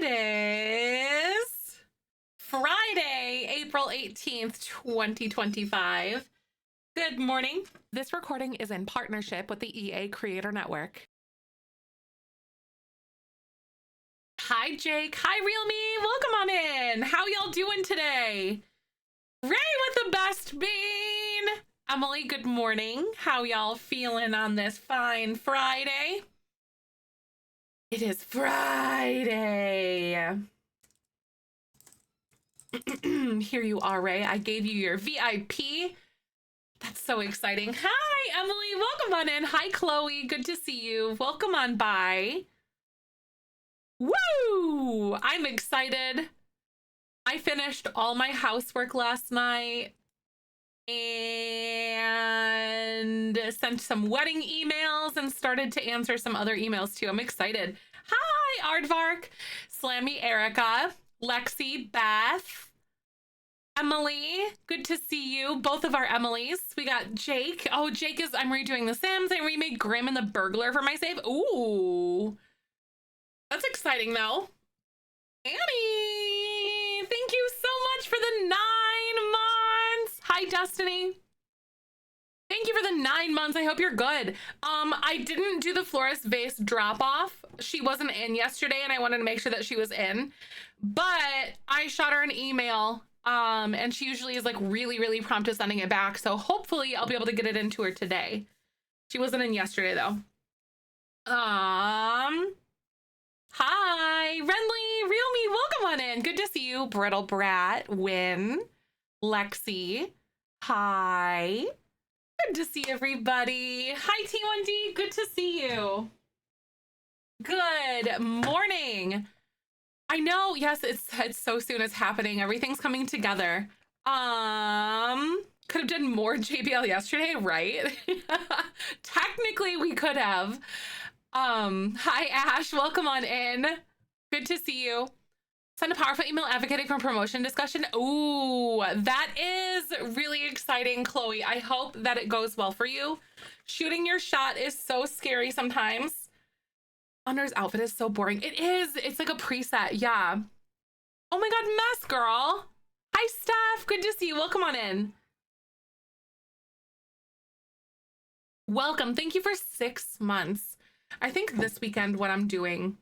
It is Friday, April 18th, 2025. Good morning. This recording is in partnership with the EA Creator Network. Hi, Jake. Hi, Real Me. Welcome on in. How y'all doing today? Ray with the best bean. Emily, good morning. How y'all feeling on this fine Friday? It is Friday. Here you are, Ray. I gave you your VIP. That's so exciting. Hi, Emily. Welcome on in. Hi, Chloe. Good to see you. Welcome on by. Woo! I'm excited. I finished all my housework last night and sent some wedding emails and started to answer some other emails too. I'm excited. Hi, Aardvark, Slammy, Erica, Lexi, Beth, Emily. Good to see you. Both of our Emilys. We got Jake. Oh, Jake is, I'm redoing The Sims. I remade Grim and the Burglar for my save. Ooh. That's exciting though. Annie, thank you so much for the 9 months. Hi, Destiny. Thank you for the 9 months. I hope you're good. I didn't do the florist vase drop off. She wasn't in yesterday and I wanted to make sure that she was in, but I shot her an email. And she usually is like really prompt to sending it back. So hopefully I'll be able to get it into her today. She wasn't in yesterday though. Hi, Renly, Real Me, welcome on in. Good to see you. Brittle Brat, Win, Lexi, hi. Good to see everybody. Hi, T1D, good to see you. Good morning. I know, yes, it's so soon it's happening. Everything's coming together. Could have done more JBL yesterday, right? Technically, we could have. Hi, Ash. Welcome on in. Good to see you. Send a powerful email advocating for promotion discussion. Ooh, that is really exciting, Chloe. I hope that it goes well for you. Shooting your shot is so scary sometimes. Under's outfit is so boring. It is. It's like a preset. Yeah. Oh my God, mess girl. Hi, Steph. Good to see you. Welcome on in. Welcome. Thank you for 6 months. I think this weekend what I'm doing,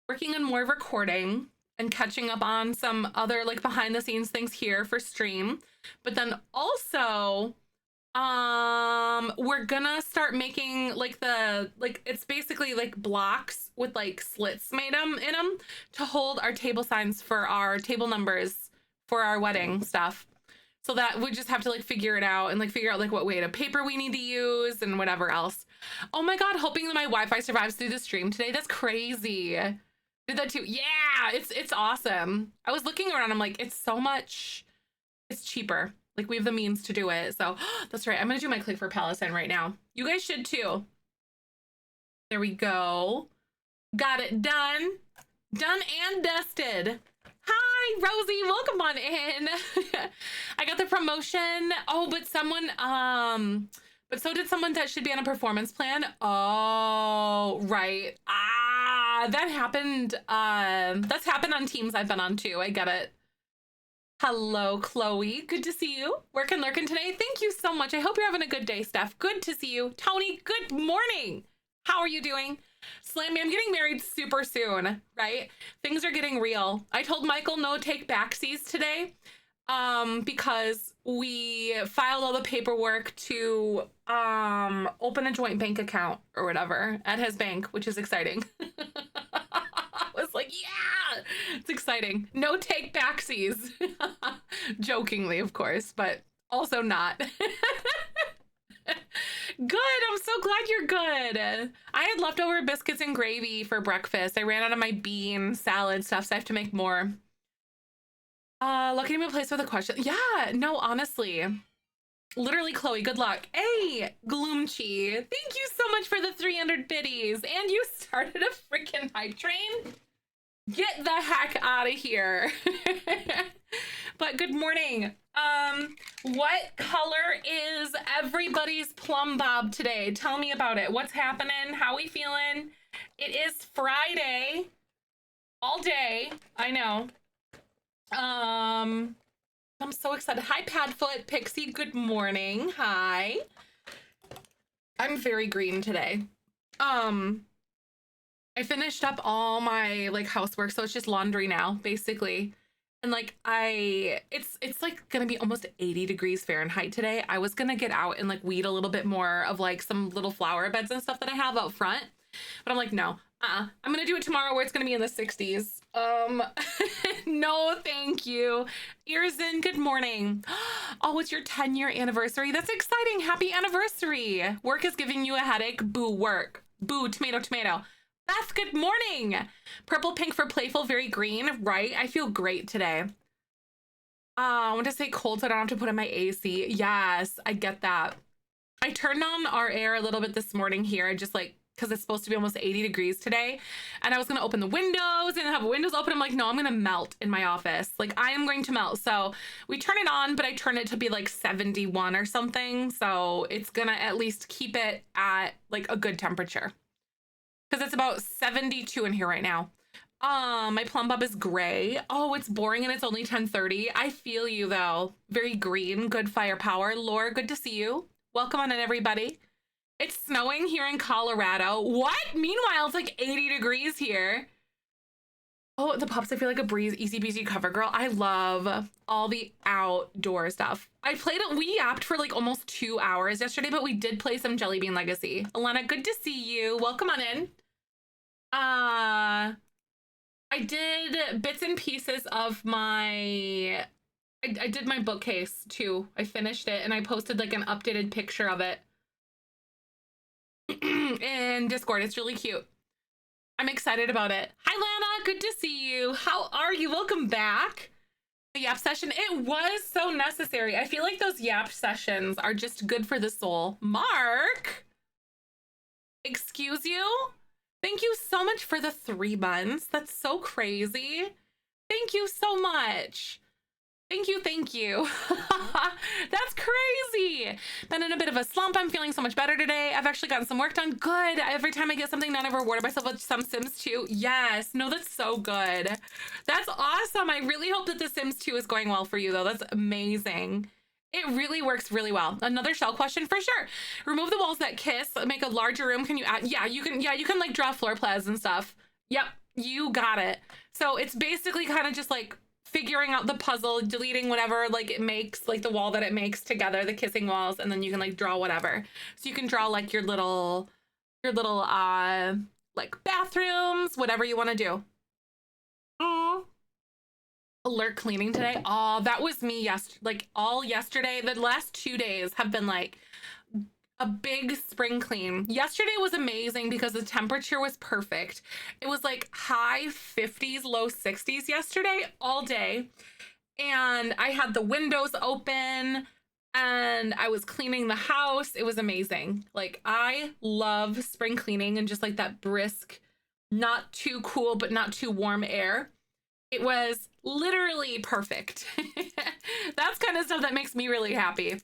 working on more recording and catching up on some other like behind the scenes things here for stream. But then also, we're gonna start making like it's basically like blocks with like slits made in them to hold our table signs for our table numbers for our wedding stuff. So that we just have to like figure it out and like figure out like what weight of paper we need to use and whatever else. Oh my God, hoping that my Wi-Fi survives through the stream today. That's crazy. Did that too. Yeah, it's awesome. I was looking around, I'm like, it's so much, it's cheaper. Like we have the means to do it. So that's right. I'm gonna do my click for Palestine right now. You guys should too. There we go. Got it done. Done and dusted. Hi, Rosie, welcome on in. I got the promotion. Oh, but someone, but so did someone that should be on a performance plan. Oh, right. That happened. That's happened on teams I've been on too. I get it. Hello, Chloe. Good to see you. Working, lurking today. Thank you so much. I hope you're having a good day, Steph. Good to see you. Tony, good morning. How are you doing? Slammy, I'm getting married super soon, right? Things are getting real. I told Michael no take backsies today because we filed all the paperwork to open a joint bank account or whatever at his bank, which is exciting. I was like, yeah, it's exciting. No take backsies. Jokingly, of course, but also not. Good. I'm so glad you're good. I had leftover biscuits and gravy for breakfast. I ran out of my bean salad stuff, so I have to make more. Looking at my place with a question. Yeah, no, honestly. Literally, Chloe, good luck. Hey, Gloomchi, thank you so much for the 300 biddies. And you started a freaking hype train? Get the heck out of here. But good morning. What color is everybody's plum bob today? Tell me about it. What's happening? How we feeling? It is Friday. all day. I know. I'm so excited. Hi, Padfoot Pixie. Good morning. Hi. I'm very green today. I finished up all my like housework, so it's just laundry now, basically. And like it's like gonna be almost 80 degrees Fahrenheit today. I was gonna get out and like weed a little bit more of like some little flower beds and stuff that I have out front, but I'm like, no, I'm gonna do it tomorrow where it's gonna be in the 60s. No, thank you. Earsin, good morning. Oh, it's your 10-year anniversary. That's exciting. Happy anniversary. Work is giving you a headache. Boo, work. Boo, tomato, tomato. Beth, good morning. Purple, pink for playful, very green, right? I feel great today. I want to say cold so I don't have to put in my AC. Yes, I get that. I turned on our air a little bit this morning here, just like, because it's supposed to be almost 80 degrees today. And I was going to open the windows and have windows open. I'm like, no, I'm going to melt in my office. Like, I am going to melt. So we turn it on, but I turn it to be like 71 or something. So it's going to at least keep it at like a good temperature. Because it's about 72 in here right now. My plum bob is gray. Oh, it's boring and it's only 10:30. I feel you though. Very green, good firepower. Laura, good to see you. Welcome on in, everybody. It's snowing here in Colorado. What? Meanwhile, it's like 80 degrees here. Oh, the pups, I feel like a breeze, easy peasy cover girl. I love all the outdoor stuff. We yapped for like almost 2 hours yesterday, but we did play some Jellybean Legacy. Alana, good to see you. Welcome on in. I did bits and pieces of my, I did my bookcase too. I finished it and I posted like an updated picture of it in Discord. It's really cute. I'm excited about it. Hi, Lana. Good to see you. How are you? Welcome back. The yap session. It was so necessary. I feel like those yap sessions are just good for the soul. Mark, excuse you? Thank you so much for the 3 months. That's so crazy. Thank you so much. Thank you, thank you. That's crazy. Been in a bit of a slump. I'm feeling so much better today. I've actually gotten some work done. Good. Every time I get something done, I've rewarded myself with some Sims 2. Yes. No, that's so good. That's awesome. I really hope that the Sims 2 is going well for you, though. That's amazing. It really works really well. Another shell question for sure. Remove the walls that kiss. Make a larger room. Can you add? Yeah, you can. Yeah, you can like draw floor plans and stuff. Yep, you got it. So it's basically kind of just like figuring out the puzzle, deleting whatever like it makes, like the wall that it makes together, the kissing walls, and then you can like draw whatever. So you can draw like your little like bathrooms, whatever you want to do. Aww. Alert cleaning today. Oh, that was me like all yesterday. The last 2 days have been like a big spring clean. Yesterday was amazing because the temperature was perfect. It was like high 50s, low 60s yesterday all day. And I had the windows open and I was cleaning the house. It was amazing. Like, I love spring cleaning and just like that brisk, not too cool, but not too warm air. It was literally perfect. That's kind of stuff that makes me really happy.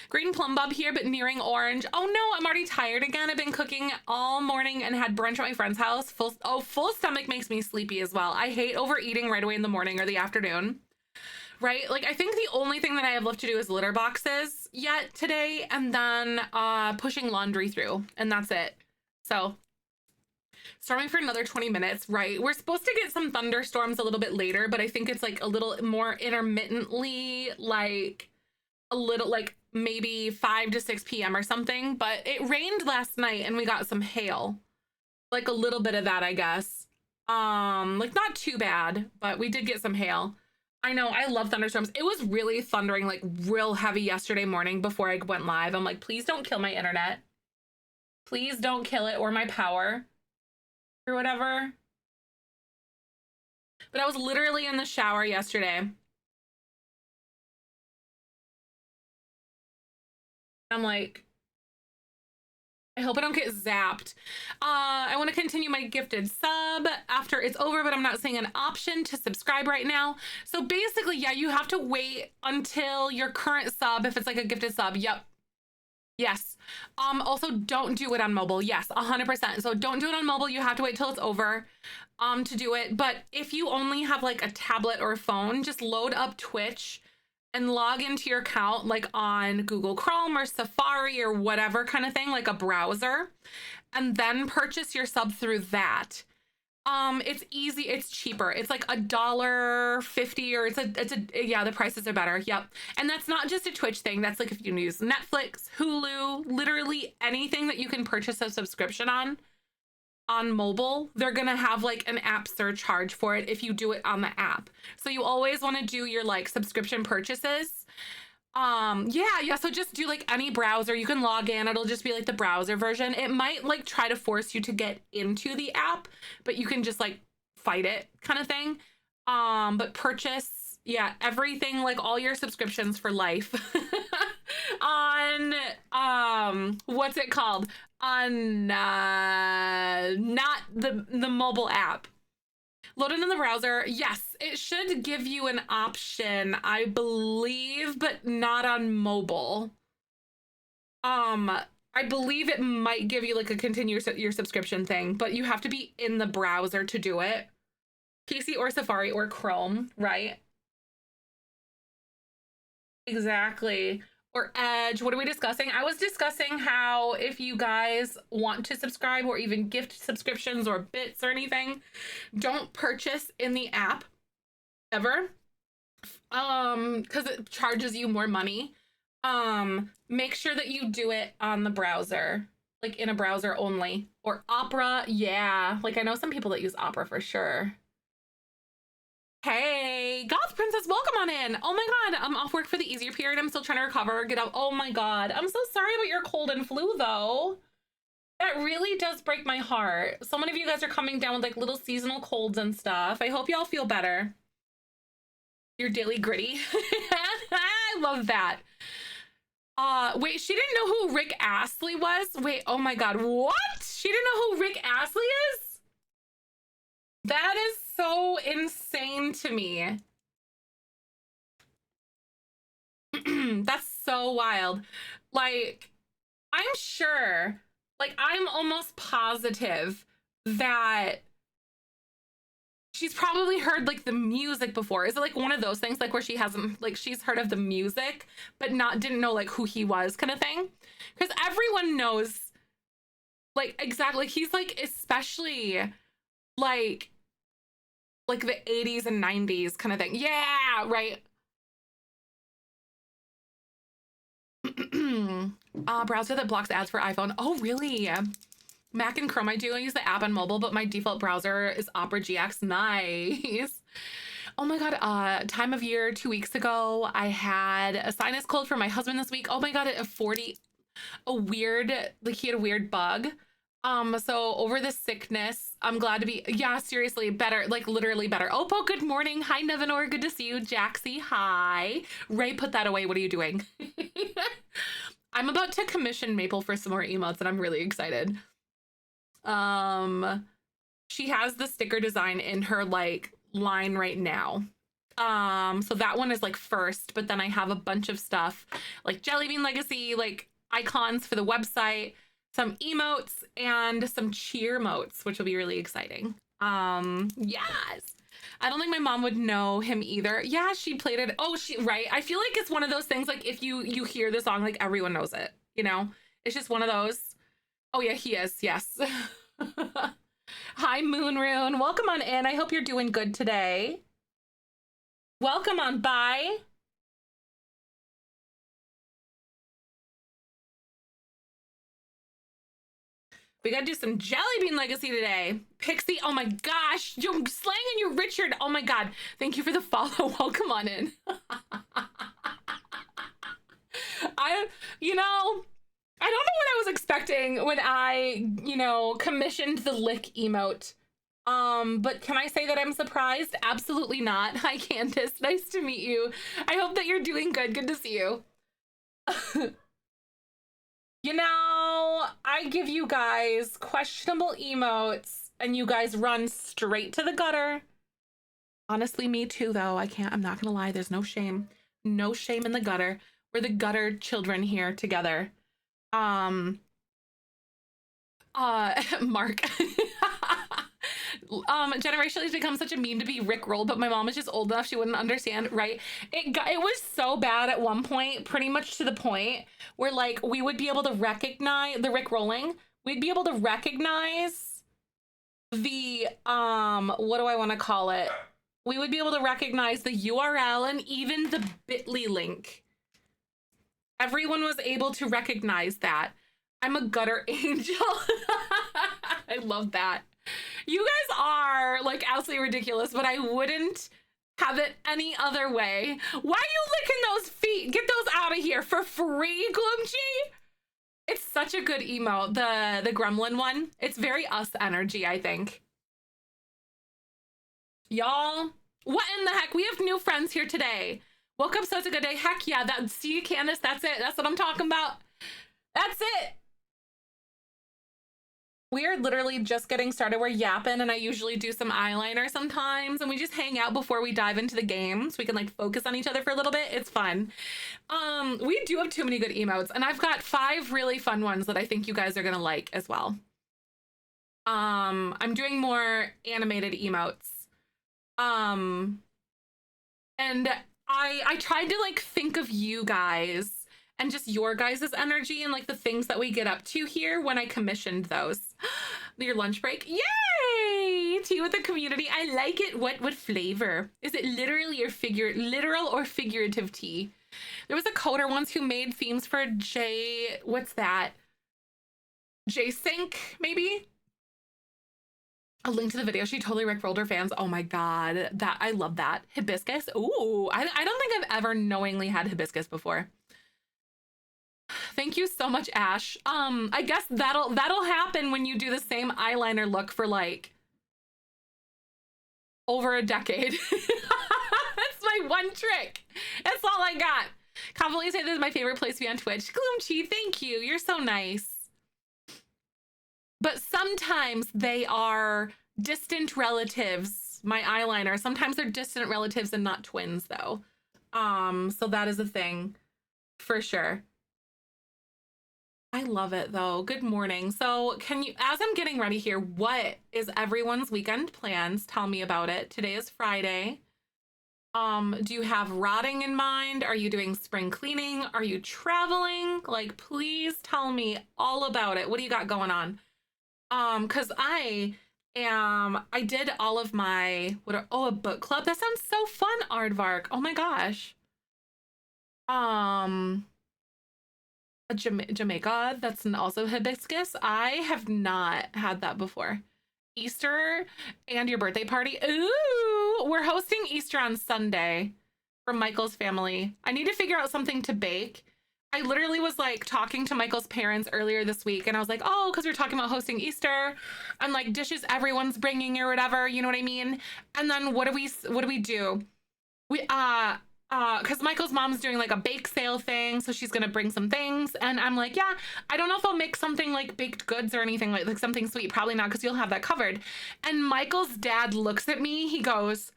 Green plum bob here, but nearing orange. Oh no, I'm already tired again. I've been cooking all morning and had brunch at my friend's house. Full stomach makes me sleepy as well. I hate overeating right away in the morning or the afternoon. Right? Like, I think the only thing that I have left to do is litter boxes yet today, and then pushing laundry through, and that's it. So storming for another 20 minutes, right? We're supposed to get some thunderstorms a little bit later, but I think it's like a little more intermittently, like a little, like maybe 5 to 6 p.m. or something. But it rained last night and we got some hail, like a little bit of that, I guess. Like not too bad, but we did get some hail. I know, I love thunderstorms. It was really thundering like real heavy yesterday morning before I went live. I'm like, please don't kill my internet. Please don't kill it or my power or whatever. But I was literally in the shower yesterday. I'm like, I hope I don't get zapped. I want to continue my gifted sub after it's over, but I'm not seeing an option to subscribe right now. So basically, yeah, you have to wait until your current sub, if it's like a gifted sub. Yep. Yes. Also don't do it on mobile. Yes, 100%. So don't do it on mobile. You have to wait till it's over to do it. But if you only have like a tablet or a phone, just load up Twitch and log into your account like on Google Chrome or Safari or whatever kind of thing, like a browser, and then purchase your sub through that. It's easy, it's cheaper. It's like $1.50 or yeah, the prices are better. Yep. And that's not just a Twitch thing. That's like if you use Netflix, Hulu, literally anything that you can purchase a subscription on mobile, they're gonna have like an app surcharge for it if you do it on the app. So you always want to do your like subscription purchases. Yeah, so just do like any browser. You can log in, it'll just be like the browser version. It might like try to force you to get into the app, but you can just like fight it kind of thing. But purchase, yeah, everything, like all your subscriptions for life on what's it called? On not the mobile app. Load it in the browser. Yes, it should give you an option, I believe, but not on mobile. I believe it might give you like a continue your subscription thing, but you have to be in the browser to do it. PC or Safari or Chrome, right? Exactly. Or Edge. What are we discussing? I was discussing how if you guys want to subscribe or even gift subscriptions or bits or anything, don't purchase in the app ever. Because it charges you more money. Make sure that you do it on the browser, like in a browser only. Or Opera, yeah. Like I know some people that use Opera for sure. Hey, Goth Princess, welcome on in. Oh my God, I'm off work for the easier period. I'm still trying to recover, get out. Oh my God, I'm so sorry about your cold and flu though. That really does break my heart. So many of you guys are coming down with like little seasonal colds and stuff. I hope y'all feel better. Your daily gritty. I love that. Wait, she didn't know who Rick Astley was? Wait, oh my God, what? She didn't know who Rick Astley is? That is so insane to me. That's so wild. Like, I'm sure, like, I'm almost positive that she's probably heard like the music before. Is it like one of those things like where she hasn't, like she's heard of the music but didn't know like who he was kind of thing? Because everyone knows like exactly, he's like especially like the 80s and 90s kind of thing. Yeah, right. Browser that blocks ads for iPhone. Oh, really? Mac and Chrome, I do use the app on mobile, but my default browser is Opera GX. Nice. Oh my God, time of year 2 weeks ago, I had a sinus cold for my husband this week. Oh my God, he had a weird bug. So over the sickness, I'm glad to be, yeah, seriously, better, like literally better. Oppo, good morning. Hi, Nevinor, good to see you. Jaxie, hi. Ray, put that away. What are you doing? I'm about to commission Maple for some more emotes and I'm really excited. She has the sticker design in her like line right now. So that one is like first, but then I have a bunch of stuff like Jellybean Legacy, like icons for the website, some emotes and some cheer motes, which will be really exciting. Yes. I don't think my mom would know him either. Yeah, she played it. Oh, right. I feel like it's one of those things like if you hear the song, like everyone knows it, you know? It's just one of those. Oh yeah, he is. Yes. Hi, Moonrune. Welcome on in. I hope you're doing good today. Welcome on by. We gotta do some Jellybean Legacy today. Pixie, oh my gosh, you're slanging you, Richard. Oh my God, thank you for the follow. Welcome on in. I don't know what I was expecting when I, commissioned the lick emote. But can I say that I'm surprised? Absolutely not. Hi, Candace. Nice to meet you. I hope that you're doing good. Good to see you. I give you guys questionable emotes and you guys run straight to the gutter. Honestly, me too, though. I'm not gonna lie. There's no shame. No shame in the gutter. We're the gutter children here together. Mark. Generationally it's become such a meme to be rickrolled, but my mom is just old enough she wouldn't understand, right? It was so bad at one point, pretty much to the point where like we would be able to recognize the rickrolling. We'd be able to recognize the what do I want to call it? We would be able to recognize the URL and even the bit.ly link. Everyone was able to recognize that. I'm a gutter angel. I love that. You guys are like absolutely ridiculous, but I wouldn't have it any other way. Why are you licking those feet? Get those out of here for free, Gloomchi. It's such a good emote, the gremlin one. It's very us energy, I think. Y'all, what in the heck? We have new friends here today. Woke up such a good day. Heck yeah, that see Candace, that's it. That's what I'm talking about. That's it. We are literally just getting started. We're yapping, and I usually do some eyeliner sometimes, and we just hang out before we dive into the game so we can like focus on each other for a little bit. It's fun. We do have too many good emotes, and I've got 5 really fun ones that I think you guys are gonna like as well. I'm doing more animated emotes. And I tried to like think of you guys and just your guys' energy and like the things that we get up to here when I commissioned those. Your lunch break. Yay! Tea with the community. I like it. What flavor? Is it literally or literal or figurative tea? There was a coder once who made themes for what's that? J-Sync, maybe? A link to the video. She totally rickrolled her fans. Oh my god. That I love that. Hibiscus. Ooh, I don't think I've ever knowingly had hibiscus before. Thank you so much, Ash. I guess that'll happen when you do the same eyeliner look for like over a decade. That's my one trick. That's all I got. Confidently say this is my favorite place to be on Twitch. Gloomchi, thank you. You're so nice. But sometimes they are distant relatives. My eyeliner. Sometimes they're distant relatives and not twins, though. So that is a thing for sure. I love it though. Good morning. So can you, as I'm getting ready here, what is everyone's weekend plans? Tell me about it. Today is Friday. Do you have rotting in mind? Are you doing spring cleaning? Are you traveling? Like, please tell me all about it. What do you got going on? Cause I did all of my, a book club. That sounds so fun, Aardvark. Oh my gosh. Jamaica, that's also hibiscus. I have not had that before. Easter and your birthday party. Ooh, we're hosting Easter on Sunday from Michael's family. I need to figure out something to bake. I literally was like talking to Michael's parents earlier this week, and I was like, oh, because we're talking about hosting Easter and like dishes everyone's bringing or whatever, you know what I mean? And then what do we do? We because Michael's mom's doing like a bake sale thing, so she's gonna bring some things, and I'm like, yeah, I don't know if I'll make something like baked goods or anything like something sweet. Probably not, because you'll have that covered. And Michael's dad looks at me, he goes,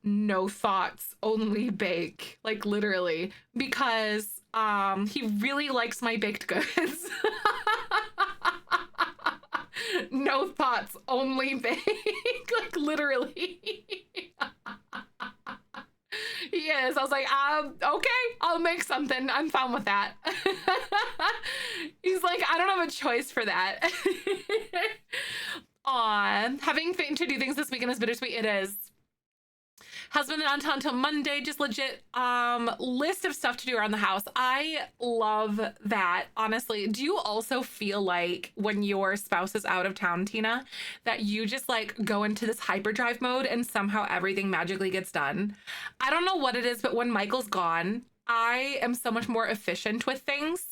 no thoughts, only bake, like literally, because he really likes my baked goods. No thoughts, only bake, like literally. Yes, I was like, okay, I'll make something. I'm fine with that. He's like, I don't have a choice for that. Aw, having to do things this weekend is bittersweet. It is. Husband and on until Monday, just legit list of stuff to do around the house. I love that, honestly. Do you also feel like when your spouse is out of town, Tina, that you just like go into this hyperdrive mode and somehow everything magically gets done? I don't know what it is, but when Michael's gone, I am so much more efficient with things.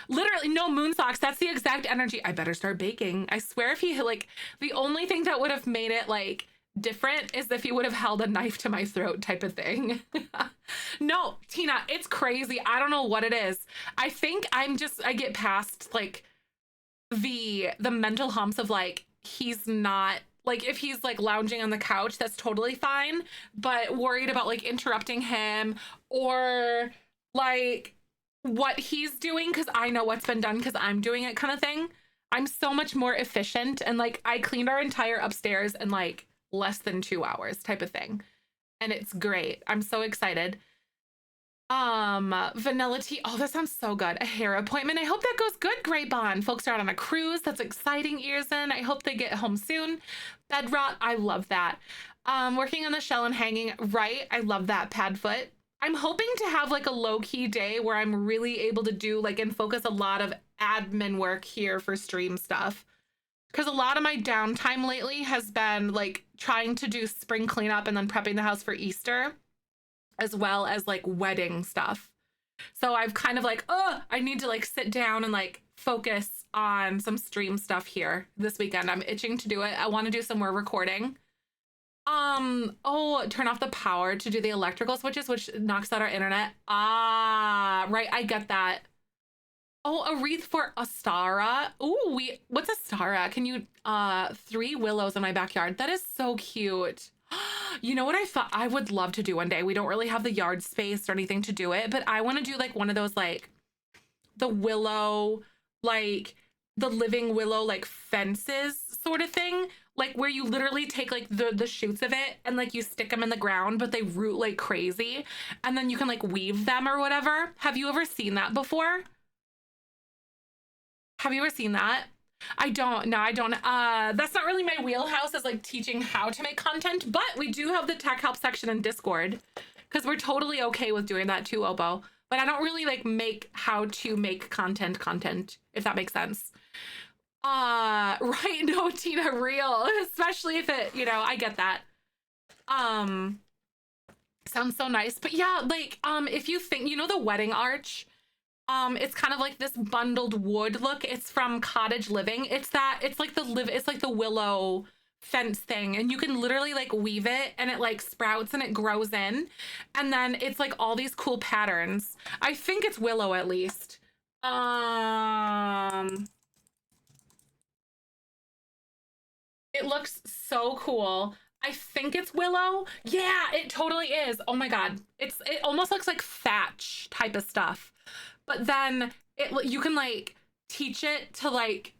Literally, no, moon socks. That's the exact energy. I better start baking. I swear, if he like, the only thing that would have made it like different is if he would have held a knife to my throat type of thing. No, Tina, it's crazy. I don't know what it is. I think I get past like the mental humps of like, he's not like, if he's like lounging on the couch, that's totally fine, but worried about like interrupting him or like what he's doing because I know what's been done because I'm doing it kind of thing. I'm so much more efficient, and like I cleaned our entire upstairs in like less than 2 hours type of thing. And it's great. I'm so excited. Vanilla tea. Oh, that sounds so good. A hair appointment. I hope that goes good, Grape. Folks are out on a cruise. That's exciting, ears in. I hope they get home soon. Bed rot. I love that. Working on the shell and hanging. Right. I love that. Pad foot. I'm hoping to have like a low-key day where I'm really able to do like and focus a lot of admin work here for stream stuff. Because a lot of my downtime lately has been like trying to do spring cleanup and then prepping the house for Easter, as well as like wedding stuff. So I've kind of like, oh, I need to like sit down and like focus on some stream stuff here this weekend. I'm itching to do it. I want to do some more recording. Oh, turn off the power to do the electrical switches, which knocks out our internet. Ah, right. I get that. Oh, a wreath for Astara. Ooh, what's Astara? Can you, 3 willows in my backyard. That is so cute. You know what I thought I would love to do one day? We don't really have the yard space or anything to do it, but I want to do like one of those, like the willow, like the living willow, like fences sort of thing. Like where you literally take like the shoots of it and like you stick them in the ground, but they root like crazy. And then you can like weave them or whatever. Have you ever seen that before? Have you ever seen that? I don't. No, I don't. That's not really my wheelhouse, is like teaching how to make content, but we do have the tech help section in Discord because we're totally okay with doing that too, Obo. But I don't really like make how to make content, if that makes sense. Right. No, Tina, real, especially if it, you know, I get that. Sounds so nice. But yeah, like, if you think, you know, the wedding arch, it's kind of like this bundled wood look. It's from Cottage Living. It's like the willow fence thing, and you can literally like weave it and it like sprouts and it grows in, and then it's like all these cool patterns. I think it's willow at least. It looks so cool. I think it's willow. Yeah, it totally is. Oh my God. It almost looks like thatch type of stuff. But then you can like teach it to like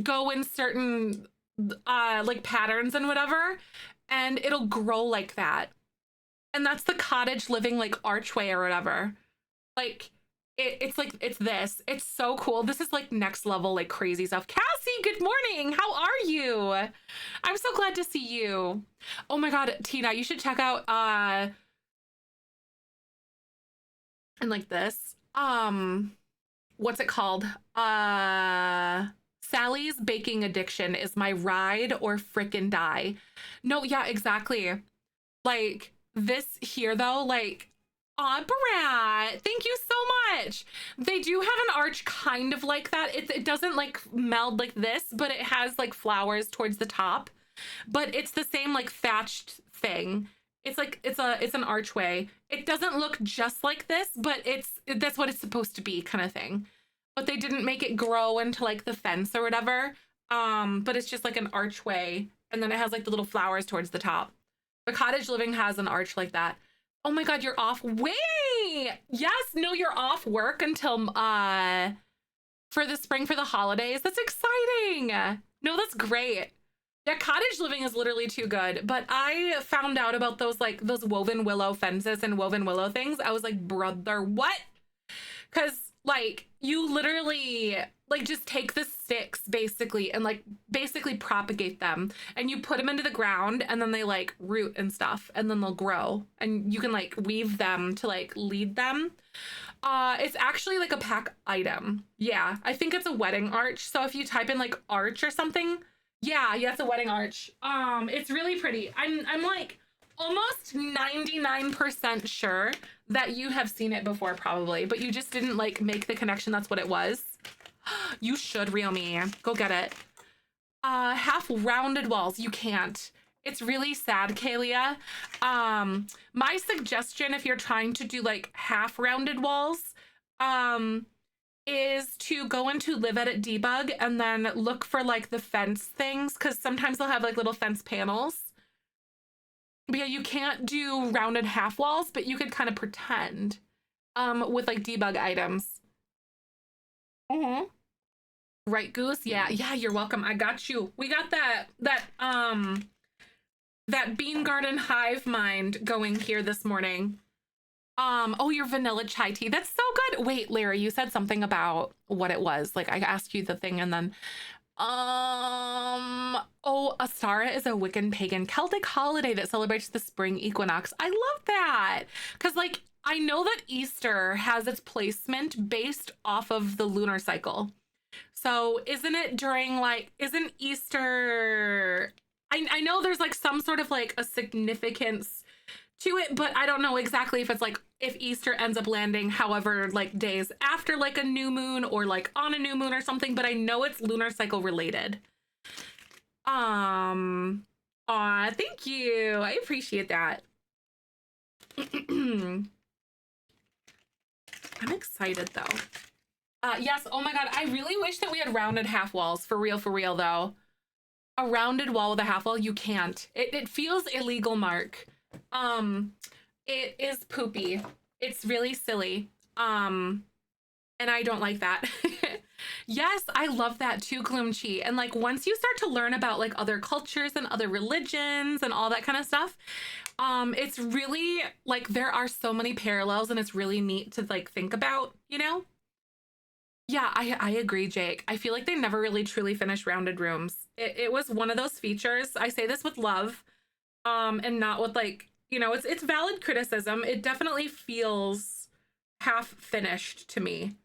go in certain like patterns and whatever, and it'll grow like that. And that's the Cottage Living like archway or whatever. Like it's this. It's so cool. This is like next level, like crazy stuff. Cassie, good morning. How are you? I'm so glad to see you. Oh my God, Tina, you should check out and like this. What's it called? Sally's Baking Addiction is my ride or frickin' die. No, yeah, exactly. Like this here though, like, aw, Brat, thank you so much. They do have an arch kind of like that. It doesn't like meld like this, but it has like flowers towards the top. But it's the same like thatched thing. It's like it's an archway. It doesn't look just like this, but that's what it's supposed to be, kind of thing. But they didn't make it grow into like the fence or whatever. But it's just like an archway, and then it has like the little flowers towards the top. The Cottage Living has an arch like that. Oh my God, you're off. Wait, yes, no, you're off work until for the spring, for the holidays. That's exciting. No, that's great. Yeah, Cottage Living is literally too good. But I found out about those woven willow fences and woven willow things. I was like, brother, what? Because like you literally like just take the sticks basically and like basically propagate them, and you put them into the ground, and then they like root and stuff, and then they'll grow, and you can like weave them to like lead them. It's actually like a pack item. Yeah, I think it's a wedding arch. So if you type in like arch or something, yeah, it's a wedding arch. It's really pretty. I'm like almost 99% sure that you have seen it before, probably, but you just didn't like make the connection that's what it was. You should reel me. Go get it. Half rounded walls. You can't. It's really sad, Kalia. My suggestion, if you're trying to do like half rounded walls, is to go into Live Edit Debug and then look for like the fence things, because sometimes they'll have like little fence panels. But yeah, you can't do rounded half walls, but you could kind of pretend with like debug items. Mm-hmm. Right, Goose? Yeah, yeah, you're welcome. I got you. We got that bean garden hive mind going here this morning. Oh, your vanilla chai tea. That's so good. Wait, Larry, you said something about what it was. Like I asked you the thing and then oh, Astara is a Wiccan pagan Celtic holiday that celebrates the spring equinox. I love that. Cuz like I know that Easter has its placement based off of the lunar cycle. So isn't it during like isn't Easter I know there's like some sort of like a significance to it, but I don't know exactly if it's like if Easter ends up landing however like days after like a new moon or like on a new moon or something, but I know it's lunar cycle related. Aw, thank you. I appreciate that. I'm excited though. Yes, oh my god, I really wish that we had rounded half walls. For real though. A rounded wall with a half wall, you can't. It feels illegal, Mark. It is poopy. It's really silly. And I don't like that. Yes, I love that too, Gloomchi. And like once you start to learn about like other cultures and other religions and all that kind of stuff, it's really like there are so many parallels and it's really neat to like think about, you know? Yeah, I agree, Jake. I feel like they never really truly finished rounded rooms. It was one of those features. I say this with love, and not with like, you know, it's valid criticism. It definitely feels half finished to me.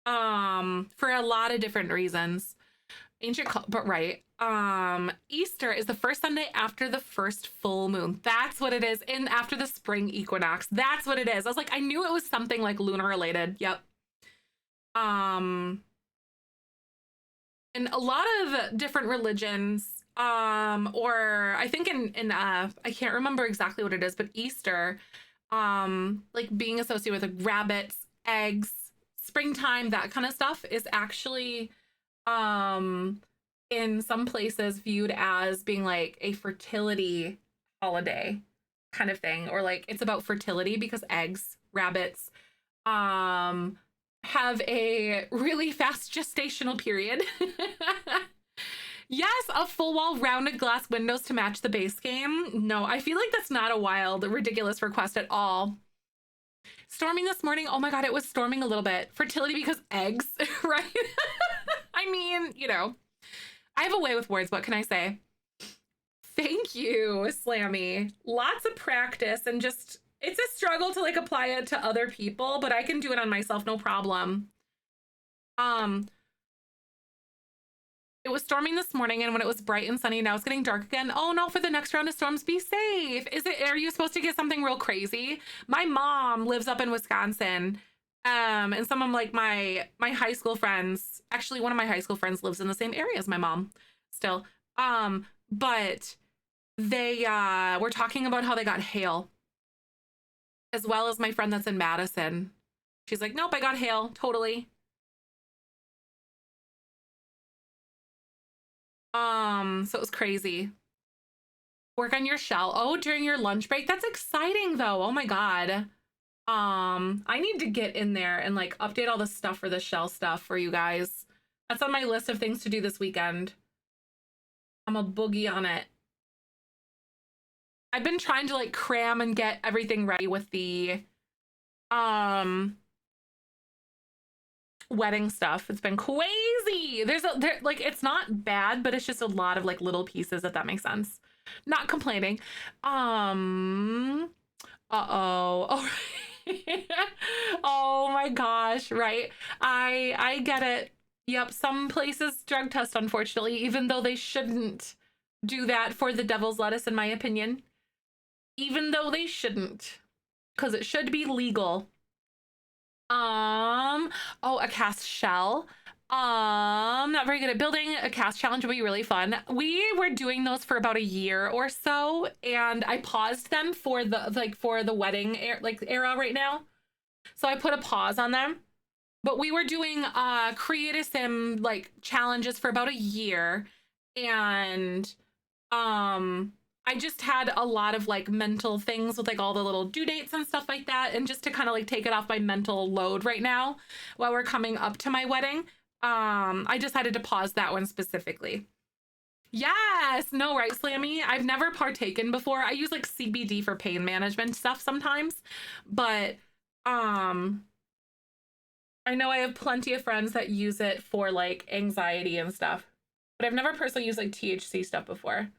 For a lot of different reasons. But right. Easter is the first Sunday after the first full moon. That's what it is. And after the spring equinox. That's what it is. I was like, I knew it was something like lunar related. Yep. And a lot of different religions, or I think in I can't remember exactly what it is, but Easter, like being associated with like rabbits, eggs, springtime, that kind of stuff is actually in some places viewed as being like a fertility holiday kind of thing, or like it's about fertility because eggs, rabbits, have a really fast gestational period. Yes, a full wall rounded glass windows to match the base game. No, I feel like that's not a wild, ridiculous request at all. Storming this morning, oh my god, it was storming a little bit. Fertility because eggs, right? I mean, you know, I have a way with words, what can I say? Thank you, Slammy. Lots of practice and just it's a struggle to like apply it to other people, but I can do it on myself, no problem. It was storming this morning, and when it was bright and sunny, now it's getting dark again. Oh no, for the next round of storms, be safe. Are you supposed to get something real crazy? My mom lives up in Wisconsin. And some of like my high school friends, actually one of my high school friends lives in the same area as my mom still. But they were talking about how they got hail, as well as my friend that's in Madison. She's like, nope, I got hail, totally. So it was crazy. Work on your shell. Oh, during your lunch break. That's exciting though. Oh my god. I need to get in there and like update all the stuff for the shell stuff for you guys. That's on my list of things to do this weekend. I'm a boogie on it. I've been trying to like cram and get everything ready with the wedding stuff. It's been crazy. There like it's not bad, but it's just a lot of like little pieces, if that makes sense. Not complaining. Uh-oh. Oh, oh my gosh, right. I get it. Yep, some places drug test, unfortunately, even though they shouldn't do that for the devil's lettuce, in my opinion. Even though they shouldn't, because it should be legal. Oh, a cast shell. Not very good at building. A cast challenge would be really fun. We were doing those for about a year or so, and I paused them for the wedding era right now. So I put a pause on them. But we were doing create a sim like challenges for about a year, and I just had a lot of like mental things with like all the little due dates and stuff like that. And just to kind of like take it off my mental load right now while we're coming up to my wedding, I decided to pause that one specifically. Yes, no, right, Slammy? I've never partaken before. I use like CBD for pain management stuff sometimes, but um I know I have plenty of friends that use it for like anxiety and stuff, but I've never personally used like THC stuff before.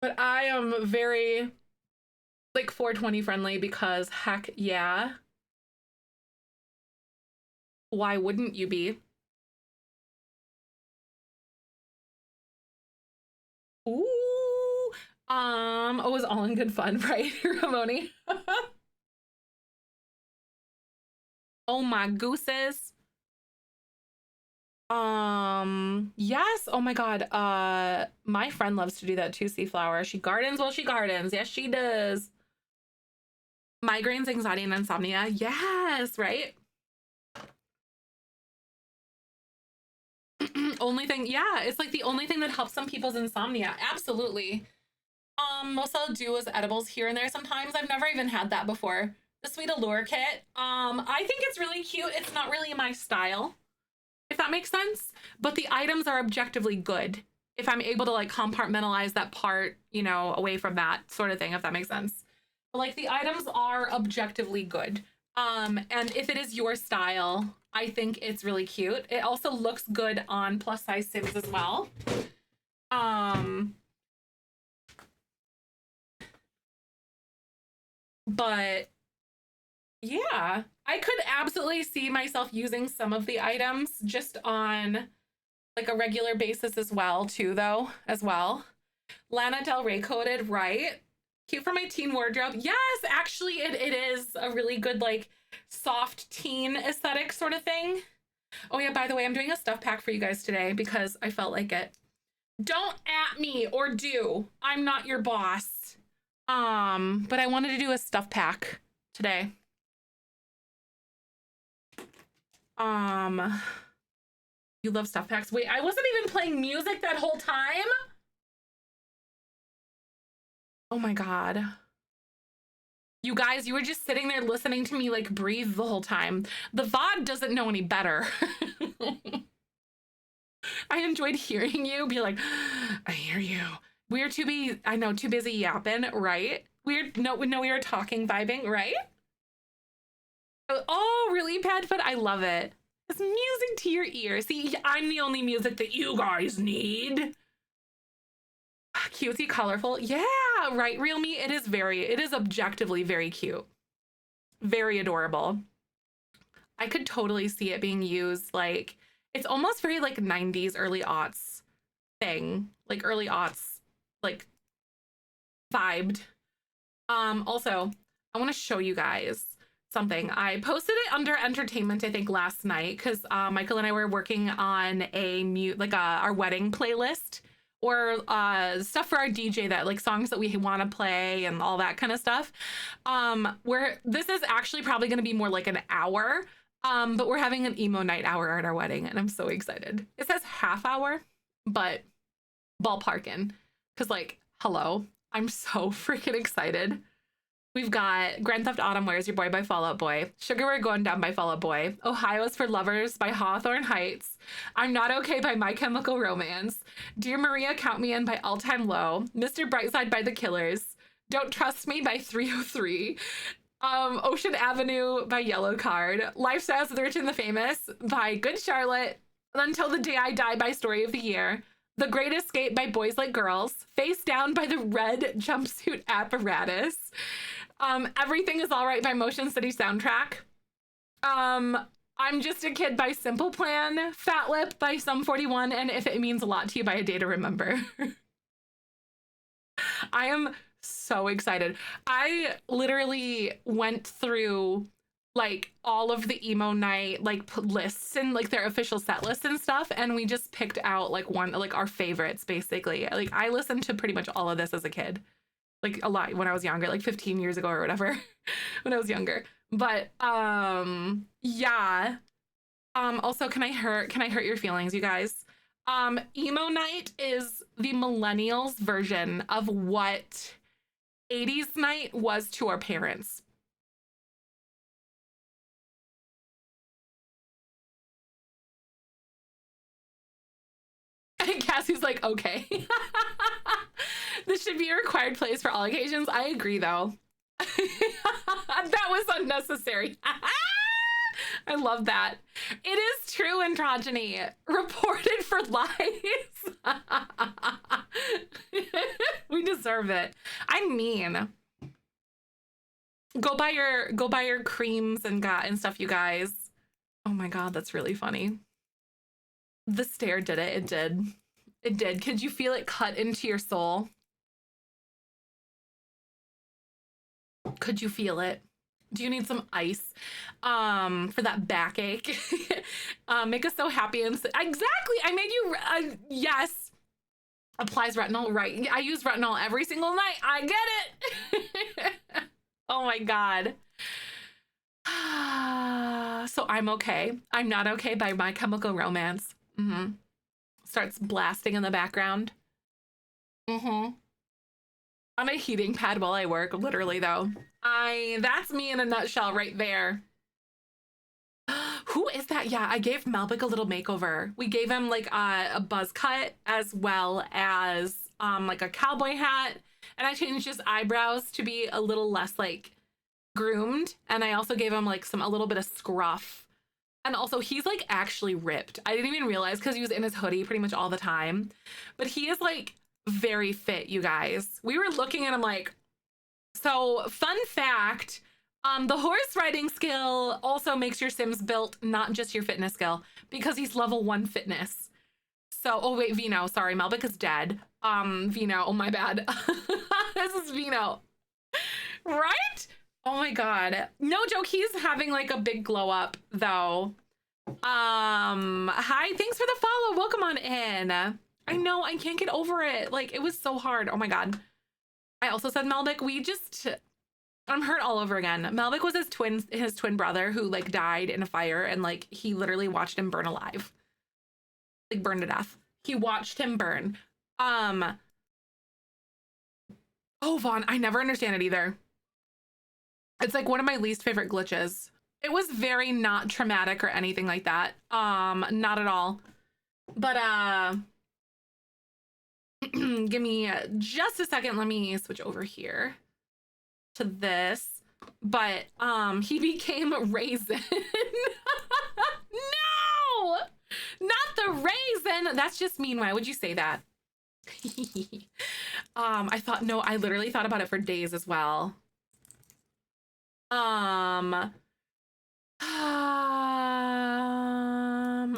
But I am very like 420 friendly because heck yeah. Why wouldn't you be? Ooh. It was all in good fun, right, Ramoni? Oh my gooses. Yes. Oh my God. My friend loves to do that too, Seaflower. She gardens while she gardens. Yes, she does. Migraines, anxiety, and insomnia. Yes, right? Only thing, yeah, it's like the only thing that helps some people's insomnia. Absolutely. Most I'll do is edibles here and there sometimes. I've never even had that before. The Sweet Allure kit. I think it's really cute. It's not really my style, if that makes sense. But the items are objectively good. If I'm able to like compartmentalize that part, you know, away from that sort of thing, if that makes sense. But like the items are objectively good. And if it is your style, I think it's really cute. It also looks good on plus size Sims as well. But yeah, I could absolutely see myself using some of the items just on like a regular basis as well, too, though, as well. Lana Del Rey coated, right? Cute for my teen wardrobe. Yes, actually, it is a really good, like, soft teen aesthetic sort of thing. Oh, yeah, by the way, I'm doing a stuff pack for you guys today because I felt like it. Don't at me or do. I'm not your boss. But I wanted to do a stuff pack today. You love stuff packs. Wait, I wasn't even playing music that whole time? Oh my God. You guys, you were just sitting there listening to me like breathe the whole time. The VOD doesn't know any better. I enjoyed hearing you be like, I hear you. We're too busy yapping, right? No, we were talking, vibing, right? Oh, really, Padfoot? I love it. It's music to your ears. See, I'm the only music that you guys need. Cutesy, colorful. Yeah, right, Real Me. It is objectively very cute. Very adorable. I could totally see it being used like, it's almost very like 90s, early aughts thing. Like early aughts, like vibed. Also, I want to show you guys something. I posted it under entertainment, I think, last night because Michael and I were working on our wedding playlist or stuff for our DJ, that like songs that we want to play and all that kind of stuff. Where this is actually probably going to be more like an hour, but we're having an emo night hour at our wedding, and I'm so excited. It says half hour, but ballparking, because like, hello, I'm so freaking excited. We've got Grand Theft Autumn, Where's Your Boy by Fall Out Boy, Sugar We're Going Down by Fall Out Boy, Ohio's for Lovers by Hawthorne Heights, I'm Not Okay by My Chemical Romance, Dear Maria, Count Me In by All Time Low, Mr. Brightside by The Killers, Don't Trust Me by 303, Ocean Avenue by Yellow Card, Lifestyles of the Rich and the Famous by Good Charlotte, Until the Day I Die by Story of the Year, The Great Escape by Boys Like Girls, Face Down by the Red Jumpsuit Apparatus, Everything Is All Right by Motion City Soundtrack, I'm Just a Kid by Simple Plan, Fat Lip by Sum 41, and If It Means a Lot to You by A Day to Remember. I am so excited. I literally went through like all of the emo night like lists and like their official set lists and stuff, and we just picked out like our favorites basically. Like I listened to pretty much all of this as a kid, like a lot when I was younger, like 15 years ago or whatever, when I was younger. But yeah. Also, can I hurt your feelings, you guys? Emo night is the millennials version of what 80s night was to our parents. And Cassie's like, okay. This should be a required place for all occasions. I agree, though. That was unnecessary. I love that. It is true, androgyny. Reported for lies. We deserve it. I mean, go buy your creams and stuff, you guys. Oh my god, that's really funny. The stare did it. It did. It did. Could you feel it cut into your soul? Could you feel it? Do you need some ice for that backache? Make us so happy and exactly. I made you yes. Applies retinol, right? I use retinol every single night. I get it. Oh my god. So I'm okay. I'm not okay by My Chemical Romance. Starts blasting in the background. On a heating pad while I work, literally though. That's me in a nutshell right there. Who is that? Yeah, I gave Malbec a little makeover. We gave him like a buzz cut as well as like a cowboy hat, and I changed his eyebrows to be a little less like groomed, and I also gave him like a little bit of scruff. And also he's like actually ripped. I didn't even realize because he was in his hoodie pretty much all the time, but he is like very fit, you guys. We were looking at him like, so fun fact, the horse riding skill also makes your Sims built, not just your fitness skill, because he's level 1 fitness. So, oh wait, Vino, sorry, Malbec is dead. Vino, oh my bad. This is Vino. Right? Oh my god. No joke, he's having like a big glow up though. Hi, thanks for the follow. Welcome on in. I know, I can't get over it. Like, it was so hard. Oh my god. I also said Malbec. I'm hurt all over again. Malbec was his twin brother who like died in a fire, and like he literally watched him burn alive. Like burn to death. He watched him burn. Oh, Vaughn, I never understand it either. It's like one of my least favorite glitches. It was very not traumatic or anything like that. Not at all. But give me just a second. Let me switch over here to this. But he became Raisin. No! Not the Raisin! That's just mean. Why would you say that? I literally thought about it for days as well.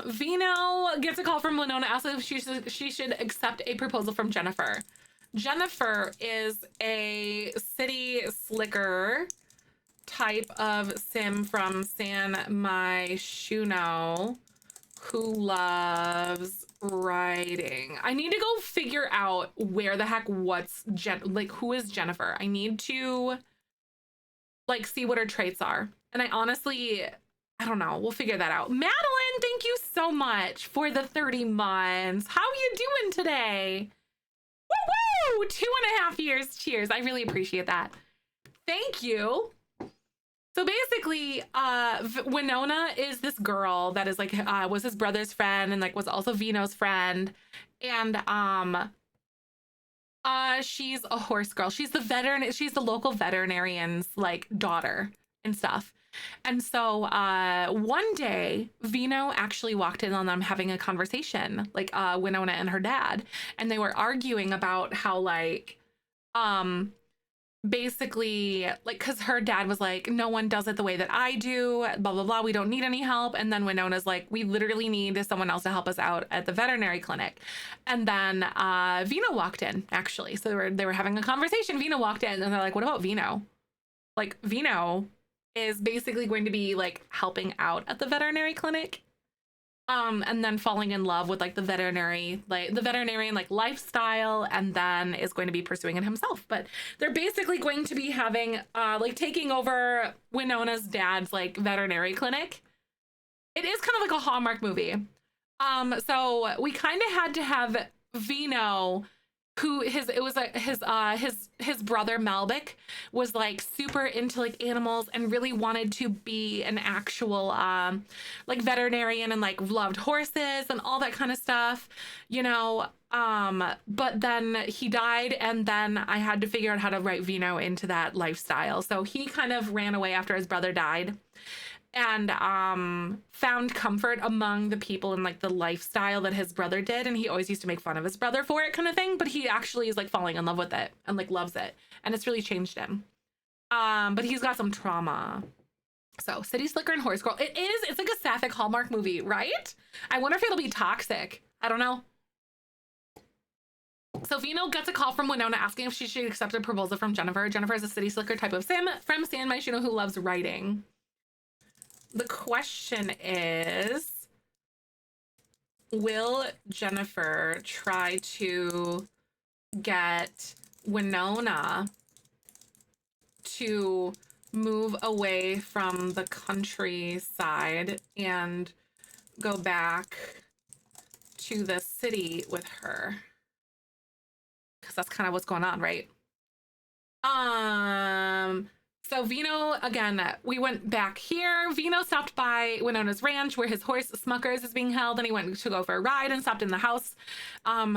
Vino gets a call from Winona asking if she should accept a proposal from Jennifer. Jennifer is a city slicker type of sim from San Myshuno who loves writing. I need to go figure out where the heck who is Jennifer. I need to like see what her traits are. And I don't know. We'll figure that out. Madeline, thank you so much for the 30 months. How are you doing today? Woo-woo! 2.5 years. Cheers. I really appreciate that. Thank you. So basically, Winona is this girl that is like, was his brother's friend and like was also Vino's friend. And she's a horse girl. She's the local veterinarian's like daughter and stuff. And so one day Vino actually walked in on them having a conversation, like Winona and her dad, and they were arguing about how like basically like because her dad was like, no one does it the way that I do, blah blah blah, we don't need any help. And then Winona's like, we literally need someone else to help us out at the veterinary clinic. And then Vino walked in, actually. So they were having a conversation. Vino walked in and they're like, what about Vino? Like Vino is basically going to be like helping out at the veterinary clinic, and then falling in love with like the veterinarian like lifestyle, and then is going to be pursuing it himself. But they're basically going to be having like taking over Winona's dad's like veterinary clinic. It is kind of like a Hallmark movie. So we kind of had to have Vino, who his brother Malbec was like super into like animals and really wanted to be an actual like veterinarian and like loved horses and all that kind of stuff, you know. But then he died, and then I had to figure out how to write Vino into that lifestyle. So he kind of ran away after his brother died, and found comfort among the people in like the lifestyle that his brother did, and he always used to make fun of his brother for it, kind of thing, but he actually is like falling in love with it and like loves it, and it's really changed him. But he's got some trauma. So City Slicker and Horse Girl, it's like a sapphic Hallmark movie, right? I wonder if it'll be toxic. I don't know. So Vino gets a call from Winona asking if she should accept a proposal from Jennifer. Jennifer is a City Slicker type of from San Myshuno who loves writing. The question is, will Jennifer try to get Winona to move away from the countryside and go back to the city with her? Because that's kind of what's going on, right? So Vino, again, we went back here. Vino stopped by Winona's ranch where his horse Smuckers is being held, and he went to go for a ride and stopped in the house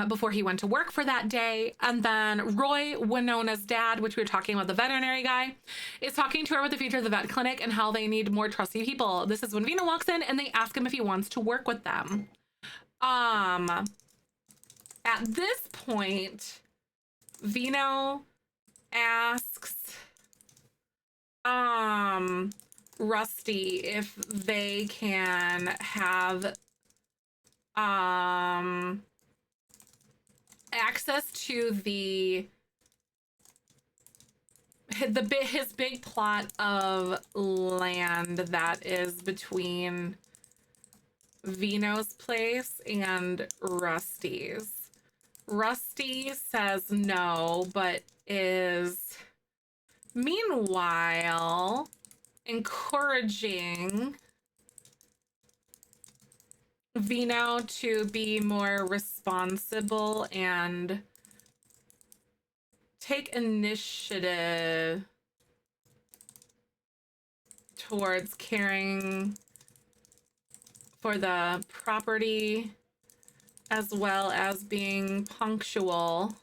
before he went to work for that day. And then Roy, Winona's dad, which we were talking about, the veterinary guy, is talking to her about the future of the vet clinic and how they need more trusty people. This is when Vino walks in and they ask him if he wants to work with them. At this point, Vino asks Rusty if they can have access to his big plot of land that is between Vino's place and Rusty's. Rusty says no, but is meanwhile encouraging Vino to be more responsible and take initiative towards caring for the property, as well as being punctual,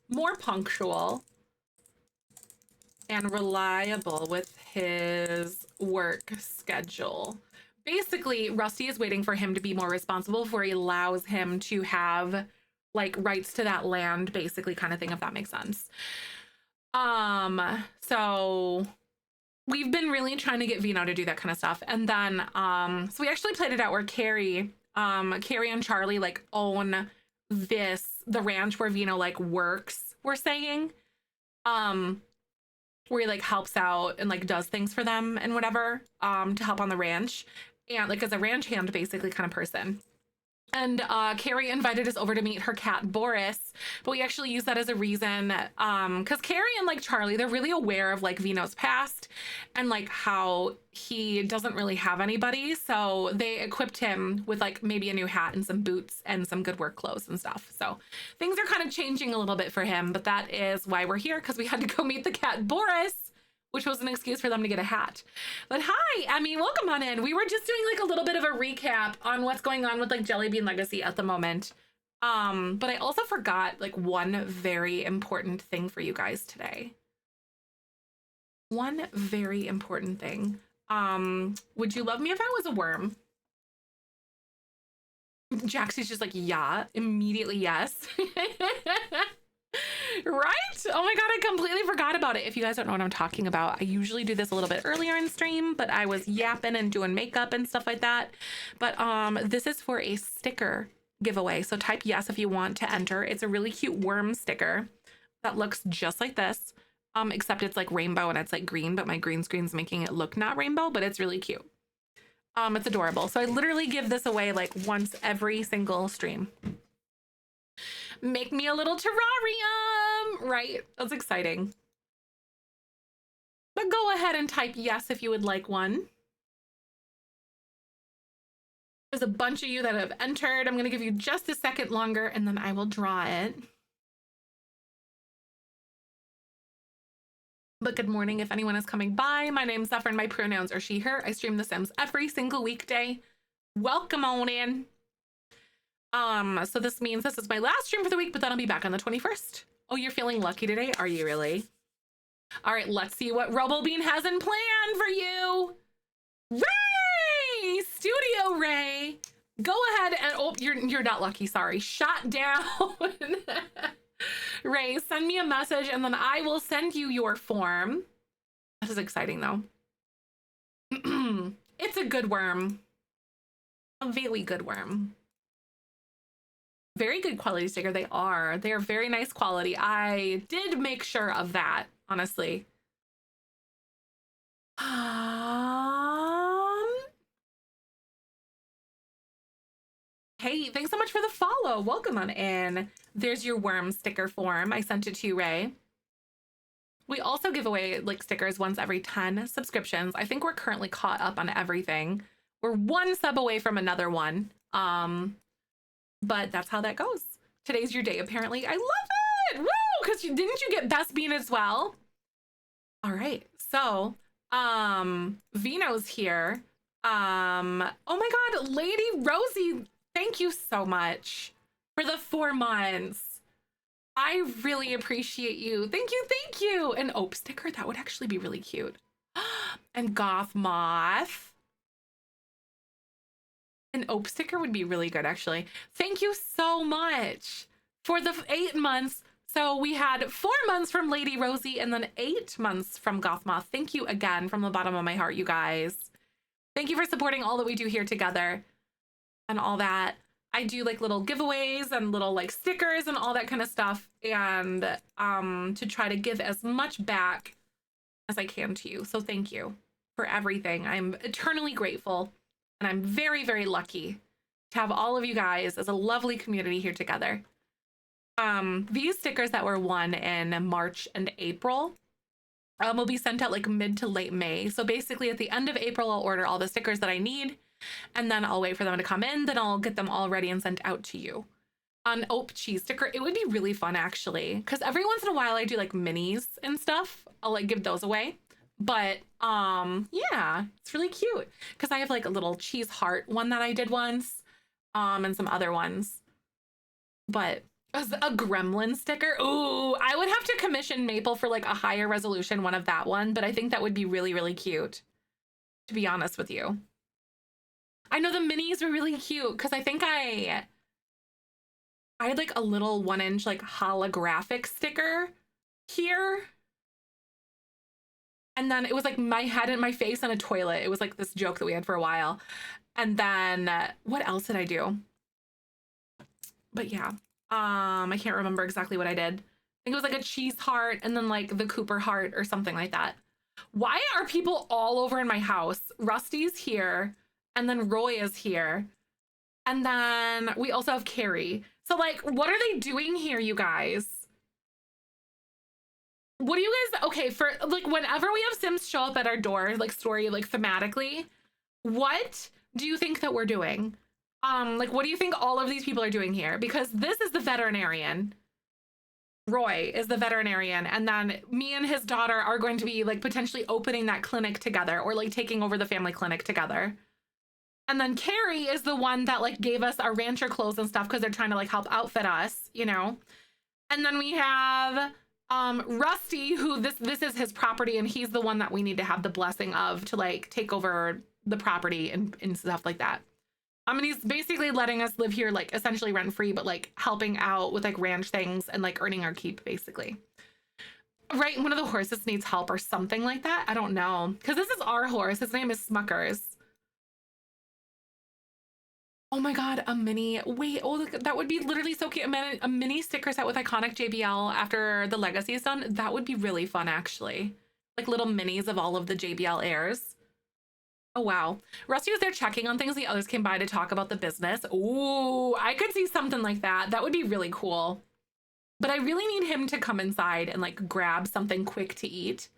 more punctual and reliable with his work schedule. Basically, Rusty is waiting for him to be more responsible before he allows him to have like rights to that land, basically, kind of thing, if that makes sense. So we've been really trying to get Vino to do that kind of stuff. And then so we actually played it out where Carrie and Charlie like own the ranch where Vino like works, we're saying. Where he like helps out and like does things for them and whatever, to help on the ranch, and like as a ranch hand basically kind of person. And Carrie invited us over to meet her cat Boris, but we actually use that as a reason because Carrie and like Charlie, they're really aware of like Vino's past and like how he doesn't really have anybody, so they equipped him with like maybe a new hat and some boots and some good work clothes and stuff. So things are kind of changing a little bit for him, but that is why we're here, because we had to go meet the cat Boris, which was an excuse for them to get a hat. But hi, Emmy, welcome on in. We were just doing like a little bit of a recap on what's going on with like Jellybean Legacy at the moment. But I also forgot like one very important thing for you guys today. One very important thing. Would you love me if I was a worm? Jaxie's just like, yeah, immediately yes. Right? Oh my god, I completely forgot about it. If you guys don't know what I'm talking about, I usually do this a little bit earlier in stream, but I was yapping and doing makeup and stuff like that. But this is for a sticker giveaway, so type yes if you want to enter. It's a really cute worm sticker that looks just like this, except it's like rainbow and it's like green, but my green screen's making it look not rainbow, but it's really cute. It's adorable. So I literally give this away like once every single stream. Make me a little terrarium, right? That's exciting. But go ahead and type yes if you would like one. There's a bunch of you that have entered. I'm going to give you just a second longer and then I will draw it. But good morning if anyone is coming by. My name's Zefrine. My pronouns are she, her. I stream The Sims every single weekday. Welcome on in. So this means this is my last stream for the week, but then I'll be back on the 21st. Oh, you're feeling lucky today? Are you really? All right, let's see what Robobean has in plan for you. Ray! Studio Ray! Go ahead and, oh, you're not lucky, sorry. Shot down. Ray, send me a message and then I will send you your form. This is exciting though. It's a good worm. A very good worm. Very good quality sticker. They are very nice quality. I did make sure of that, honestly. Hey, thanks so much for the follow. Welcome on in. There's your worm sticker form. I sent it to you, Ray. We also give away like stickers once every 10 subscriptions. I think we're currently caught up on everything. We're one sub away from another one. But that's how that goes. Today's your day, apparently. I love it! Woo! Because didn't you get Best Bean as well? All right, so Vino's here. Oh my God, Lady Rosie, thank you so much for the 4 months. I really appreciate you. Thank you, thank you. An Ope sticker, that would actually be really cute. And Goth Moth. An Ope sticker would be really good, actually. Thank you so much for the 8 months. So we had 4 months from Lady Rosie and then 8 months from Goth Moth. Thank you again from the bottom of my heart, you guys. Thank you for supporting all that we do here together and all that. I do like little giveaways and little like stickers and all that kind of stuff. And to try to give as much back as I can to you. So thank you for everything. I'm eternally grateful. And I'm very, very lucky to have all of you guys as a lovely community here together. These stickers that were won in March and April will be sent out like mid to late May. So basically at the end of April, I'll order all the stickers that I need and then I'll wait for them to come in. Then I'll get them all ready and sent out to you. An Ope cheese sticker, it would be really fun actually, because every once in a while I do like minis and stuff. I'll like give those away. But yeah, it's really cute because I have like a little cheese heart one that I did once and some other ones. But as a gremlin sticker, ooh, I would have to commission Maple for like a higher resolution one of that one, but I think that would be really, really cute, to be honest with you. I know the minis were really cute because I think I had like a little 1-inch like holographic sticker here. And then it was like my head and my face in a toilet. It was like this joke that we had for a while. And then what else did I do? But yeah, I can't remember exactly what I did. I think it was like a cheese heart and then like the Cooper heart or something like that. Why are people all over in my house? Rusty's here and then Roy is here. And then we also have Carrie. So like, what are they doing here, you guys? What do you guys, okay, for like whenever we have Sims show up at our door, like story, like thematically, what do you think that we're doing? Like, what do you think all of these people are doing here? Because this is the veterinarian. Roy is the veterinarian. And then me and his daughter are going to be like potentially opening that clinic together or like taking over the family clinic together. And then Carrie is the one that like gave us our rancher clothes and stuff because they're trying to like help outfit us, you know? And then we have Rusty, who this is his property and he's the one that we need to have the blessing of to like take over the property and stuff like that. And he's basically letting us live here like essentially rent free, but like helping out with like ranch things and like earning our keep basically. Right, one of the horses needs help or something like that. I don't know, because this is our horse. His name is Smuckers. Oh my God, a mini, wait, oh, that would be literally so cute. A mini sticker set with iconic JBL after the legacy is done. That would be really fun, actually. Like little minis of all of the JBL heirs. Oh, wow. Rusty was there checking on things. The others came by to talk about the business. Ooh, I could see something like that. That would be really cool. But I really need him to come inside and like grab something quick to eat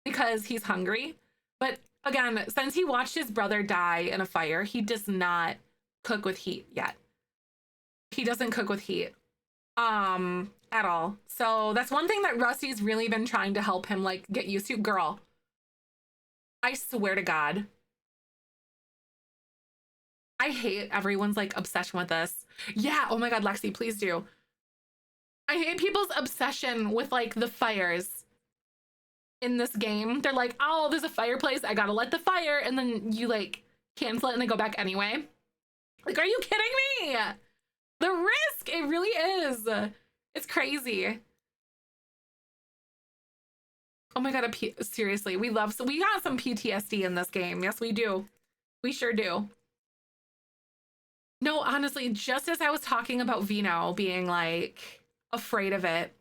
because he's hungry. But again, since he watched his brother die in a fire, he does not cook with heat yet. He doesn't cook with heat at all. So that's one thing that Rusty's really been trying to help him like get used to. Girl, I swear to God, I hate everyone's like obsession with this. Yeah, oh my God, Lexi, please do. I hate people's obsession with like the fires in this game. They're like, oh, there's a fireplace, I gotta light the fire, and then you like cancel it and they go back anyway. Like, are you kidding me? The risk, it really is. It's crazy. Oh my God, seriously, we got some PTSD in this game. Yes, we do. We sure do. No, honestly, just as I was talking about Vino being like afraid of it,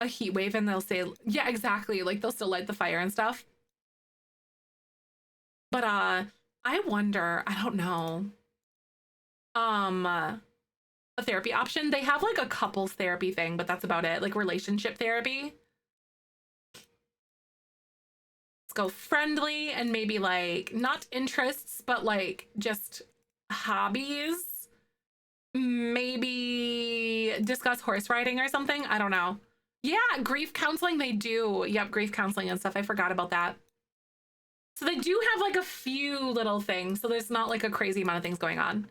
a heat wave, and they'll say, yeah, exactly. Like they'll still light the fire and stuff. But I wonder, I don't know. A therapy option. They have like a couples therapy thing, but that's about it. Like relationship therapy. Let's go friendly and maybe like not interests, but like just hobbies. Maybe discuss horse riding or something. I don't know. Yeah, grief counseling, they do. Yep, grief counseling and stuff. I forgot about that. So they do have like a few little things. So there's not like a crazy amount of things going on.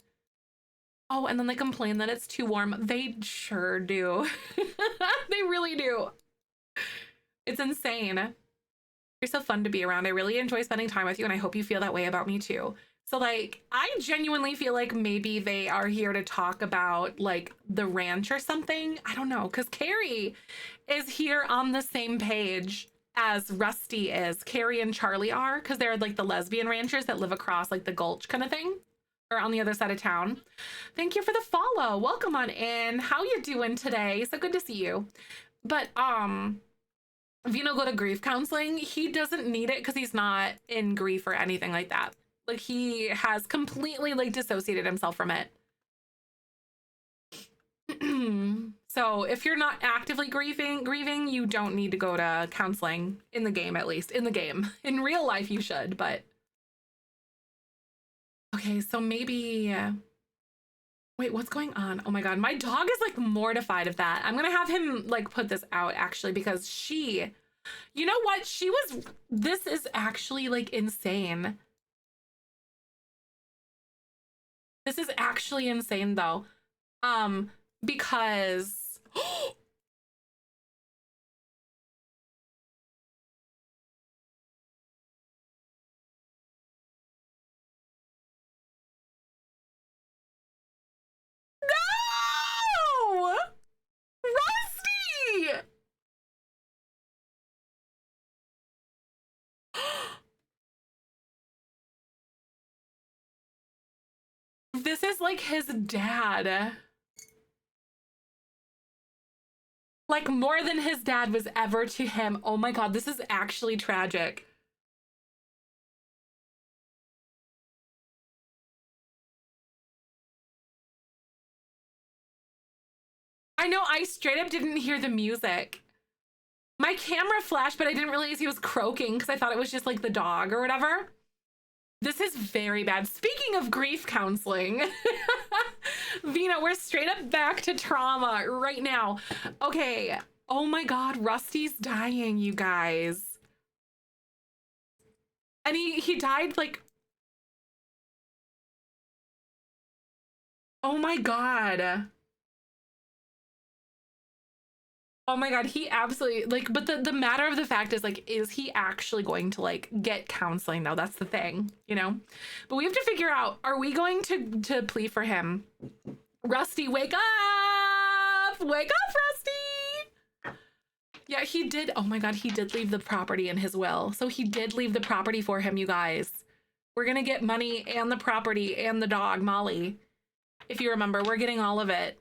Oh, and then they complain that it's too warm. They sure do. They really do. It's insane. You're so fun to be around. I really enjoy spending time with you, and I hope you feel that way about me too. So like, I genuinely feel like maybe they are here to talk about like the ranch or something. I don't know, because Carrie is here on the same page as Rusty is. Carrie and Charlie are, because they're like the lesbian ranchers that live across like the gulch kind of thing, or on the other side of town. Thank you for the follow. Welcome on in. How you doing today? So good to see you. But Vino go to grief counseling. He doesn't need it because he's not in grief or anything like that. Like he has completely like dissociated himself from it. So if you're not actively grieving, you don't need to go to counseling in the game, at least in the game. In real life, you should, but. Okay, so maybe, wait, what's going on? Oh my God, my dog is like mortified of that. I'm gonna have him like put this out actually, because you know what? This is actually like insane. This is actually insane though. Because no! Rusty! This is like his dad. Like more than his dad was ever to him. Oh my God, this is actually tragic. I know, I straight up didn't hear the music. My camera flashed, but I didn't realize he was croaking because I thought it was just like the dog or whatever. This is very bad. Speaking of grief counseling, Vina, we're straight up back to trauma right now. Okay. Oh my God, Rusty's dying, you guys. And he died like, oh my God. Oh my God, he absolutely like, but the matter of the fact is like, is he actually going to like get counseling though? That's the thing, you know? But we have to figure out, are we going to plead for him? Rusty, wake up! Wake up, Rusty! Yeah, he did. Oh my God, he did leave the property in his will. So he did leave the property for him, you guys. We're gonna get money and the property and the dog, Molly. If you remember, we're getting all of it.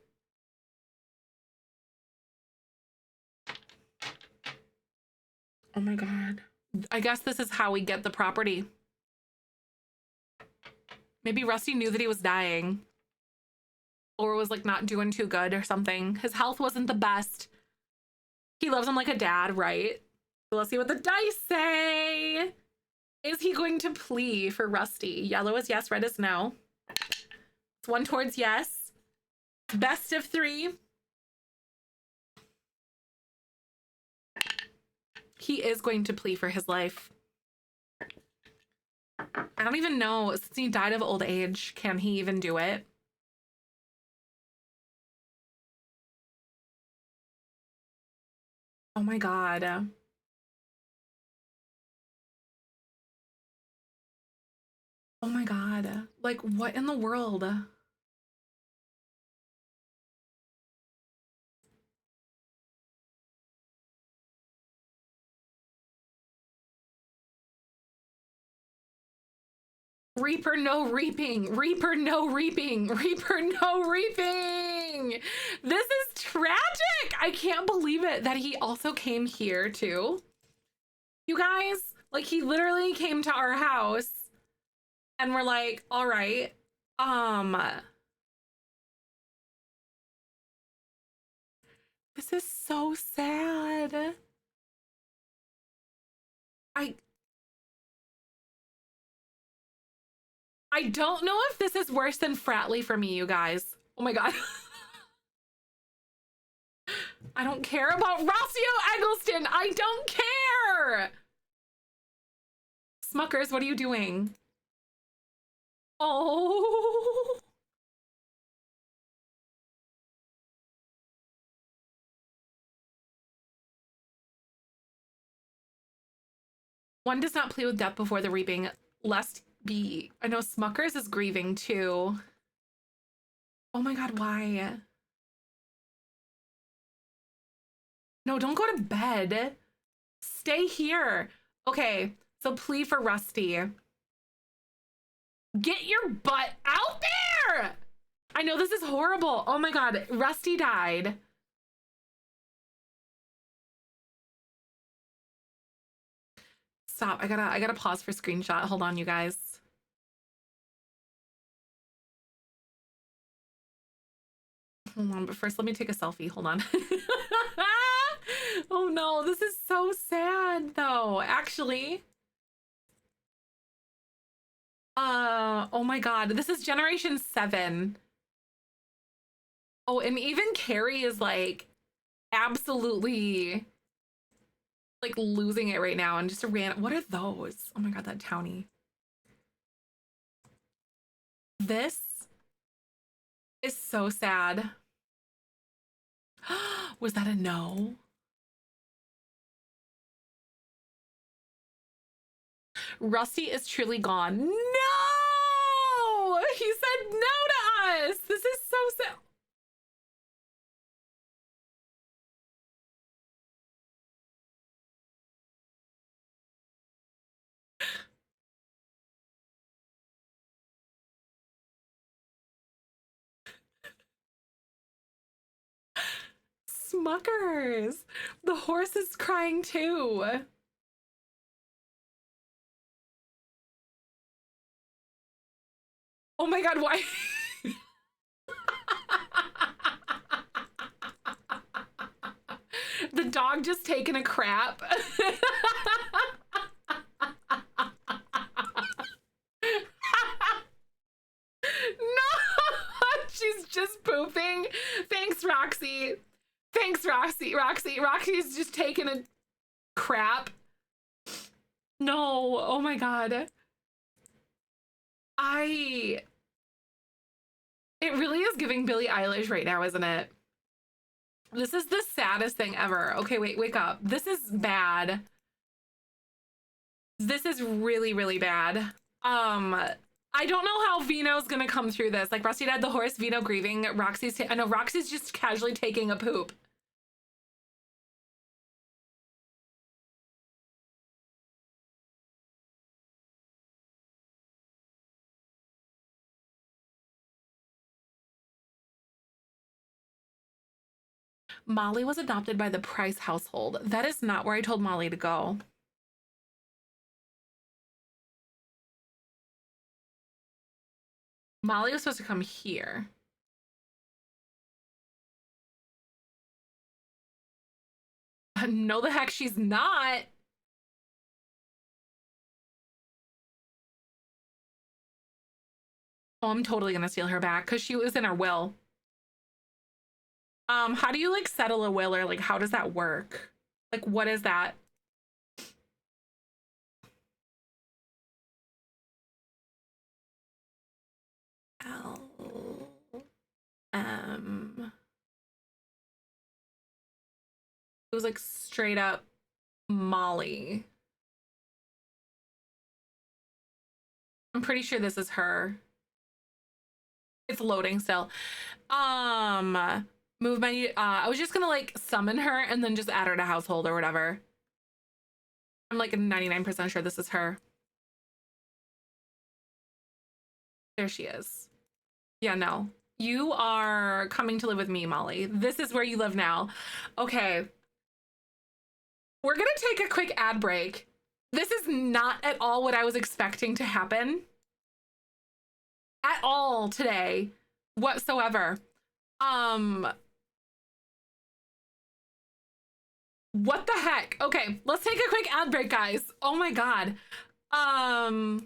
Oh my God. I guess this is how we get the property. Maybe Rusty knew that he was dying. Or was like not doing too good or something. His health wasn't the best. He loves him like a dad, right? So let's see what the dice say. Is he going to plea for Rusty? Yellow is yes, red is no. It's one towards yes. Best of 3. He is going to plea for his life. I don't even know, since he died of old age, can he even do it? Oh my God. Oh my God. Like, what in the world? Reaper no reaping. Reaper no reaping. Reaper no reaping. This is tragic. I can't believe it that he also came here too. You guys, like he literally came to our house and we're like, all right, this is so sad. I don't know if this is worse than Fratly for me, you guys. Oh my God. I don't care about Rossio Eggleston. I don't care. Smuckers, what are you doing? Oh. One does not play with death before the reaping, lest be. I know Smuckers is grieving too. Oh my God, why? No, don't go to bed. Stay here. Okay, so plea for Rusty. Get your butt out there! I know this is horrible. Oh my God, Rusty died. Stop, I gotta pause for screenshot. Hold on, you guys. Hold on, but first let me take a selfie. Hold on. Oh no, this is so sad though, actually. Oh my God, this is generation 7. Oh, and even Carrie is like absolutely like losing it right now and just ran. What are those? Oh my God, that townie. This is so sad. Was that a no? Rusty is truly gone. No! He said no to us. This is so sad. Smuckers. The horse is crying too. Oh my God, why? The dog just taking a crap. No, she's just pooping. Thanks, Roxy. Thanks, Roxy. Roxy's just taking a crap. No, oh my God. It really is giving Billie Eilish right now, isn't it? This is the saddest thing ever. Okay, wait, wake up. This is bad. This is really, really bad. I don't know how Vino's gonna come through this. Like Rusty died the horse, Vino grieving, I know Roxy's just casually taking a poop. Molly was adopted by the Price household. That is not where I told Molly to go. Molly was supposed to come here. No, the heck she's not. Oh, I'm totally gonna steal her back because she was in her will. How do you like settle a will, or like how does that work? Like what is that? L it was like straight up Molly. I'm pretty sure this is her. It's loading still. Move menu. I was just gonna like summon her and then just add her to household or whatever. I'm like 99% sure this is her. There she is. Yeah, no. You are coming to live with me, Molly. This is where you live now. Okay. We're gonna take a quick ad break. This is not at all what I was expecting to happen. At all today. Whatsoever. What the heck? Okay, let's take a quick ad break, guys. Oh my god. I'll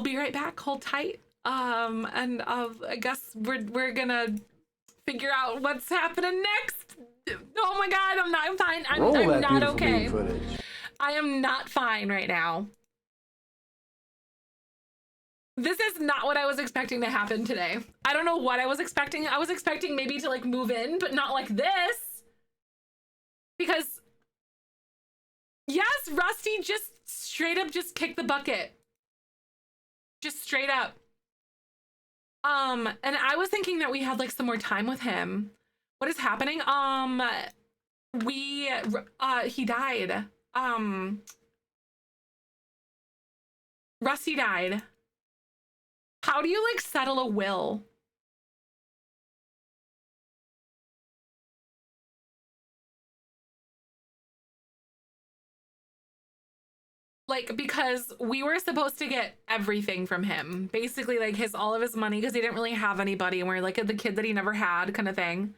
be right back. Hold tight. And I guess we're gonna figure out what's happening next. Oh my god, I'm fine. I'm not okay. I am not fine right now. This is not what I was expecting to happen today. I don't know what I was expecting. I was expecting maybe to like move in, but not like this. Because yes, Rusty just straight up just kicked the bucket. Just straight up. And I was thinking that we had like some more time with him. What is happening? He died. Rusty died. How do you like settle a will? Like, because we were supposed to get everything from him. Basically, like all of his money, because he didn't really have anybody, and we're like the kid that he never had kind of thing.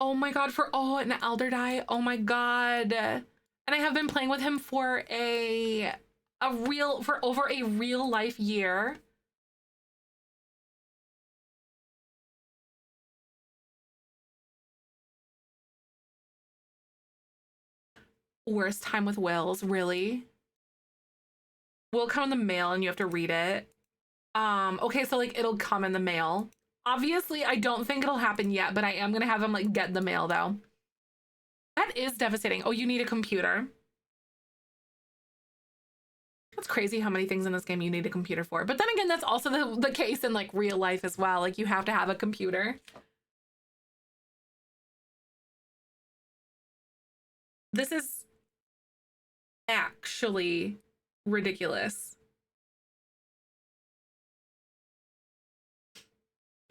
Oh my god, an elder die. Oh my god. And I have been playing with him for over a real life year. Worst time with wills, really? Will come in the mail and you have to read it. Okay, so like it'll come in the mail. Obviously, I don't think it'll happen yet, but I am gonna have him like get the mail though. That is devastating. Oh, you need a computer. That's crazy how many things in this game you need a computer for. But then again, that's also the case in like real life as well. Like you have to have a computer. This is actually ridiculous.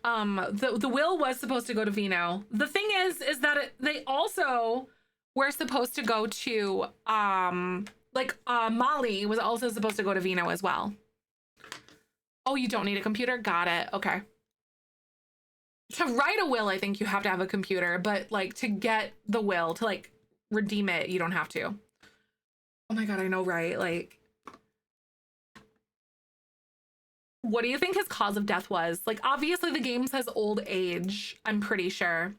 The will was supposed to go to Vino. The thing is that they also were supposed to go to Molly was also supposed to go to Vino as well. Oh, you don't need a computer? Got it. Okay. To write a will, I think you have to have a computer, but like to get the will, to like redeem it, you don't have to. Oh my god, I know, right? Like, what do you think his cause of death was? Like, obviously the game says old age, I'm pretty sure.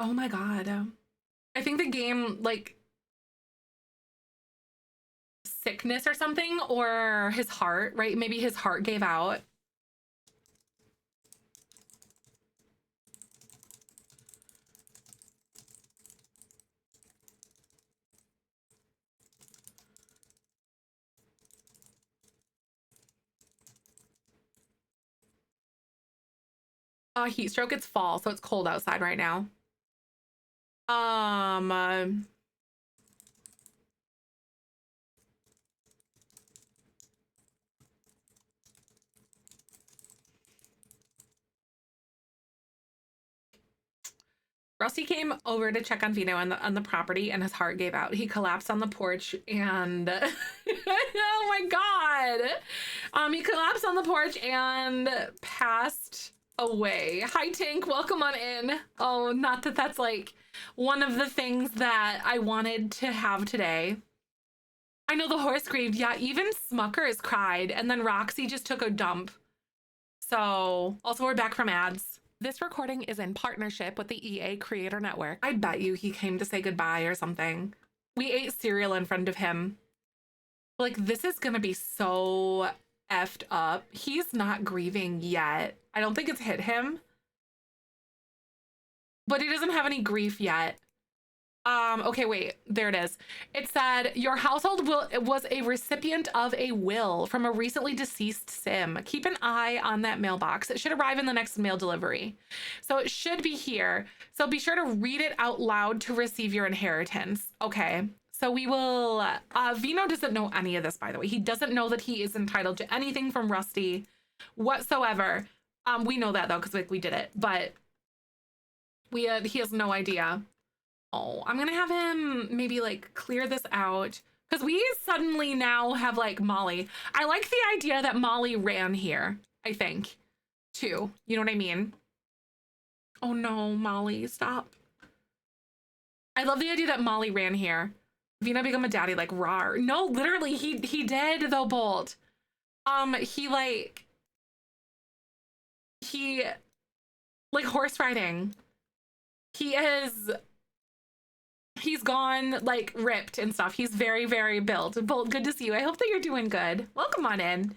Oh my god. I think the game, like, sickness or something, or his heart, right? Maybe his heart gave out. Heat stroke, it's fall, so it's cold outside right now. Rusty came over to check on Vino on the property, and his heart gave out. He collapsed on the porch, and oh my god, he collapsed on the porch and passed away. Hi, Tink. Welcome on in. Oh, not that that's like one of the things that I wanted to have today. I know the horse grieved. Yeah, even Smuckers cried. And then Roxy just took a dump. So, also, we're back from ads. This recording is in partnership with the EA Creator Network. I bet you he came to say goodbye or something. We ate cereal in front of him. Like, this is gonna be so effed up. He's not grieving yet. I don't think it's hit him. But he doesn't have any grief yet. Okay, wait, there it is. It said, your household was a recipient of a will from a recently deceased Sim. Keep an eye on that mailbox. It should arrive in the next mail delivery. So it should be here. So be sure to read it out loud to receive your inheritance. Okay, so we will, Vino doesn't know any of this, by the way. He doesn't know that he is entitled to anything from Rusty whatsoever. We know that though, because like we did it, but he has no idea. Oh, I'm gonna have him maybe like clear this out because we suddenly now have like Molly. I like the idea that Molly ran here, I think, too. You know what I mean? Oh no, Molly, stop. I love the idea that Molly ran here. Vina become a daddy, like rar. No, literally, he did though, Bolt. He like horse riding. He's gone like ripped and stuff. He's very, very built. Bolt, good to see you. I hope that you're doing good. Welcome on in.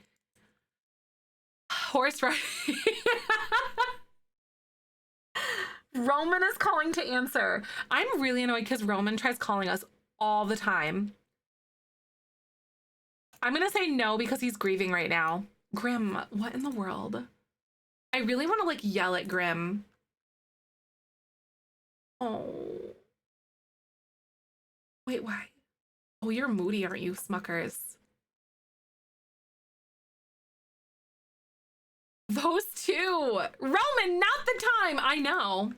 Horse riding. Roman is calling to answer. I'm really annoyed because Roman tries calling us all the time. I'm gonna say no because he's grieving right now. Grim, what in the world? I really want to like yell at Grim. Oh. Wait, why? Oh, you're moody, aren't you, Smuckers? Those two. Roman, not the time. I know.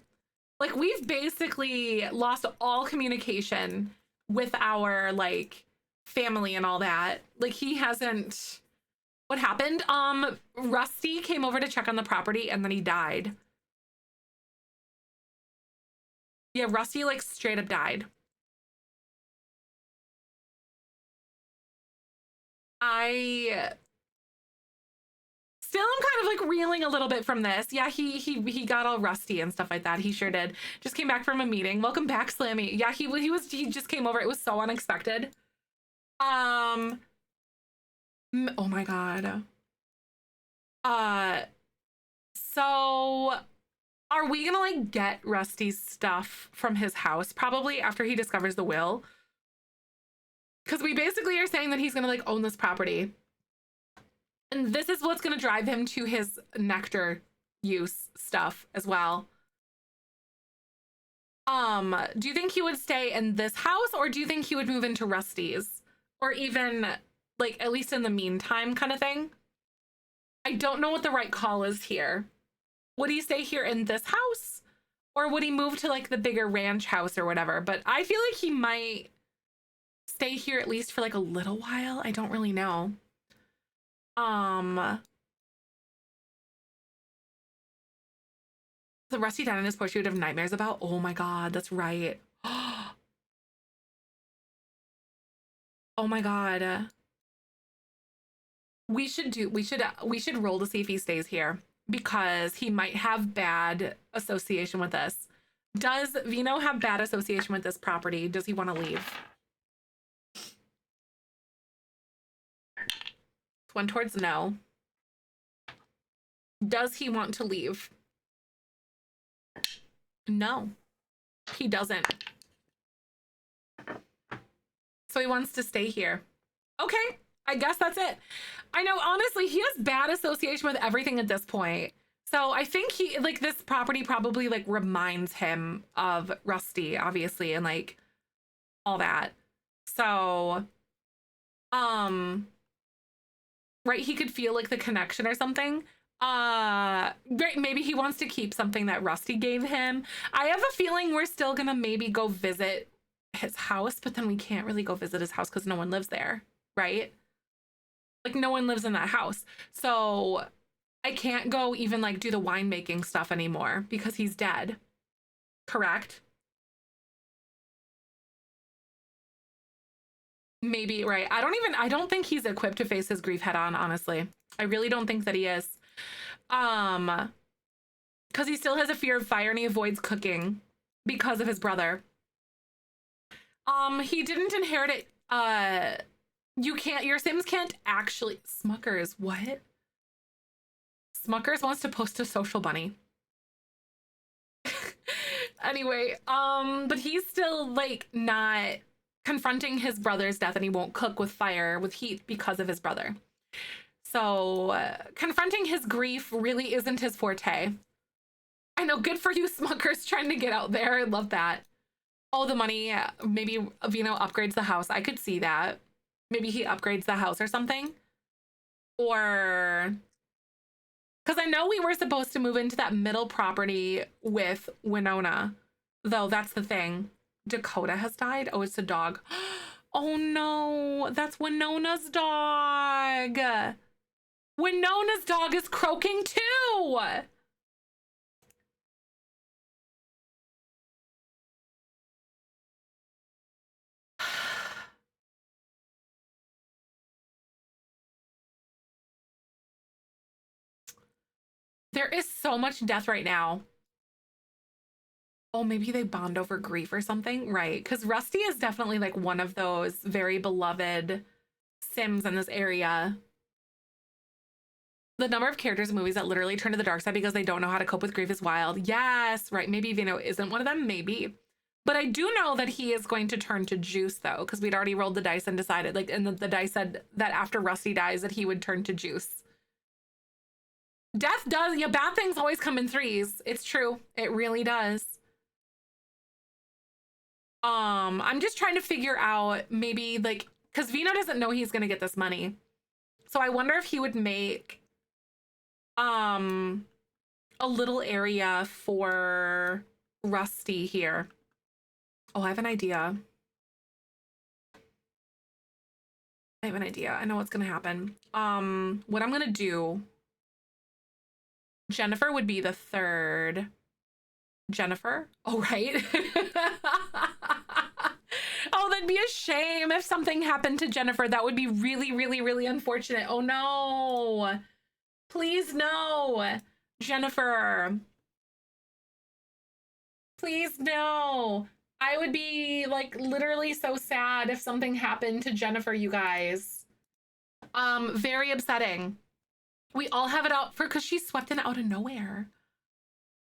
Like, we've basically lost all communication with our, like, family and all that. Like, he hasn't... What happened? Rusty came over to check on the property, and then he died. Yeah, Rusty, like, straight up died. I still am kind of like reeling a little bit from this. Yeah, he got all rusty and stuff like that. He sure did. Just came back from a meeting. Welcome back, Slammy. Yeah, he just came over. It was so unexpected. Oh my god. So are we gonna like get Rusty's stuff from his house probably after he discovers the will? Because we basically are saying that he's gonna like own this property. And this is what's gonna drive him to his nectar use stuff as well. Do you think he would stay in this house or do you think he would move into Rusty's? Or even like at least in the meantime kind of thing? I don't know what the right call is here. Would he stay here in this house? Or would he move to like the bigger ranch house or whatever? But I feel like he might stay here at least for like a little while. I don't really know. The Rusty died on his porch he would have nightmares about. Oh my god, that's right. Oh my god. We should roll to see if he stays here because he might have bad association with this. Does Vino have bad association with this property? Does he want to leave? One towards no. Does he want to leave? No, he doesn't. So he wants to stay here. Okay, I guess that's it. I know, honestly, he has bad association with everything at this point. So I think he, like, this property probably, like, reminds him of Rusty, obviously, and, like, all that. So, right, he could feel, like, the connection or something. Maybe he wants to keep something that Rusty gave him. I have a feeling we're still gonna maybe go visit his house, but then we can't really go visit his house because no one lives there, right? Like, no one lives in that house. So I can't go even like do the winemaking stuff anymore because he's dead. Correct? Maybe, right. I don't think he's equipped to face his grief head on, honestly. I really don't think that he is. Um, because he still has a fear of fire and he avoids cooking because of his brother. He didn't inherit it. Your Sims can't actually. Smuckers, what? Smuckers wants to post a social bunny. Anyway, but he's still like not confronting his brother's death, and he won't cook with fire with heat because of his brother. So confronting his grief really isn't his forte. I know, good for you, Smuckers, trying to get out there. I love that. Oh, the money, maybe Vino upgrades the house. I could see that. Maybe he upgrades the house or something. Or, because I know we were supposed to move into that middle property with Winona, though that's the thing. Dakota has died. Oh, it's a dog. Oh no, that's Winona's dog. Winona's dog is croaking too. There is so much death right now. Oh, maybe they bond over grief or something, right? Because Rusty is definitely like one of those very beloved Sims in this area. The number of characters in movies that literally turn to the dark side because they don't know how to cope with grief is wild. Yes, right. Maybe Vino isn't one of them, maybe. But I do know that he is going to turn to juice, though, because we'd already rolled the dice and decided, like, and the dice said that after Rusty dies that he would turn to juice. Death does, yeah, bad things always come in threes. It's true. It really does. I'm just trying to figure out maybe like, because Vino doesn't know he's gonna get this money. So I wonder if he would make a little area for Rusty here. Oh, I have an idea. I have an idea. I know what's gonna happen. What I'm gonna do, Jennifer would be the third. Jennifer? Oh, right. Oh, that'd be a shame if something happened to Jennifer. That would be really, really, really unfortunate. Oh no. Please no. Jennifer. Please no. I would be like literally so sad if something happened to Jennifer, you guys. Very upsetting. We all have it out for because she swept in out of nowhere.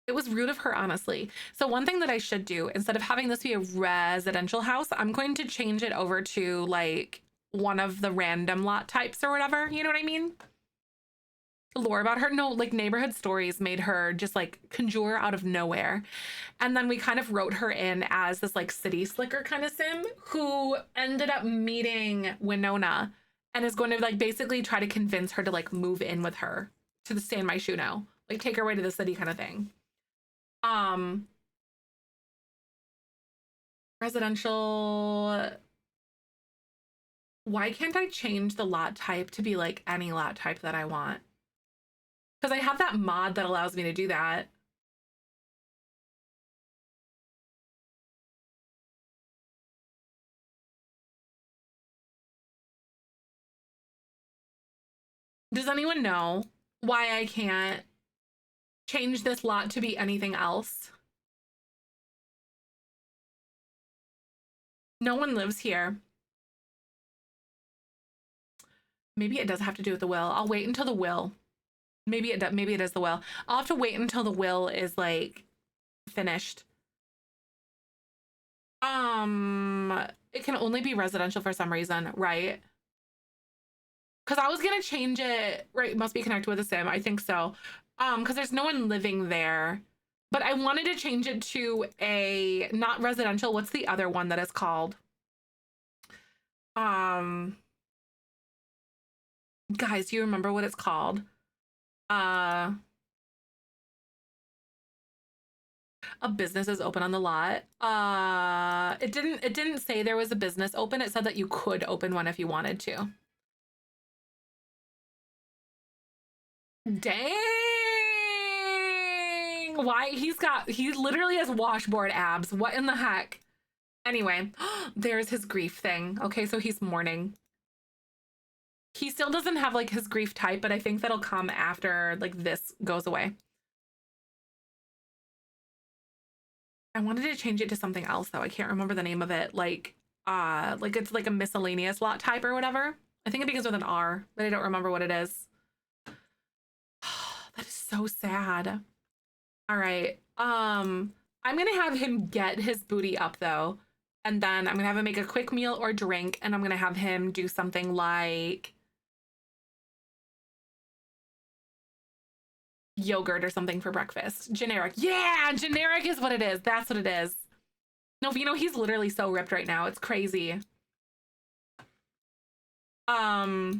It was rude of her, honestly. So one thing that I should do, instead of having this be a residential house, I'm going to change it over to like one of the random lot types or whatever. You know what I mean? Lore about her. No, like neighborhood stories made her just like conjure out of nowhere. And then we kind of wrote her in as this like city slicker kind of sim who ended up meeting Winona and is going to like basically try to convince her to like move in with her to the stay in my shoe now. Like take her away to the city kind of thing. Residential. Why can't I change the lot type to be like any lot type that I want? Because I have that mod that allows me to do that. Does anyone know why I can't change this lot to be anything else? No one lives here. Maybe it does have to do with the will. I'll wait until the will. Maybe it does. Maybe it is the will. I'll have to wait until the will is like finished. It can only be residential for some reason, right? Because I was gonna change it. Right, it must be connected with a sim. I think so. Because there's no one living there. But I wanted to change it to a not residential. What's the other one that is called? Guys, do you remember what it's called? A business is open on the lot. It didn't say there was a business open. It said that you could open one if you wanted to. Dang. Why? He literally has washboard abs. What in the heck? Anyway, there's his grief thing. Okay, so he's mourning. He still doesn't have like his grief type, but I think that'll come after like this goes away. I wanted to change it to something else though. I can't remember the name of it. Like it's like a miscellaneous lot type or whatever. I think it begins with an R, but I don't remember what it is. That is so sad. All right. I'm gonna have him get his booty up though, and then I'm gonna have him make a quick meal or drink, and I'm gonna have him do something like yogurt or something for breakfast. Generic. Yeah, generic is what it is. That's what it is. No, you know, he's literally so ripped right now. It's crazy. Oh,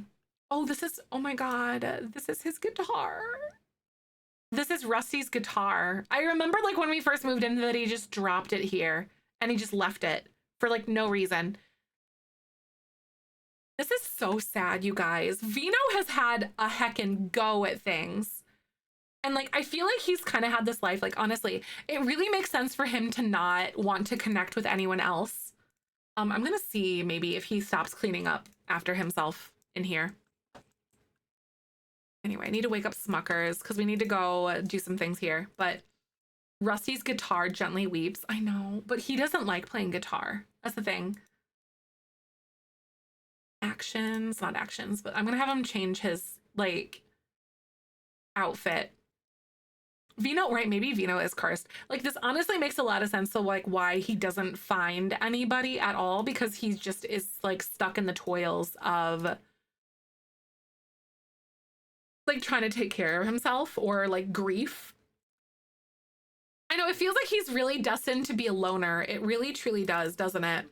oh my God, this is his guitar. This is Rusty's guitar. I remember like when we first moved in that he just dropped it here and he just left it for like no reason. This is so sad, you guys. Vino has had a heckin' go at things. And like, I feel like he's kind of had this life. Like, honestly, it really makes sense for him to not want to connect with anyone else. I'm gonna see maybe if he stops cleaning up after himself in here. Anyway, I need to wake up Smuckers because we need to go do some things here. But Rusty's guitar gently weeps. I know, but he doesn't like playing guitar. That's the thing. Actions, not actions, but I'm gonna have him change his like outfit. Vino, right? Maybe Vino is cursed. Like this honestly makes a lot of sense. So like why he doesn't find anybody at all, because he just is like stuck in the toils of like trying to take care of himself or like grief. I know it feels like he's really destined to be a loner. It really truly does, doesn't it?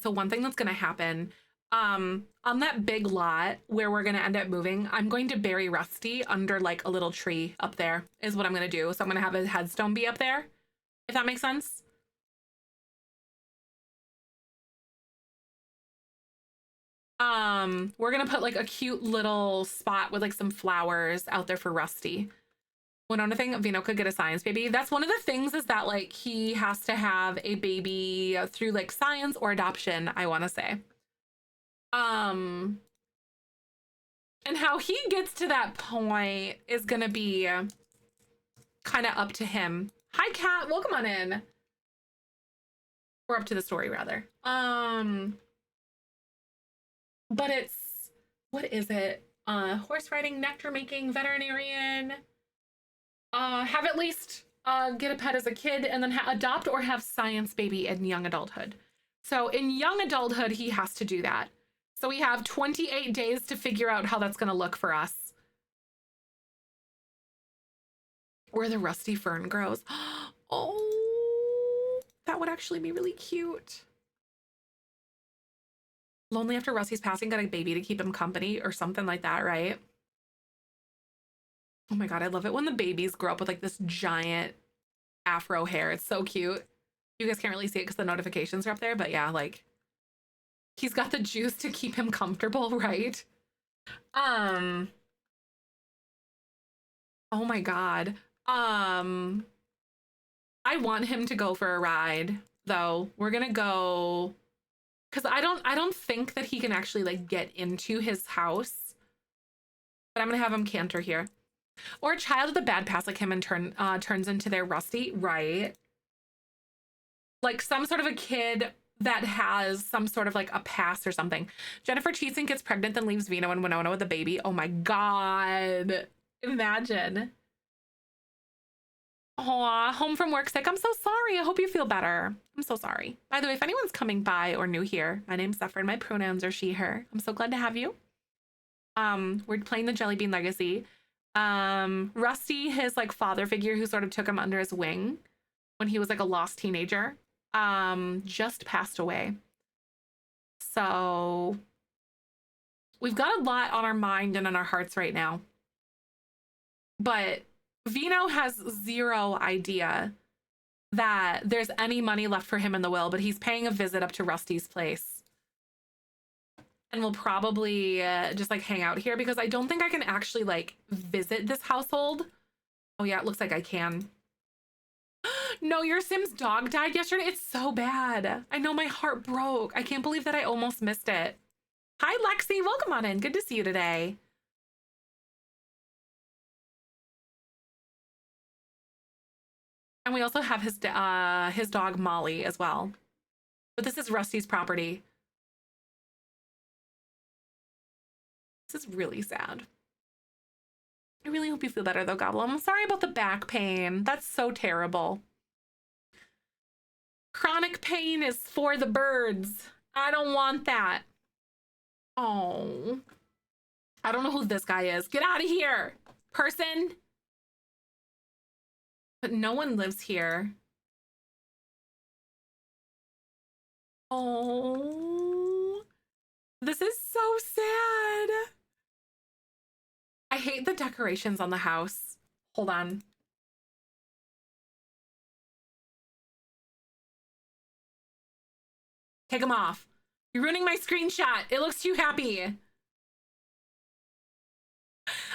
So one thing that's gonna happen, on that big lot where we're gonna end up moving, I'm going to bury Rusty under like a little tree up there is what I'm gonna do. So I'm gonna have a headstone be up there, if that makes sense. We're gonna put like a cute little spot with like some flowers out there for Rusty. One other thing, Vino could get a science baby. That's one of the things, is that like he has to have a baby through like science or adoption, I want to say. And how he gets to that point is gonna be kind of up to him. Hi, Kat. Welcome on in. Or up to the story, rather. But it's, what is it? Horse riding, nectar making, veterinarian. Have at least get a pet as a kid, and then adopt or have science baby in young adulthood. So in young adulthood, he has to do that. So we have 28 days to figure out how that's going to look for us. Where the rusty fern grows. Oh, that would actually be really cute. Lonely after Rusty's passing, got a baby to keep him company or something like that, right? Oh my God, I love it when the babies grow up with like this giant afro hair. It's so cute. You guys can't really see it because the notifications are up there, but yeah, like he's got the juice to keep him comfortable, right? Oh my God. I want him to go for a ride though. We're gonna go because I don't think that he can actually like get into his house. But I'm gonna have him canter here. Or a child with a bad past like him and turns into their Rusty, right? Like some sort of a kid that has some sort of like a past or something. Jennifer cheats and gets pregnant, then leaves Vino and Winona with a baby. Oh my God. Imagine. Aw, home from work sick. I'm so sorry. I hope you feel better. I'm so sorry. By the way, if anyone's coming by or new here, my name's Zefrine. My pronouns are she, her. I'm so glad to have you. We're playing the Jellybean Legacy. Rusty, his like father figure who sort of took him under his wing when he was like a lost teenager, just passed away. So we've got a lot on our mind and on our hearts right now. But Vino has zero idea that there's any money left for him in the will, but he's paying a visit up to Rusty's place. and we'll probably just like hang out here because I don't think I can actually like visit this household. Oh yeah, it looks like I can. No, your Sim's dog died yesterday. It's so bad. I know, my heart broke. I can't believe that I almost missed it. Hi, Lexi. Welcome on in. Good to see you today. And we also have his dog Molly as well. But this is Rusty's property. This is really sad. I really hope you feel better though, Goblin. I'm sorry about the back pain. That's so terrible. Chronic pain is for the birds. I don't want that. Oh. I don't know who this guy is. Get out of here, person. But no one lives here. Oh. This is so sad. I hate the decorations on the house. Hold on. Take them off. You're ruining my screenshot. It looks too happy.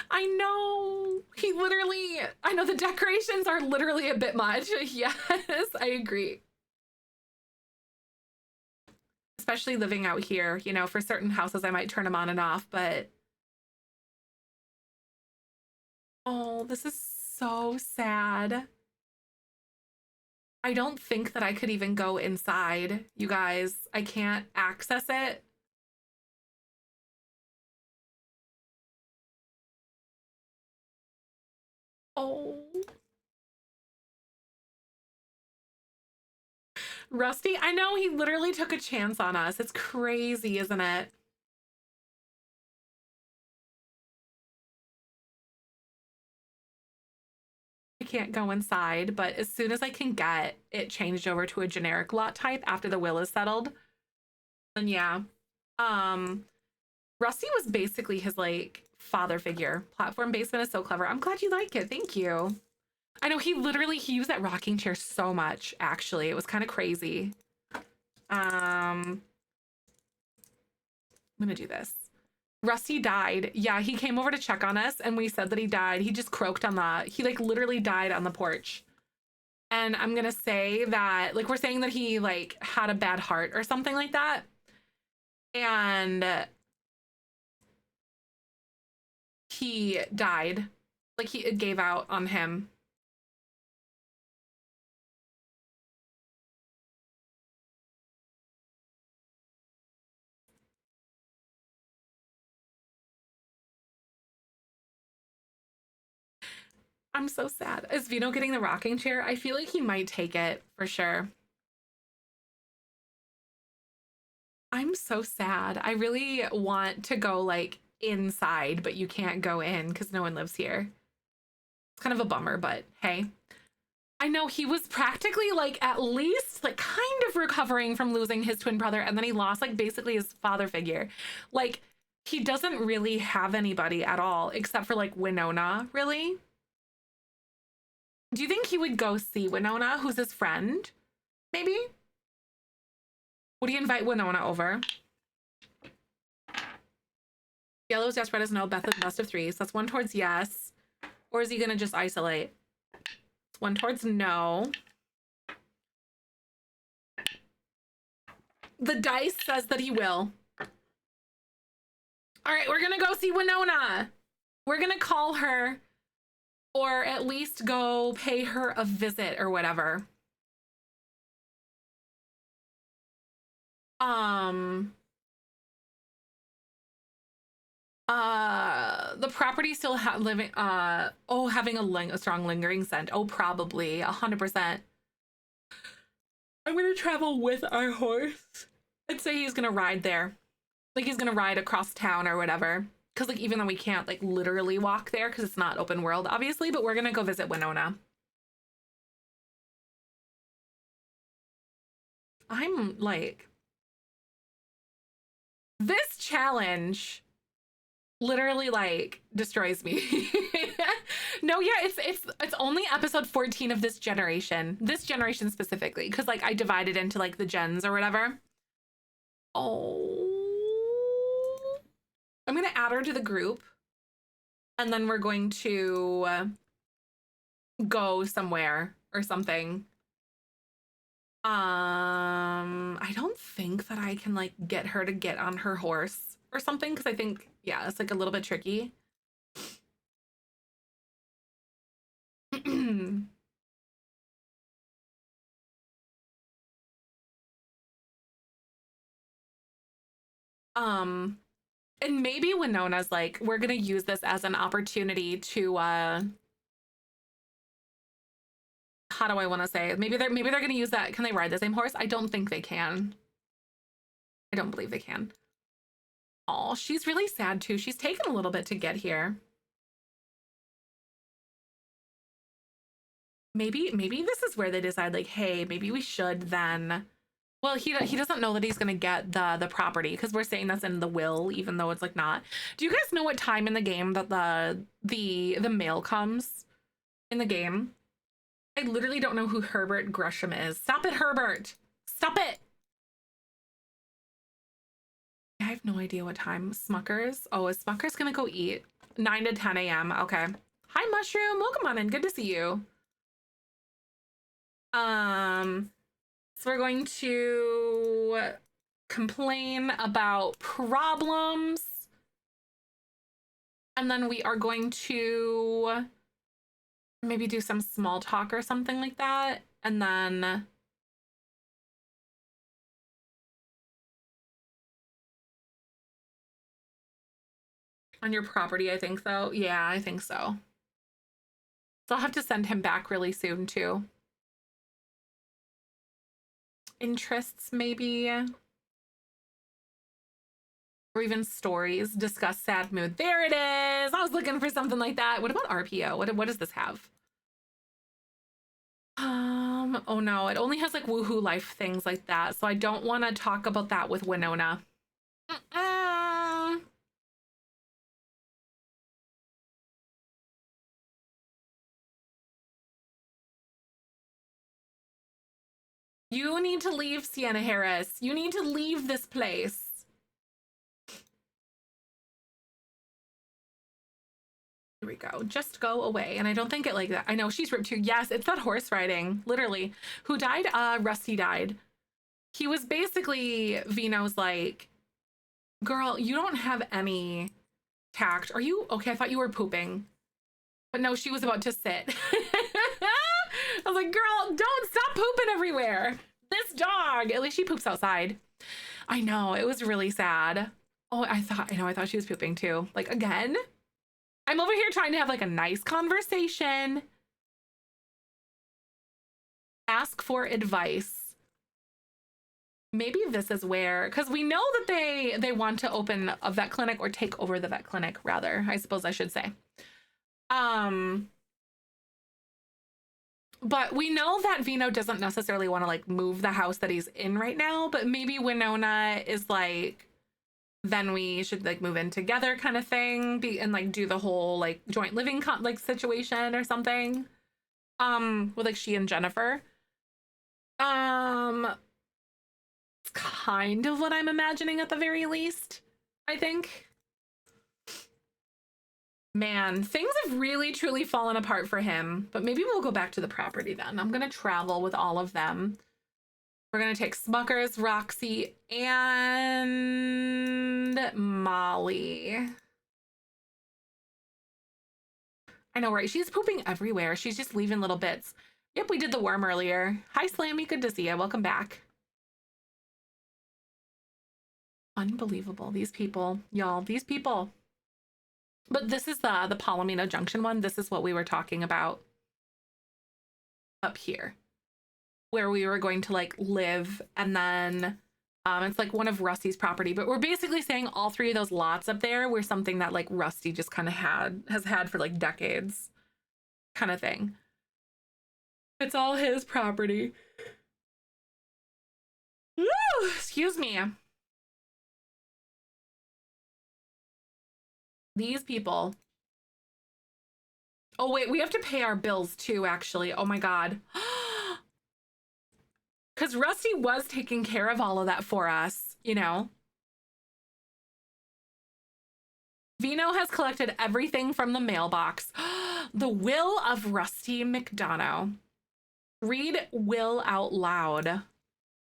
I know. He literally, I know the decorations are literally a bit much. Yes, I agree. Especially living out here, you know, for certain houses, I might turn them on and off, but. Oh, this is so sad. I don't think that I could even go inside, you guys. I can't access it. Oh. Rusty, I know, he literally took a chance on us. It's crazy, isn't it? I can't go inside, but as soon as I can get it changed over to a generic lot type after the will is settled, then yeah. Rusty was basically his like father figure. Platform basement is so clever. I'm glad you like it. Thank you. I know, he used that rocking chair so much, actually. It was kind of crazy. I'm gonna do this. Rusty died. Yeah, he came over to check on us and we said that he died. He just croaked on he like literally died on the porch. And I'm gonna say that, like, we're saying that he like had a bad heart or something like that. And he died. Like, it gave out on him. I'm so sad. Is Vino getting the rocking chair? I feel like he might take it for sure. I'm so sad. I really want to go like inside, but you can't go in because no one lives here. It's kind of a bummer, but hey. I know, he was practically like at least like kind of recovering from losing his twin brother, and then he lost like basically his father figure. Like, he doesn't really have anybody at all except for like Winona, really. Do you think he would go see Winona, who's his friend? Maybe? Would he invite Winona over? Yellow's yes, red is no, Beth is best of three. So that's one towards yes. Or is he gonna just isolate? It's one towards no. The dice says that he will. All right, we're gonna go see Winona. We're gonna call her, or at least go pay her a visit or whatever. The property still having a strong lingering scent. Oh, probably 100%. I'm gonna travel with our horse. I'd say he's gonna ride there. Like, he's gonna ride across town or whatever. Because, like, even though we can't, like, literally walk there because it's not open world, obviously, but we're gonna go visit Winona. I'm, like... This challenge literally, like, destroys me. No, yeah, it's only episode 14 of this generation. This generation specifically. Because, like, I divided into, like, the gens or whatever. Oh... I'm gonna add her to the group, and then we're going to go somewhere or something. I don't think that I can like get her to get on her horse or something, because I think, yeah, it's like a little bit tricky. um and maybe Winona's like, we're gonna use this as an opportunity to how do I want to say it? Maybe they're gonna use that. Can they ride the same horse? I don't think they can. I don't believe they can. Oh, she's really sad too. She's taken a little bit to get here. Maybe this is where they decide like, hey, maybe we should then. Well, he doesn't know that he's gonna get the property, because we're saying that's in the will, even though it's like not. Do you guys know what time in the game that the mail comes in the game? I literally don't know who Herbert Gresham is. Stop it, Herbert! Stop it! I have no idea what time. Smuckers? Oh, is Smuckers gonna go eat? 9 to 10 a.m. Okay. Hi, Mushroom. Welcome on in. Good to see you. So we're going to complain about problems. And then we are going to maybe do some small talk or something like that. And then on your property, I think so. Yeah, I think so. So I'll have to send him back really soon too. Interests, maybe. Or even stories. Discuss sad mood. There it is. I was looking for something like that. What about RPO? What does this have? Oh no, it only has like woohoo life things like that. So I don't want to talk about that with Winona. You need to leave, Sienna Harris. You need to leave this place. Here we go. Just go away. And I don't think it like that. I know she's ripped too. Yes, it's that horse riding, literally. Who died? Rusty died. He was basically Vino's like, girl, you don't have any tact. Are you okay? I thought you were pooping. But no, she was about to sit. I was like, girl, don't stop pooping everywhere. This dog, at least she poops outside. I know, it was really sad. Oh, I thought she was pooping too. Like, again? I'm over here trying to have like a nice conversation. Ask for advice. Maybe this is where, because we know that they want to open a vet clinic, or take over the vet clinic, rather, I suppose I should say. But we know that Vino doesn't necessarily want to like move the house that he's in right now, but maybe Winona is like, then we should like move in together kind of thing, and like do the whole like joint living like situation or something. With like she and Jennifer. It's kind of what I'm imagining at the very least, I think. Man, things have really truly fallen apart for him, but maybe we'll go back to the property then. I'm gonna travel with all of them. We're gonna take Smuckers, Roxy, and Molly. I know, right? She's pooping everywhere. She's just leaving little bits. Yep, we did the worm earlier. Hi, Slammy. Good to see you. Welcome back. Unbelievable. These people, y'all, these people. But this is the Palomino Junction one. This is what we were talking about up here, where we were going to like live, and then it's like one of Rusty's property. But we're basically saying all three of those lots up there were something that like Rusty just kind of has had for like decades, kind of thing. It's all his property. Woo! Excuse me. These people. Oh wait, we have to pay our bills too, actually. Oh my God. Because Rusty was taking care of all of that for us, you know? Vino has collected everything from the mailbox. The will of Rusty McDonough. Read will out loud.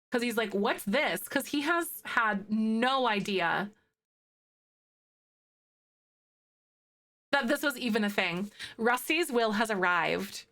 Because he's like, what's this? Because he has had no idea that this was even a thing. Rusty's will has arrived.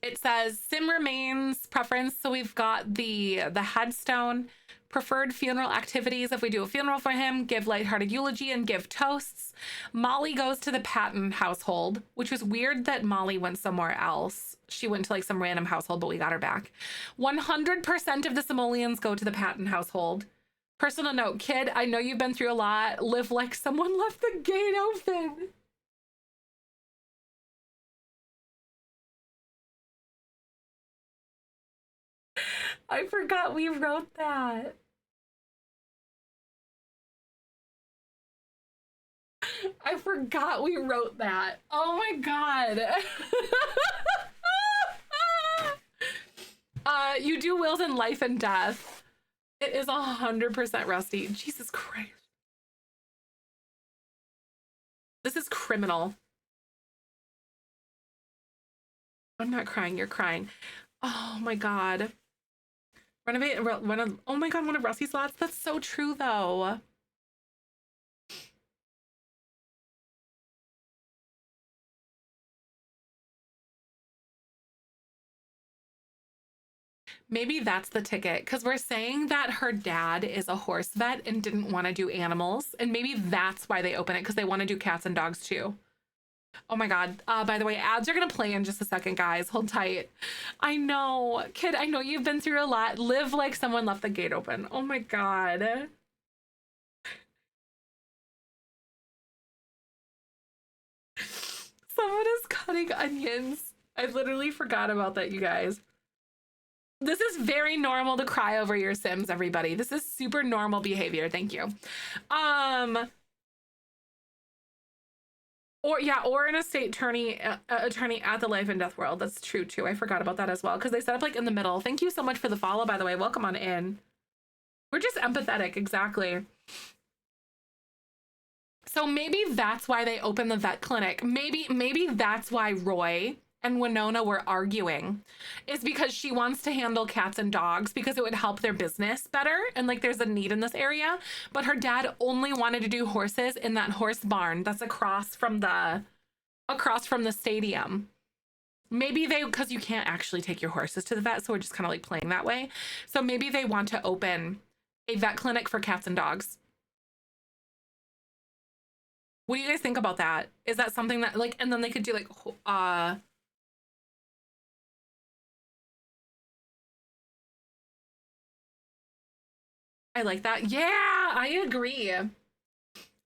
It says Sim remains preference. So we've got the headstone, preferred funeral activities. If we do a funeral for him, give lighthearted eulogy and give toasts. Molly goes to the Patton household, which was weird that Molly went somewhere else. She went to like some random household, but we got her back. 100% of the simoleons go to the Patton household. Personal note, kid, I know you've been through a lot. Live like someone left the gate open. I forgot we wrote that. I forgot we wrote that. Oh my god. You do wills in life and death. It is 100% Rusty. Jesus Christ. This is criminal. I'm not crying, you're crying. Oh my god. Renovate oh my god, one of Rusty's lots? That's so true though. Maybe that's the ticket, because we're saying that her dad is a horse vet and didn't want to do animals, and maybe that's why they open it, because they want to do cats and dogs too. Oh my god. By the way, ads are gonna play in just a second, guys. Hold tight. I know. Kid, I know you've been through a lot. Live like someone left the gate open. Oh my god. Someone is cutting onions. I literally forgot about that, you guys. This is very normal to cry over your Sims, everybody. This is super normal behavior. Thank you. Or an estate attorney at the life and death world. That's true too. I forgot about that as well, because they set up like in the middle. Thank you so much for the follow, by the way. Welcome on in. We're just empathetic, exactly. So maybe that's why they opened the vet clinic. Maybe that's why Roy and Winona were arguing, is because she wants to handle cats and dogs because it would help their business better, and like there's a need in this area. But her dad only wanted to do horses in that horse barn that's across from the stadium. Maybe they, because you can't actually take your horses to the vet, so we're just kind of like playing that way. So maybe they want to open a vet clinic for cats and dogs. What do you guys think about that? Is that something that like, and then they could do like I like that. Yeah, I agree. I'm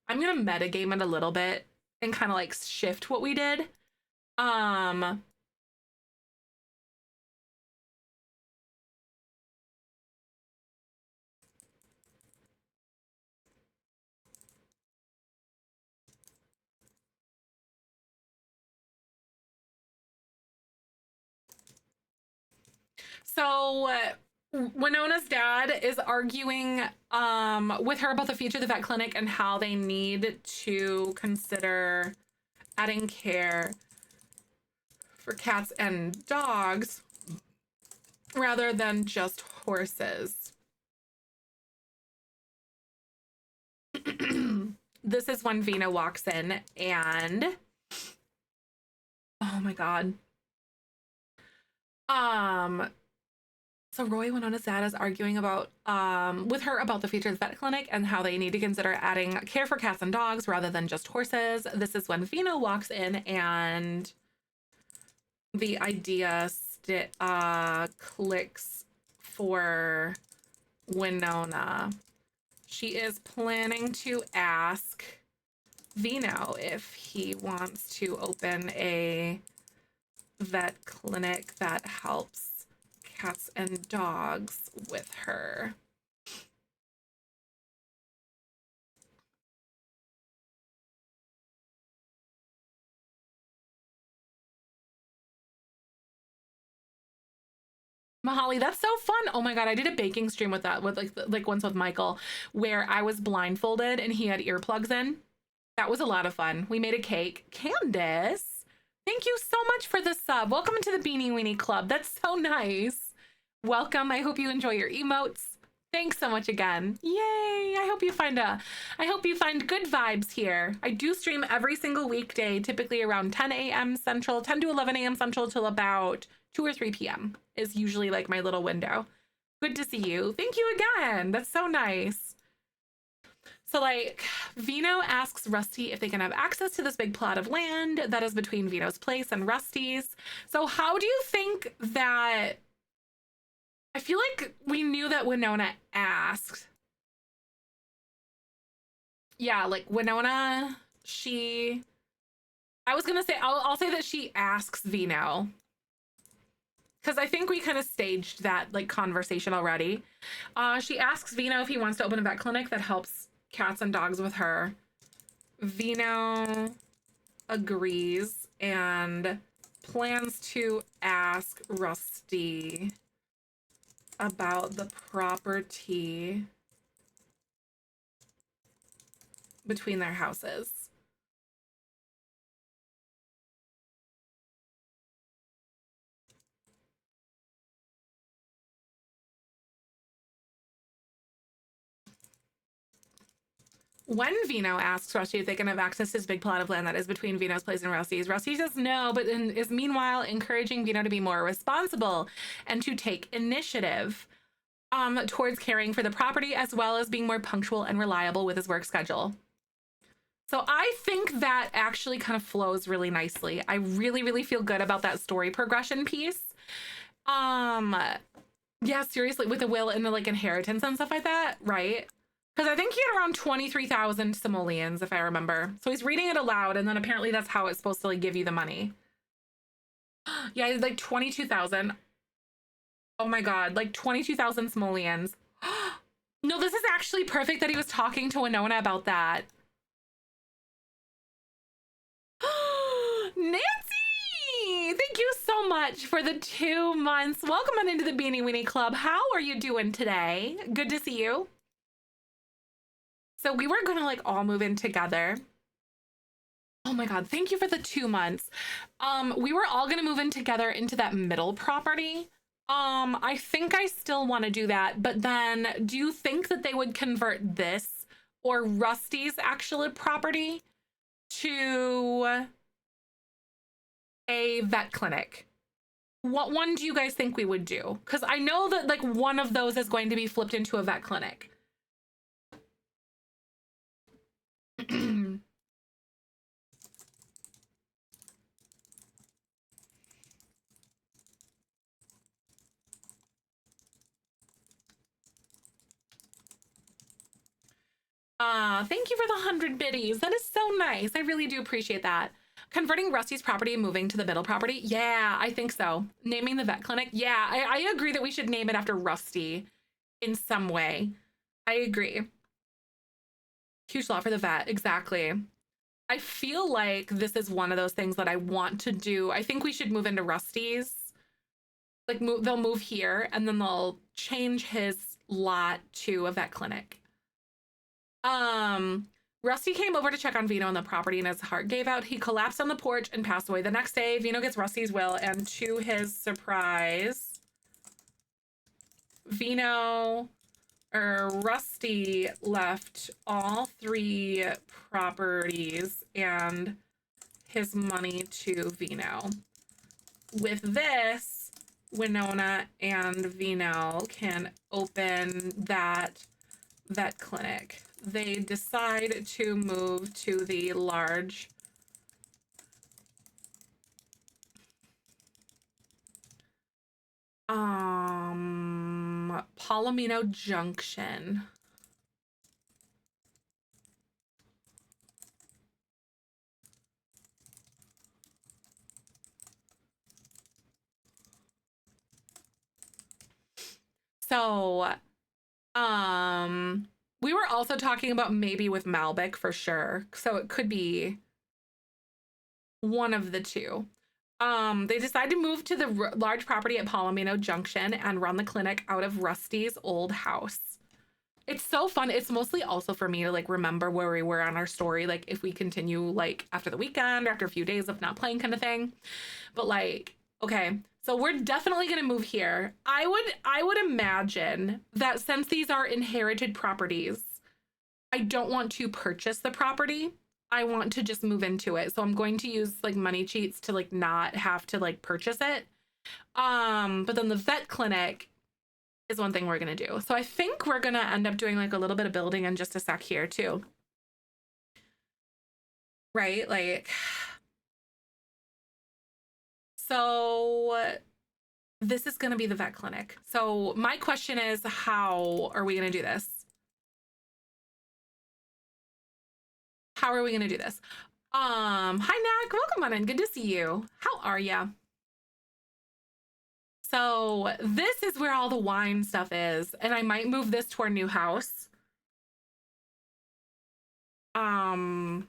gonna metagame it a little bit and kind of like shift what we did. So Winona's dad is arguing with her about the future of the vet clinic and how they need to consider adding care for cats and dogs rather than just horses. This is when Vina walks in and oh my god. So Roy Winona's dad is arguing about with her about the future of the vet clinic and how they need to consider adding care for cats and dogs rather than just horses. This is when Vina walks in and the idea clicks for Winona. She is planning to ask Vino if he wants to open a vet clinic that helps cats and dogs with her. Mahali, that's so fun. Oh my God, I did a baking stream with that, with like once with Michael, where I was blindfolded and he had earplugs in. That was a lot of fun. We made a cake. Candace, thank you so much for the sub. Welcome to the Beanie Weenie Club. That's so nice. Welcome. I hope you enjoy your emotes. Thanks so much again. Yay. I hope you find good vibes here. I do stream every single weekday, typically around 10 a.m. Central, 10 to 11 a.m. Central till about 2 or 3 p.m. is usually like my little window. Good to see you. Thank you again. That's so nice. So like Vino asks Rusty if they can have access to this big plot of land that is between Vino's place and Rusty's. So how do you think that, I feel like we knew that Winona asked. Yeah, like Winona, I was gonna say, I'll say that she asks Vino. Because I think we kind of staged that like conversation already. She asks Vino if he wants to open a vet clinic that helps cats and dogs with her. Vino agrees and plans to ask Rusty about the property between their houses. When Vino asks Rusty if they can have access to his big plot of land that is between Vino's place and Rusty's, Rusty says no, but is meanwhile encouraging Vino to be more responsible and to take initiative towards caring for the property, as well as being more punctual and reliable with his work schedule. So I think that actually kind of flows really nicely. I really, really feel good about that story progression piece. Yeah, seriously, with the will and the like inheritance and stuff like that, right? Because I think he had around 23,000 simoleons, if I remember. So he's reading it aloud, and then apparently that's how it's supposed to like give you the money. Yeah, like 22,000. Oh my God, like 22,000 simoleons. No, this is actually perfect that he was talking to Winona about that. Nancy! Thank you so much for the 2 months. Welcome on into the Beanie Weenie Club. How are you doing today? Good to see you. So we were gonna like all move in together. Oh my God, thank you for the 2 months. We were all gonna move in together into that middle property. I think I still want to do that, but then do you think that they would convert this or Rusty's actual property to a vet clinic? What one do you guys think we would do? Because I know that like one of those is going to be flipped into a vet clinic. Thank you for the 100 biddies. That is so nice. I really do appreciate that. Converting Rusty's property and moving to the middle property? Yeah, I think so. Naming the vet clinic? Yeah, I agree that we should name it after Rusty in some way. I agree. Huge lot for the vet, exactly. I feel like this is one of those things that I want to do. I think we should move into Rusty's. Like they'll move here and then they'll change his lot to a vet clinic. Rusty came over to check on Vino on the property and his heart gave out. He collapsed on the porch and passed away. The next day, Vino gets Rusty's will, and to his surprise, Rusty left all 3 properties and his money to Vino. With this, Winona and Vino can open that vet clinic. They decide to move to the large Palomino Junction. So, we were also talking about maybe with Malbec for sure. So it could be one of the two. They decide to move to the large property at Palomino Junction and run the clinic out of Rusty's old house. It's so fun. It's mostly also for me to like remember where we were on our story, like if we continue like after the weekend or after a few days of not playing kind of thing. But like, okay, so we're definitely gonna move here. I would imagine that since these are inherited properties, I don't want to purchase the property. I want to just move into it. So I'm going to use like money cheats to like not have to like purchase it. But then the vet clinic is one thing we're gonna do. So I think we're gonna end up doing like a little bit of building in just a sec here too. Right? Like, so this is gonna be the vet clinic. So my question is, how are we gonna do this? How are we gonna do this? Hi Nack, welcome on in. Good to see you. How are ya? So this is where all the wine stuff is, and I might move this to our new house. Small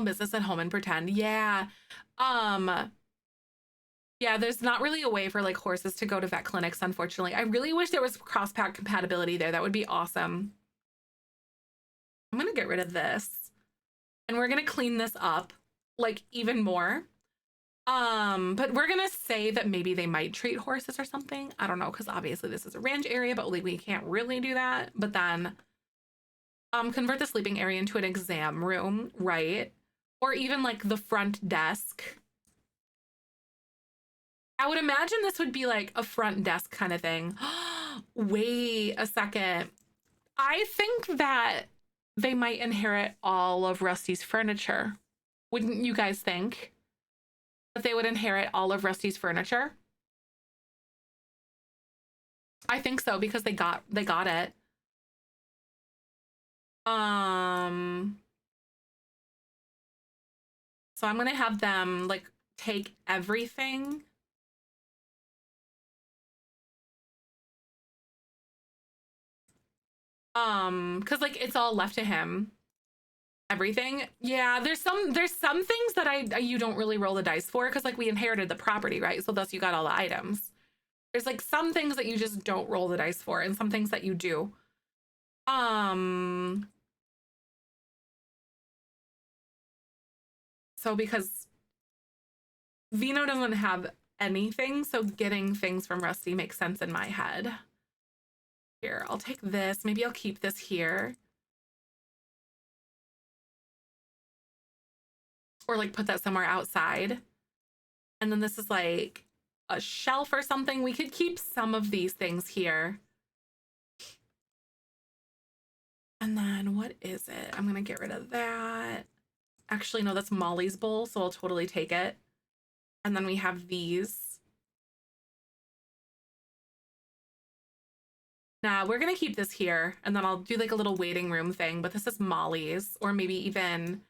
business at home and pretend. Yeah. Yeah, there's not really a way for like horses to go to vet clinics, unfortunately. I really wish there was cross-pack compatibility there. That would be awesome. I'm gonna get rid of this. And we're gonna clean this up like even more. But we're gonna say that maybe they might treat horses or something. I don't know, because obviously this is a ranch area, but like we can't really do that. But then convert the sleeping area into an exam room, right? Or even like the front desk. I would imagine this would be like a front desk kind of thing. Wait a second. I think that they might inherit all of Rusty's furniture. Wouldn't you guys think that they would inherit all of Rusty's furniture? I think so because they got it. So I'm gonna have them like take everything. Because like it's all left to him. Everything. Yeah, there's some things that you don't really roll the dice for because like we inherited the property, right? So thus you got all the items. There's like some things that you just don't roll the dice for and some things that you do. So because Vino doesn't have anything, so getting things from Rusty makes sense in my head. Here, I'll take this. Maybe I'll keep this here. Or like put that somewhere outside. And then this is like a shelf or something. We could keep some of these things here. And then what is it? I'm gonna get rid of that. Actually, no, that's Molly's bowl, so I'll totally take it. And then we have these. Nah, we're gonna keep this here, and then I'll do like a little waiting room thing, but this is Molly's, or maybe even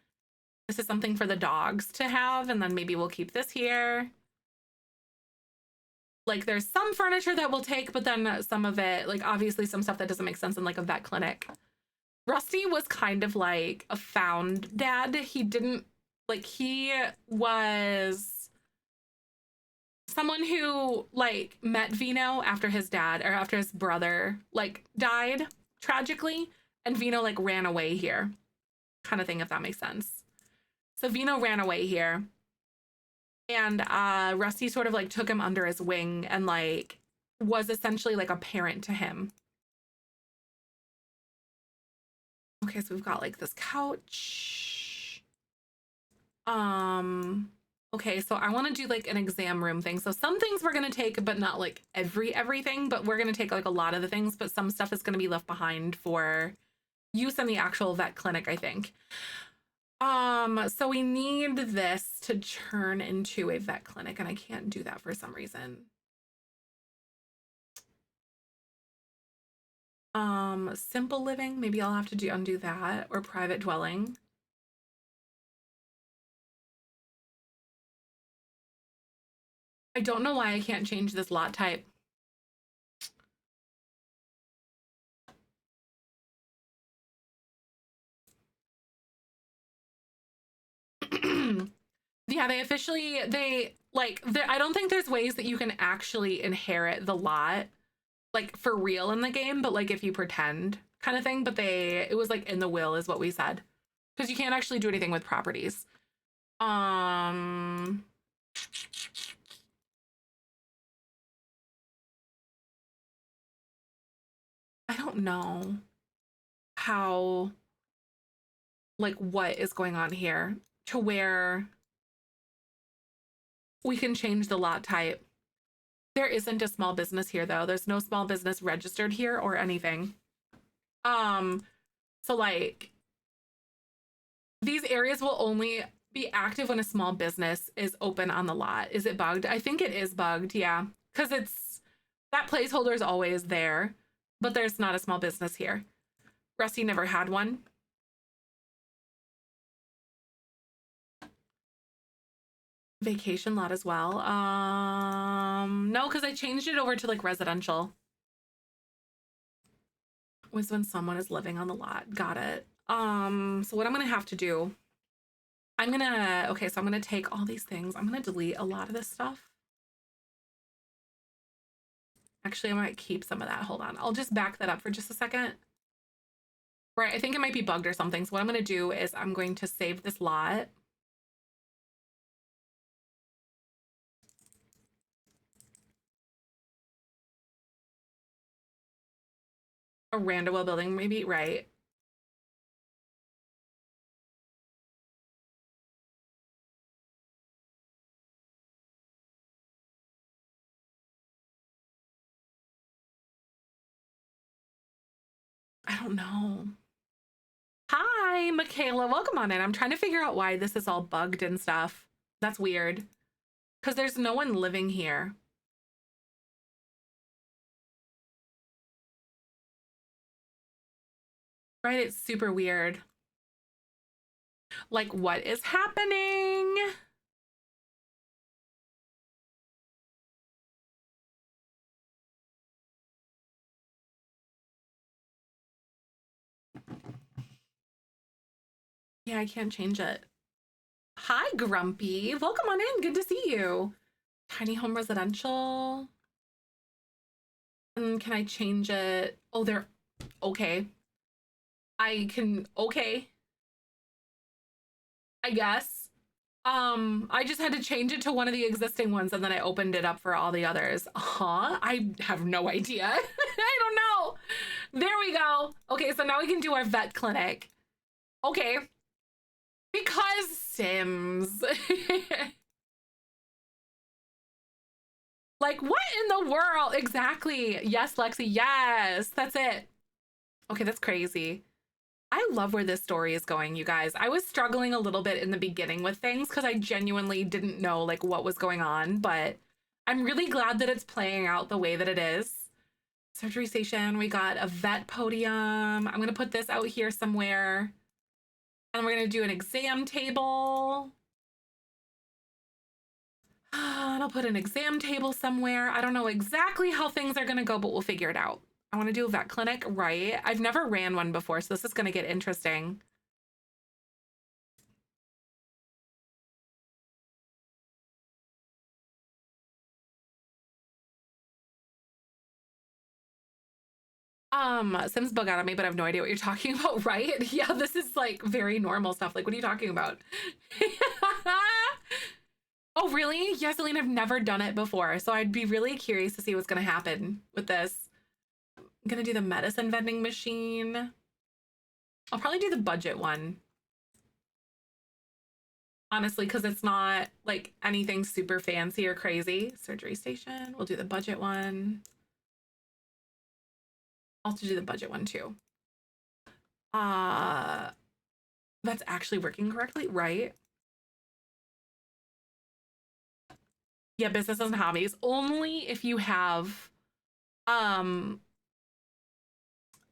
this is something for the dogs to have, and then maybe we'll keep this here. Like there's some furniture that we'll take, but then some of it, like obviously some stuff that doesn't make sense in like a vet clinic. Rusty was kind of like a found dad. He didn't, like he was someone who like met Vino after his dad or after his brother like died tragically, and Vino like ran away here kind of thing, if that makes sense. So Vino ran away here, and Rusty sort of like took him under his wing and like was essentially like a parent to him. Okay, so we've got like this couch. Okay, so I want to do like an exam room thing. So some things we're gonna take, but not like everything, but we're gonna take like a lot of the things, but some stuff is gonna be left behind for use in the actual vet clinic, I think. So we need this to turn into a vet clinic, and I can't do that for some reason. Simple living, maybe I'll have to undo that, or private dwelling. I don't know why I can't change this lot type. Yeah, they officially, I don't think there's ways that you can actually inherit the lot, like for real in the game, but like if you pretend kind of thing. But it was like in the will is what we said. Because you can't actually do anything with properties. I don't know how, like what is going on here to where we can change the lot type. There isn't a small business here though. There's no small business registered here or anything. So like these areas will only be active when a small business is open on the lot. Is it bugged? I think it is bugged, yeah. Because that placeholder is always there, but there's not a small business here. Rusty never had one. Vacation lot as well. No, because I changed it over to like residential. Was when someone is living on the lot. Got it. So what I'm gonna have to do, okay, so I'm gonna take all these things. I'm gonna delete a lot of this stuff. Actually, I might keep some of that. Hold on. I'll just back that up for just a second. Right, I think it might be bugged or something. So what I'm gonna do is I'm going to save this lot. A Randall building, maybe, right? I don't know. Hi, Michaela. Welcome on in. I'm trying to figure out why this is all bugged and stuff. That's weird. Because there's no one living here. Right? It's super weird. Like, what is happening? Yeah, I can't change it. Hi, Grumpy. Welcome on in. Good to see you. Tiny home residential. And can I change it? Oh, they're okay. I can, okay. I guess. I just had to change it to one of the existing ones and then I opened it up for all the others. Huh? I have no idea. I don't know. There we go. Okay, so now we can do our vet clinic. Okay. Because Sims. Like, what in the world? Exactly. Yes, Lexi. Yes, that's it. Okay, that's crazy. I love where this story is going, you guys. I was struggling a little bit in the beginning with things because I genuinely didn't know like what was going on, but I'm really glad that it's playing out the way that it is. Surgery station, we got a vet podium. I'm gonna put this out here somewhere. And we're gonna do an exam table. And I'll put an exam table somewhere. I don't know exactly how things are gonna go, but we'll figure it out. I want to do a vet clinic, right? I've never ran one before, so this is gonna get interesting. Sims bug out on me, but I have no idea what you're talking about, right? Yeah, this is like very normal stuff. Like, what are you talking about? Oh, really? Yes, Aline, I've never done it before, so I'd be really curious to see what's gonna happen with this. I'm gonna do the medicine vending machine. I'll probably do the budget one. Honestly, because it's not like anything super fancy or crazy. Surgery station, we'll do the budget one. I'll have to do the budget one too. That's actually working correctly, right? Yeah, businesses and hobbies. Only if you have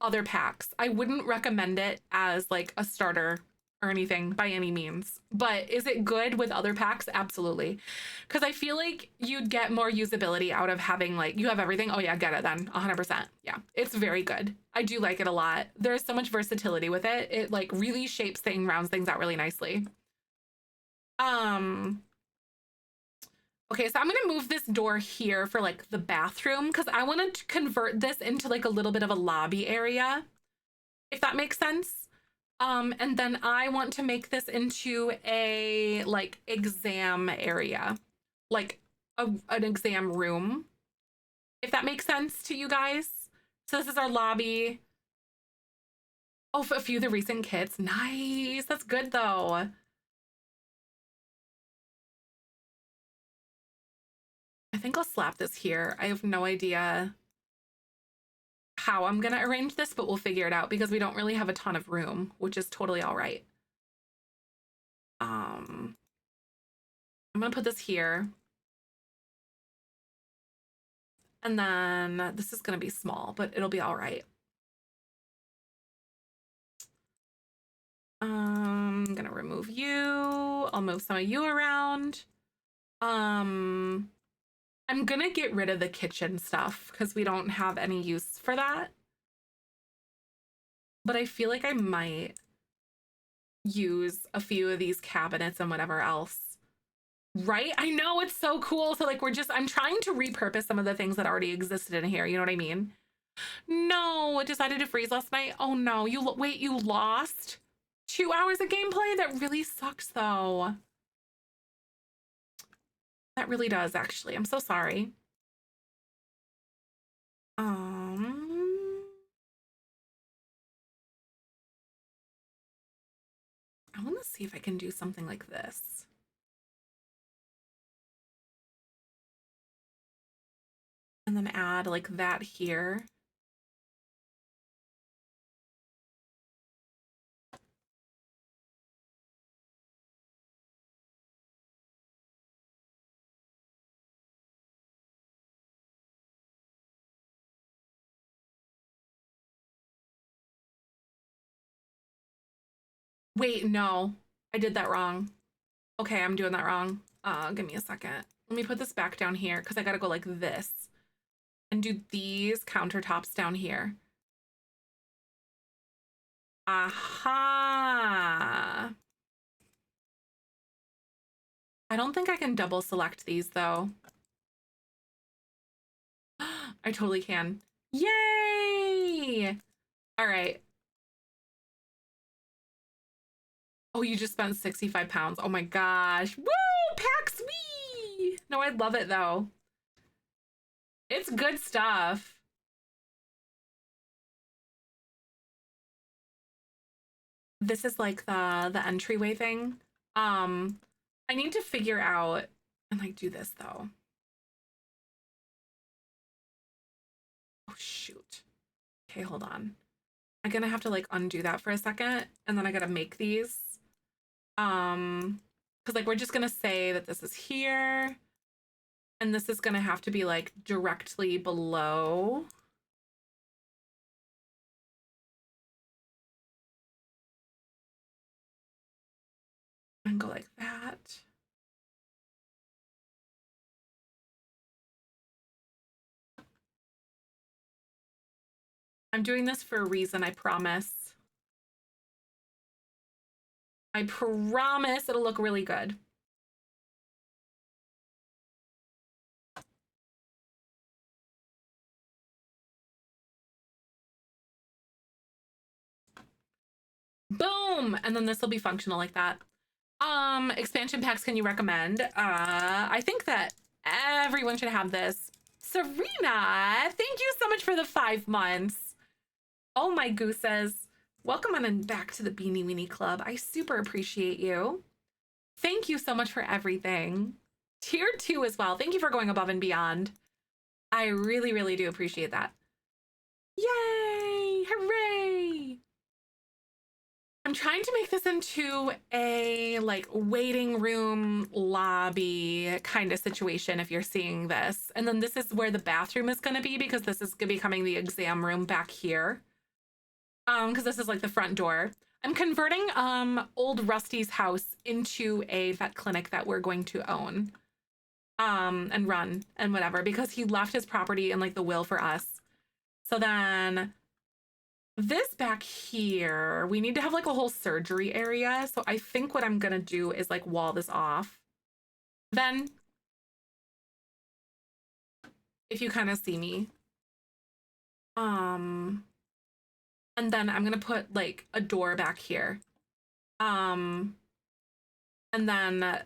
other packs. I wouldn't recommend it as like a starter or anything by any means. But is it good with other packs? Absolutely. Because I feel like you'd get more usability out of having like, you have everything. Oh yeah, get it then. 100%. Yeah, it's very good. I do like it a lot. There's so much versatility with it. It like really shapes things, rounds things out really nicely. Okay, so I'm gonna move this door here for like the bathroom because I want to convert this into like a little bit of a lobby area, if that makes sense. And then I want to make this into a like exam area, like an exam room, if that makes sense to you guys. So this is our lobby. Oh, a few of the recent kits. Nice. That's good though. I think I'll slap this here. I have no idea how I'm gonna arrange this, but we'll figure it out because we don't really have a ton of room, which is totally all right. I'm gonna put this here. And then this is gonna be small, but it'll be all right. I'm gonna remove you. I'll move some of you around. I'm gonna get rid of the kitchen stuff because we don't have any use for that. But I feel like I might use a few of these cabinets and whatever else. Right? I know, it's so cool. So like I'm trying to repurpose some of the things that already existed in here. You know what I mean? No, it decided to freeze last night. Oh no, wait, you lost 2 hours of gameplay? That really sucks though. That really does actually. I'm so sorry. I want to see if I can do something like this. And then add like that here. Wait, no, I did that wrong. Okay, I'm doing that wrong. Give me a second. Let me put this back down here because I gotta go like this and do these countertops down here. Aha. I don't think I can double select these though. I totally can. Yay! All right. Oh, you just spent 65 pounds. Oh my gosh. Woo! PAX Wee! No, I love it though. It's good stuff. This is like the entryway thing. I need to figure out and like do this though. Oh shoot. Okay, hold on. I'm gonna have to like undo that for a second and then I gotta make these. Because like we're just gonna say that this is here and this is gonna have to be like directly below. And go like that. I'm doing this for a reason, I promise. I promise it'll look really good. Boom! And then this will be functional like that. Expansion packs can you recommend? I think that everyone should have this. Serena, thank you so much for the 5 months. Oh my gooses. Welcome on and back to the Beanie Weenie Club. I super appreciate you. Thank you so much for everything. Tier 2 as well. Thank you for going above and beyond. I really, really do appreciate that. Yay! Hooray! I'm trying to make this into a like waiting room lobby kind of situation if you're seeing this. And then this is where the bathroom is going to be because this is becoming the exam room back here. Because this is like the front door. I'm converting old Rusty's house into a vet clinic that we're going to own and run and whatever because he left his property in like the will for us. So then this back here, we need to have like a whole surgery area. So I think what I'm gonna do is like wall this off. Then if you kind of see me. Um, and then I'm gonna put like a door back here. Um, and then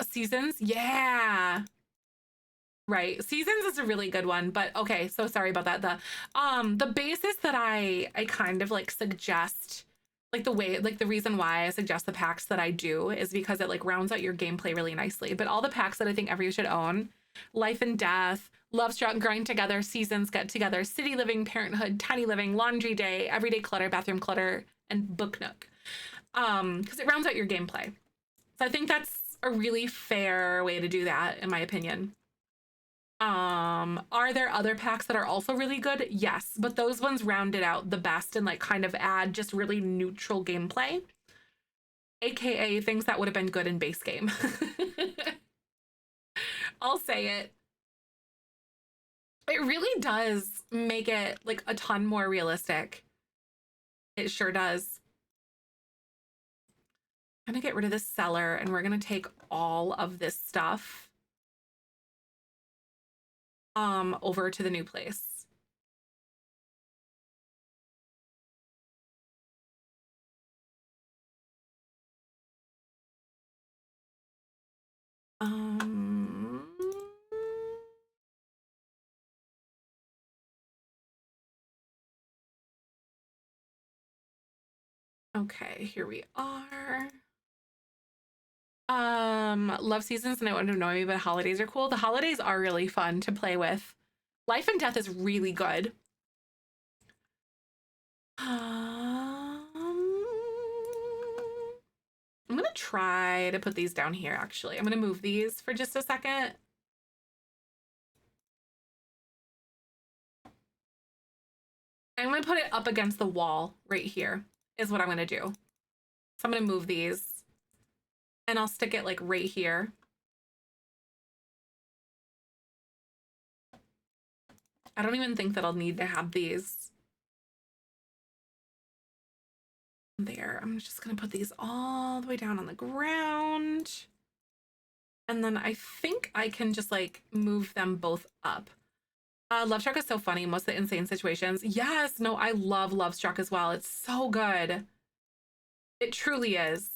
seasons. Yeah. Right. Seasons is a really good one, but okay, so sorry about that. The basis that I kind of like suggest, like the way, like the reason why I suggest the packs that I do is because it like rounds out your gameplay really nicely. But all the packs that I think everyone should own: Life and Death, Love Struck, Grind Together, Seasons, Get Together, City Living, Parenthood, Tiny Living, Laundry Day, Everyday Clutter, Bathroom Clutter, and Book Nook. Because it rounds out your gameplay. So I think that's a really fair way to do that, in my opinion. Are there other packs that are also really good? Yes, but those ones round it out the best and like kind of add just really neutral gameplay, aka things that would have been good in base game. I'll say it. It really does make it like a ton more realistic. It sure does. I'm gonna get rid of this cellar and we're gonna take all of this stuff over to the new place. Um okay, here we are. Love seasons and I wouldn't know me, but holidays are cool. The holidays are really fun to play with. Life and Death is really good. I'm gonna try to put these down here actually. I'm gonna move these for just a second. I'm gonna put it up against the wall right here is what I'm gonna do. So I'm gonna move these and I'll stick it like right here. I don't even think that I'll need to have these there. I'm just gonna put these all the way down on the ground. And then I think I can just like move them both up. Love Struck is so funny. Most of the insane situations. Yes, no, I love Love Struck as well. It's so good. It truly is.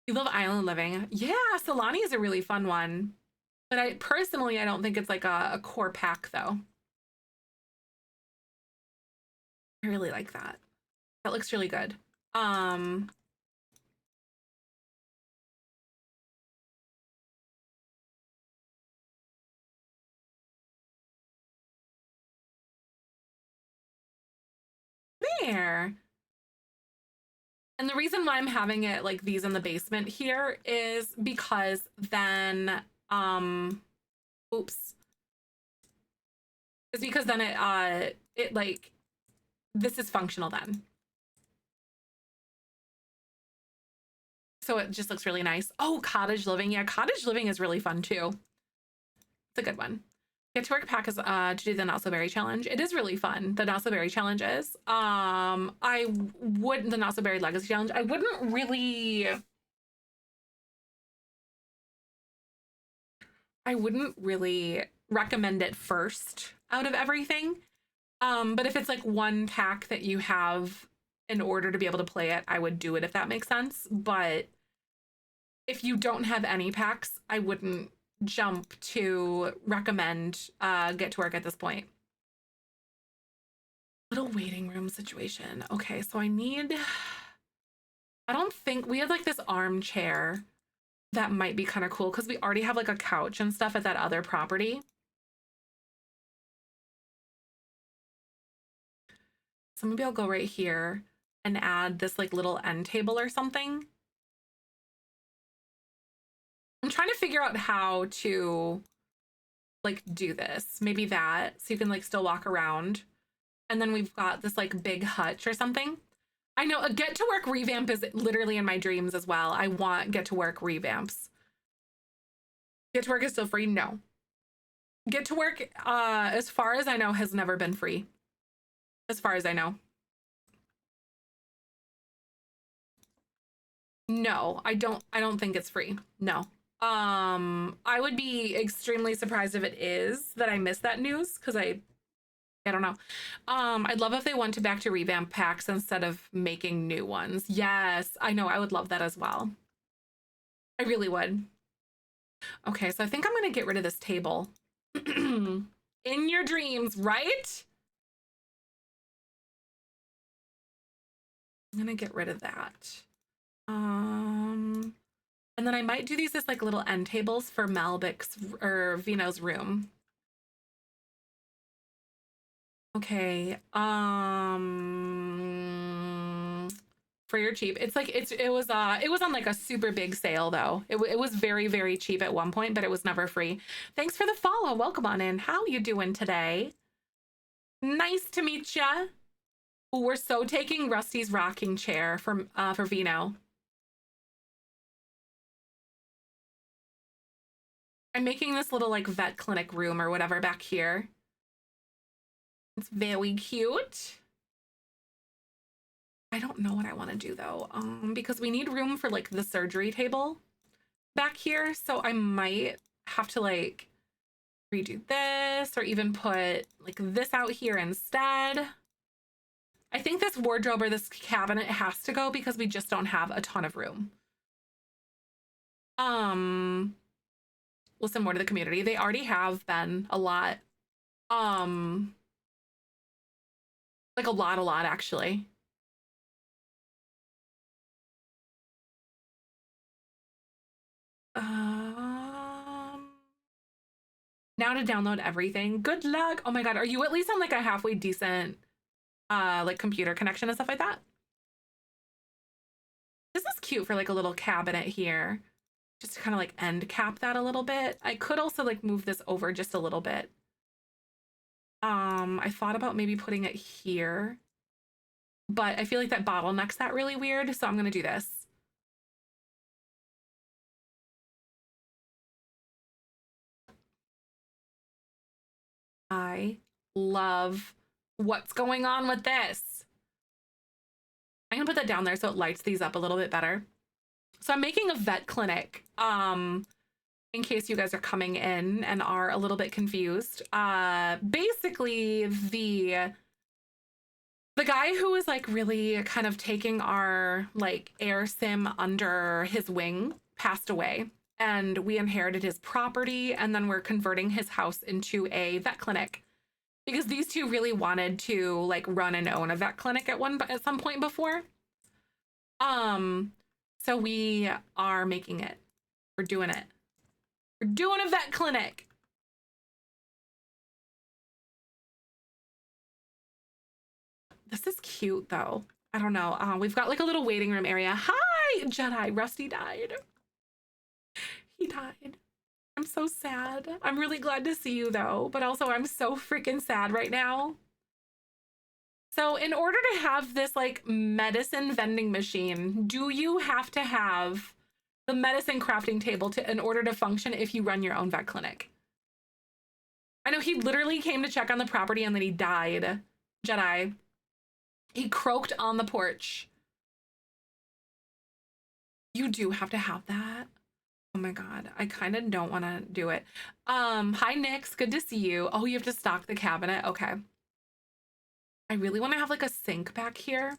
You love Island Living. Yeah, Solani is a really fun one. But I personally, I don't think it's like a core pack though. I really like that. That looks really good. There. And the reason why I'm having it like these in the basement here is because then, oops, is because then it like, this is functional then. So it just looks really nice. Oh, Cottage Living. Yeah, Cottage Living is really fun too. It's a good one. Get to Work pack is to do the Not So Berry challenge. It is really fun. The Not So Berry challenge is. I would the Not So Berry Legacy challenge. I wouldn't really. I wouldn't really recommend it first out of everything. But if it's like one pack that you have in order to be able to play it, I would do it if that makes sense. But if you don't have any packs, I wouldn't jump to recommend Get to Work at this point. Little waiting room situation. Okay, so I don't think we have like this armchair that might be kind of cool because we already have like a couch and stuff at that other property. So maybe I'll go right here and add this like little end table or something. I'm trying to figure out how to like do this. Maybe that, so you can like still walk around. And then we've got this like big hutch or something. I know a Get to Work revamp is literally in my dreams as well. I want Get to Work revamps. Get to Work is still free? No. Get to Work, as far as I know, has never been free. As far as I know. No, I don't think it's free. No. I would be extremely surprised if it is that I missed that news because I don't know. I'd love if they went to back to revamp packs instead of making new ones. Yes, I know. I would love that as well. I really would. Okay, so I think I'm gonna get rid of this table. In your dreams, right? I'm gonna get rid of that. And then I might do these as like little end tables for Malbic's or Vino's room. Okay. For your cheap. It's like it was on like a super big sale though. It was very, very cheap at one point, but it was never free. Thanks for the follow. Welcome on in. How you doing today? Nice to meet ya. Ooh, we're so taking Rusty's rocking chair for Vino. I'm making this little like vet clinic room or whatever back here. It's very cute. I don't know what I want to do though, because we need room for like the surgery table back here. So I might have to like redo this or even put like this out here instead. I think this wardrobe or this cabinet has to go because we just don't have a ton of room. Listen more to the community. They already have been a lot. Like a lot actually. Now to download everything. Good luck. Oh my god, are you at least on like a halfway decent like computer connection and stuff like that? This is cute for like a little cabinet here. Just to kind of like end cap that a little bit. I could also like move this over just a little bit. I thought about maybe putting it here, but I feel like that bottlenecks that really weird, so I'm gonna do this. I love what's going on with this. I'm gonna put that down there so it lights these up a little bit better. So I'm making a vet clinic, in case you guys are coming in and are a little bit confused. Basically the guy who was like really kind of taking our like air sim under his wing passed away, and we inherited his property, and then we're converting his house into a vet clinic because these two really wanted to like run and own a vet clinic at some point before. So we are making it. We're doing it. We're doing a vet clinic. This is cute though. I don't know. We've got like a little waiting room area. Hi, Jedi. Rusty died. He died. I'm so sad. I'm really glad to see you though, but also I'm so freaking sad right now. So in order to have this like medicine vending machine, do you have to have the medicine crafting table in order to function if you run your own vet clinic? I know he literally came to check on the property and then he died. Jedi. He croaked on the porch. You do have to have that. Oh my god, I kind of don't want to do it. Hi Nix, good to see you. Oh, you have to stock the cabinet. Okay. I really want to have like a sink back here,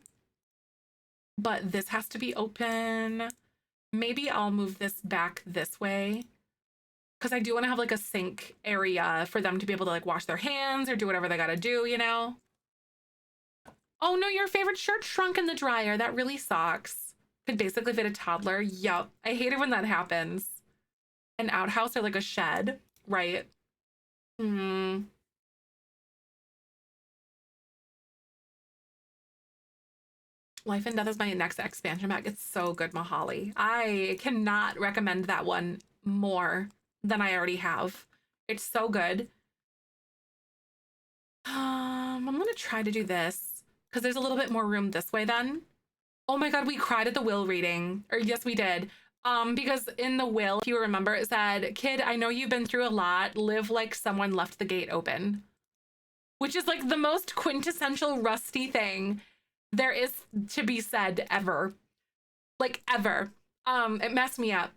but this has to be open. Maybe I'll move this back this way because I do want to have like a sink area for them to be able to like wash their hands or do whatever they got to do, you know? Oh no, your favorite shirt shrunk in the dryer. That really sucks. Could basically fit a toddler. Yup. I hate it when that happens. An outhouse or like a shed, right? Life and Death is my next expansion pack. It's so good, Mahali. I cannot recommend that one more than I already have. It's so good. I'm gonna try to do this because there's a little bit more room this way then. Oh my god, we cried at the will reading. Or yes, we did. Because in the will, if you remember, it said, "Kid, I know you've been through a lot. Live like someone left the gate open." Which is like the most quintessential Rusty thing there is to be said ever. Like ever. It messed me up.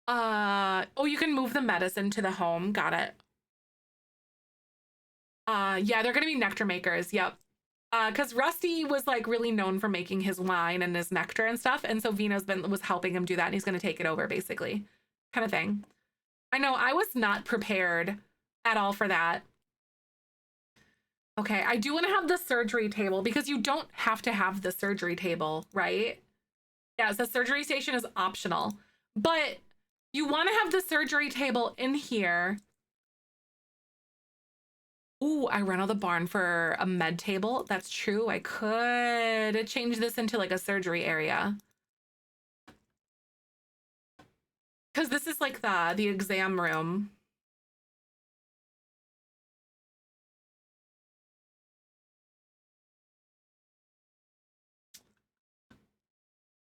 Oh, you can move the medicine to the home. Got it. Yeah, they're gonna be nectar makers. Yep. Because Rusty was like really known for making his wine and his nectar and stuff, and so Vino's was helping him do that, and he's gonna take it over basically, kind of thing. I know I was not prepared at all for that. Okay, I do want to have the surgery table because you don't have to have the surgery table, right? Yeah, the surgery station is optional, but you want to have the surgery table in here. Ooh, I rented the barn for a med table. That's true. I could change this into like a surgery area. Because this is like the exam room.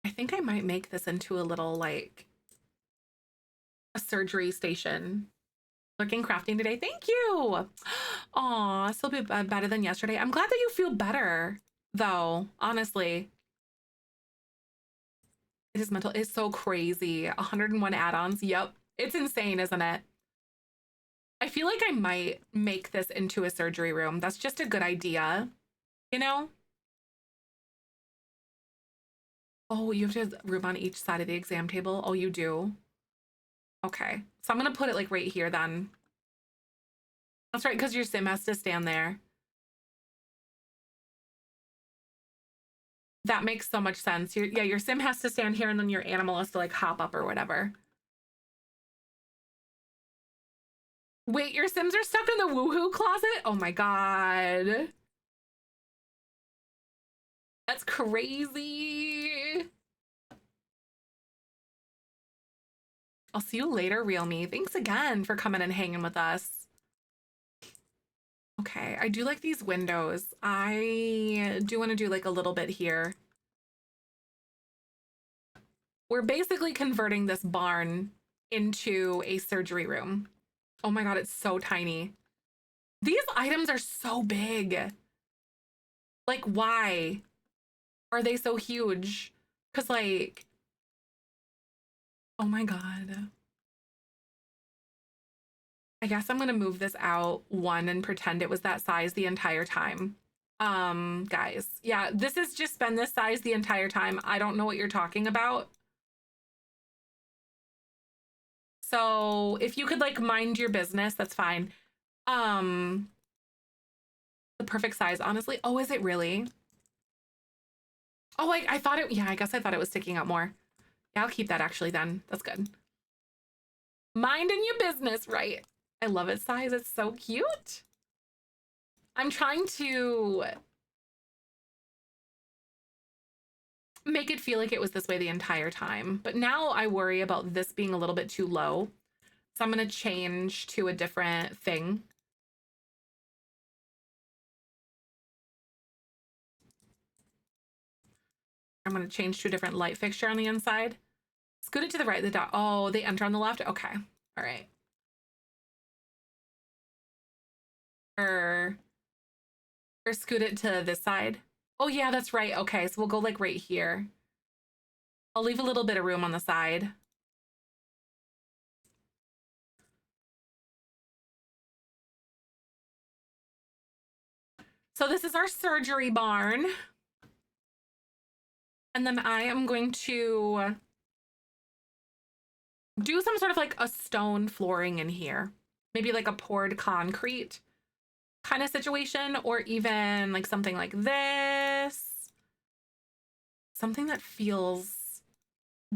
I think I might make this into a little like a surgery station. Looking crafting today. Thank you. Aw, still be better than yesterday. I'm glad that you feel better, though, honestly. It is mental. It's so crazy. 101 add-ons. Yep. It's insane, isn't it? I feel like I might make this into a surgery room. That's just a good idea, you know? Oh, you have to have room on each side of the exam table. Oh, you do? Okay. So I'm going to put it like right here then. That's right, because your sim has to stand there. That makes so much sense. Yeah, your sim has to stand here and then your animal has to like hop up or whatever. Wait, your sims are stuck in the woohoo closet? Oh my God. That's crazy. I'll see you later, Real Me. Thanks again for coming and hanging with us. Okay, I do like these windows. I do want to do like a little bit here. We're basically converting this barn into a surgery room. Oh my God, it's so tiny. These items are so big. Like, why are they so huge? Because like, oh my God. I guess I'm gonna move this out one and pretend it was that size the entire time. Guys, yeah, this has just been this size the entire time. I don't know what you're talking about. So if you could like mind your business, that's fine. Um, the perfect size, honestly. Oh, is it really? Oh, I thought it, yeah, I guess I thought it was sticking out more. Yeah, I'll keep that actually then. That's good. Minding your business, right? I love its size. It's so cute. I'm trying to make it feel like it was this way the entire time. But now I worry about this being a little bit too low. So I'm going to change to a different thing. I'm going to change to a different light fixture on the inside. Scoot it to the right. The dot. Oh, they enter on the left. Okay. All right. Or scoot it to this side. Oh yeah, that's right. Okay. So we'll go like right here. I'll leave a little bit of room on the side. So this is our surgery barn. And then I am going to do some sort of like a stone flooring in here. Maybe like a poured concrete kind of situation, or even like something like this. Something that feels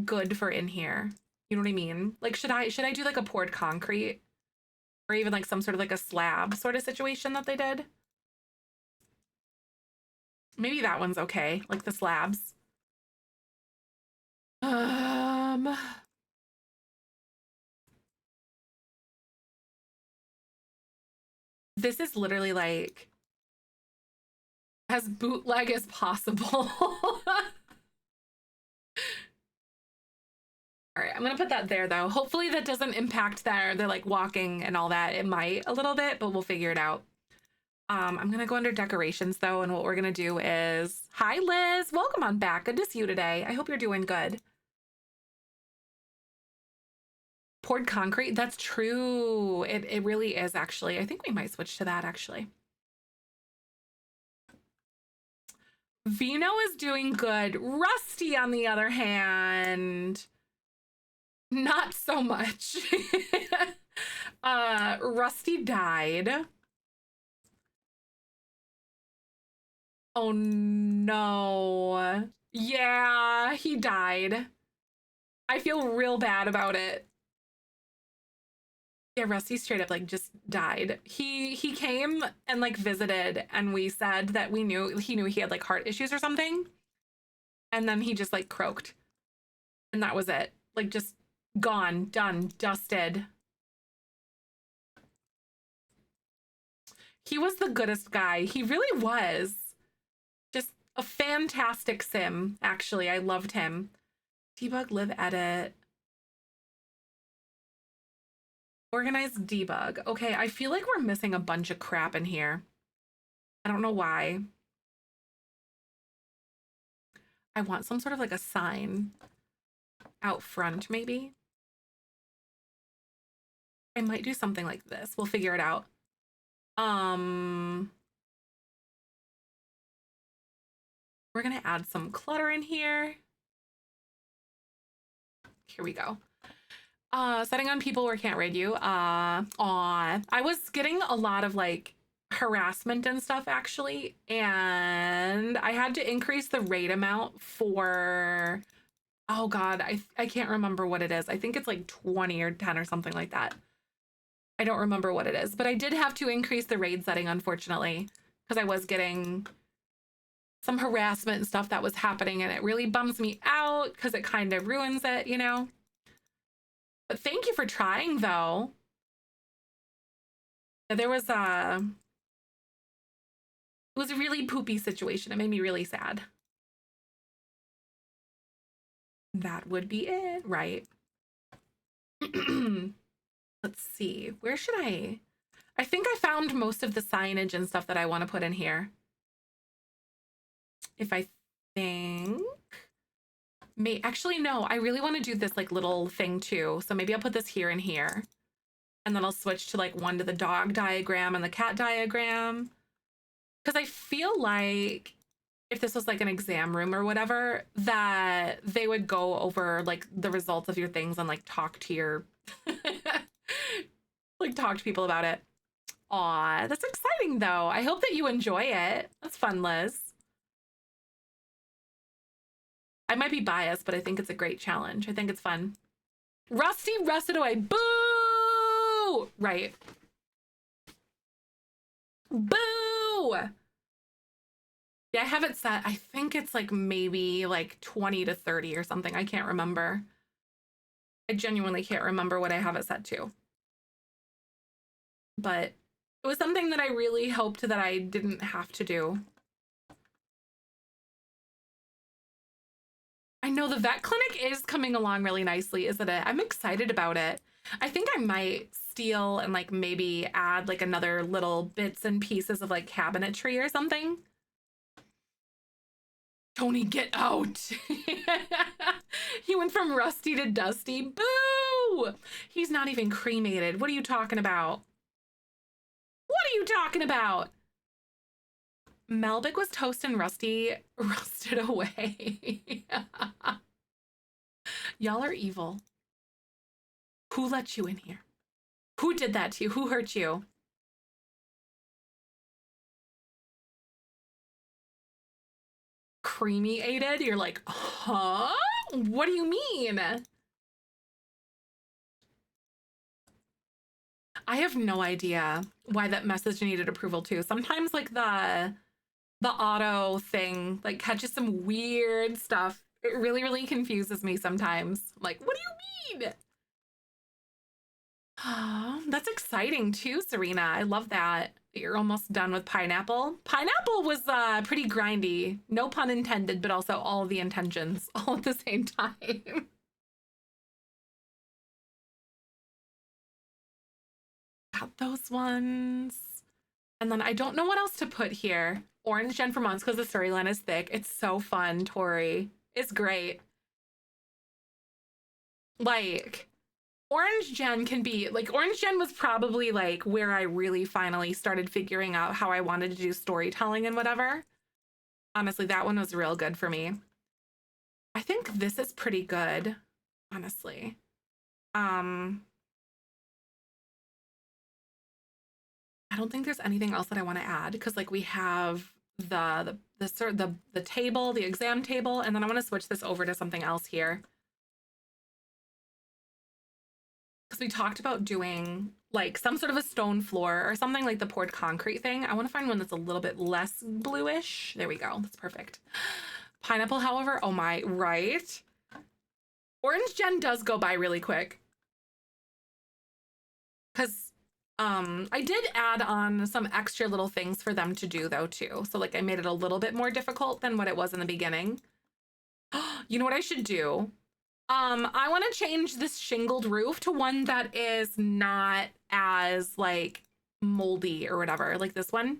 good for in here. You know what I mean? Like, should I do like a poured concrete? Or even like some sort of like a slab sort of situation that they did? Maybe that one's okay, like the slabs. This is literally like as bootleg as possible. All right, I'm gonna put that there though. Hopefully that doesn't impact they're like walking and all that. It might a little bit, but we'll figure it out. I'm gonna go under decorations though, and what we're gonna do is, hi Liz, welcome on back. Good to see you today. I hope you're doing good. Poured concrete. That's true. It really is, actually. I think we might switch to that, actually. Vino is doing good. Rusty, on the other hand, not so much. Rusty died. Oh no. Yeah, he died. I feel real bad about it. Yeah, Rusty straight up like just died. He came and like visited, and we said that he knew he had like heart issues or something. And then he just like croaked. And that was it. Like just gone, done, dusted. He was the goodest guy. He really was. Just a fantastic sim, actually. I loved him. Debug, live, edit. Organize, debug. Okay, I feel like we're missing a bunch of crap in here. I don't know why. I want some sort of like a sign out front, maybe. I might do something like this. We'll figure it out. We're gonna add some clutter in here. Here we go. Setting on people or can't raid you. I was getting a lot of like harassment and stuff, actually, and I had to increase the raid amount for, oh god, I can't remember what it is. I think it's like 20 or 10 or something like that. I don't remember what it is, but I did have to increase the raid setting, unfortunately, because I was getting some harassment and stuff that was happening, and it really bums me out because it kind of ruins it, you know? But thank you for trying, though. There was it was a really poopy situation. It made me really sad. That would be it, right? Let's see. Where should I think I found most of the signage and stuff that I want to put in here. If I think... Actually, no. I really want to do this like little thing too. So maybe I'll put this here and here. And then I'll switch to like one to the dog diagram and the cat diagram. Because I feel like if this was like an exam room or whatever, that they would go over like the results of your things and like talk to your... like talk to people about it. Aw, that's exciting though. I hope that you enjoy it. That's fun, Liz. I might be biased, but I think it's a great challenge. I think it's fun. Rusty rusted away. Boo! Right. Boo! Yeah, I have it set. I think it's like maybe like 20 to 30 or something. I can't remember. I genuinely can't remember what I have it set to. But it was something that I really hoped that I didn't have to do. I know the vet clinic is coming along really nicely, isn't it? I'm excited about it. I think I might steal and like maybe add like another little bits and pieces of like cabinetry or something. Tony, get out. He went from rusty to dusty. Boo! He's not even cremated. What are you talking about? What are you talking about? Melbic was toast and Rusty rusted away. Y'all are evil. Who let you in here? Who did that to you? Who hurt you? Creamy-ated? You're like, huh? What do you mean? I have no idea why that message needed approval too. Sometimes like the auto thing like catches some weird stuff. It really, really confuses me sometimes. I'm like, what do you mean? Oh, that's exciting too, Serena. I love that. You're almost done with pineapple. Pineapple was pretty grindy. No pun intended, but also all the intentions all at the same time. Got those ones. And then I don't know what else to put here. Orange Gen for months because the storyline is thick. It's so fun, Tori. It's great. Like, Orange Gen can be like, Orange Gen was probably like where I really finally started figuring out how I wanted to do storytelling and whatever. Honestly, that one was real good for me. I think this is pretty good, honestly. Um, I don't think there's anything else that I want to add because like we have the table, the exam table, and then I want to switch this over to something else here. Because we talked about doing like some sort of a stone floor or something like the poured concrete thing. I want to find one that's a little bit less bluish. There we go. That's perfect. Pineapple, however, oh my, right? Orange Gen does go by really quick. Because I did add on some extra little things for them to do though too. So like I made it a little bit more difficult than what it was in the beginning. You know what I should do? I want to change this shingled roof to one that is not as like moldy or whatever, like this one.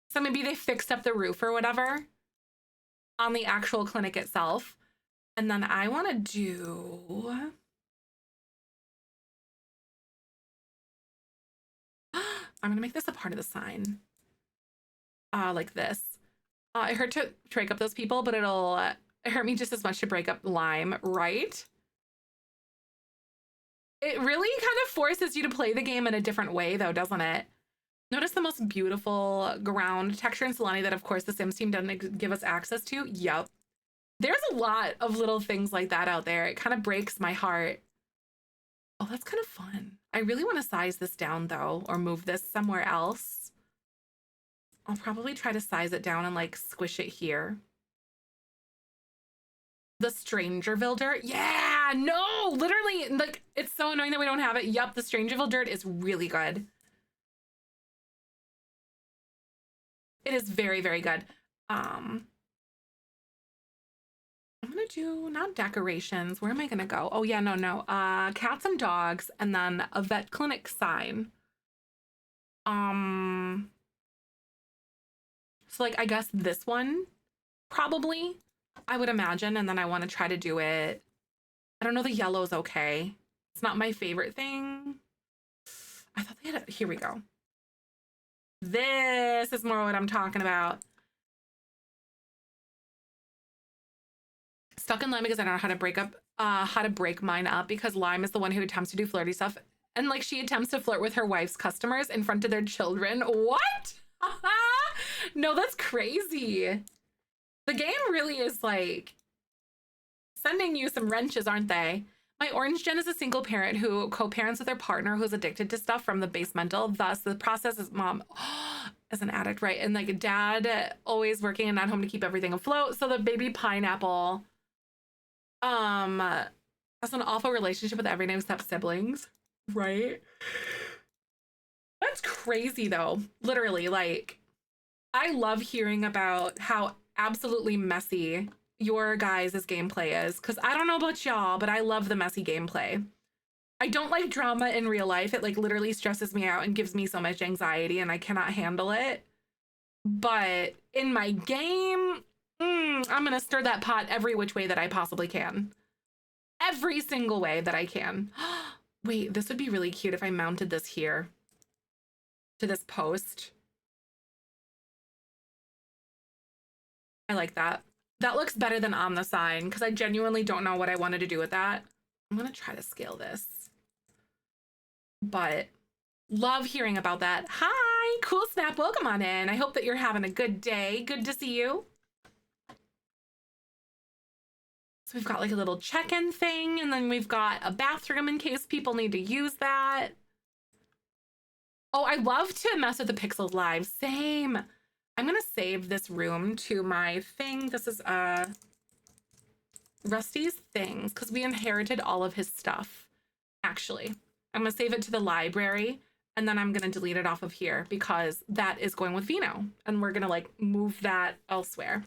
So maybe they fixed up the roof or whatever on the actual clinic itself. And then I want to do... I'm going to make this a part of the sign. Like this. It hurt to break up those people, but it'll hurt me just as much to break up Lime, right? It really kind of forces you to play the game in a different way, though, doesn't it? Notice the most beautiful ground texture in Solani that, of course, the Sims team doesn't give us access to? Yep. There's a lot of little things like that out there. It kind of breaks my heart. Oh, that's kind of fun. I really want to size this down, though, or move this somewhere else. I'll probably try to size it down and, like, squish it here. The Strangerville dirt? Yeah! No! Literally, like, it's so annoying that we don't have it. Yup, the Strangerville dirt is really good. It is very, very good. I'm gonna do not decorations. Where am I gonna go? Oh yeah, no. Cats and dogs, and then a vet clinic sign. So like I guess this one, probably, I would imagine, and then I want to try to do it. I don't know, the yellow's okay. It's not my favorite thing. I thought they had here we go. This is more what I'm talking about. Stuck in Lime because I don't know how to break mine up because Lime is the one who attempts to do flirty stuff. And like she attempts to flirt with her wife's customers in front of their children. What? No, that's crazy. The game really is like sending you some wrenches, aren't they? My Orange Gen is a single parent who co-parents with their partner who's addicted to stuff from the basemental. Thus, the process is mom as an addict, right? And like dad always working and not home to keep everything afloat. So the baby pineapple has an awful relationship with everyone except siblings, right? That's crazy though. Literally, like, I love hearing about how absolutely messy your guys' gameplay is, because I don't know about y'all, but I love the messy gameplay. I don't like drama in real life. It like literally stresses me out and gives me so much anxiety and I cannot handle it. But in my game, I'm gonna stir that pot every which way that I possibly can. Every single way that I can. Wait, this would be really cute if I mounted this here to this post. I like that. That looks better than on the sign because I genuinely don't know what I wanted to do with that. I'm gonna try to scale this. But love hearing about that. Hi, Cool Snap, welcome on in. I hope that you're having a good day. Good to see you. So we've got like a little check-in thing, and then we've got a bathroom in case people need to use that. Oh, I love to mess with the pixels live. Same. I'm gonna save this room to my thing. This is Rusty's things because we inherited all of his stuff. Actually, I'm gonna save it to the library and then I'm gonna delete it off of here because that is going with Vino and we're gonna like move that elsewhere.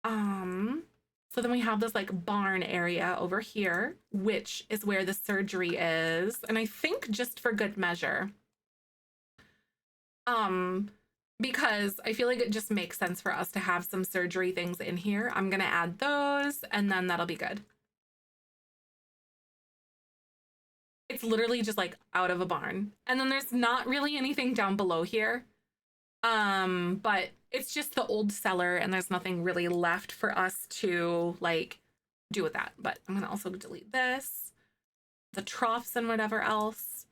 So then we have this like barn area over here, which is where the surgery is, and I think just for good measure. Because I feel like it just makes sense for us to have some surgery things in here. I'm gonna add those and then that'll be good. It's literally just like out of a barn. And then there's not really anything down below here. But it's just the old cellar and there's nothing really left for us to like do with that. But I'm gonna also delete this, the troughs and whatever else.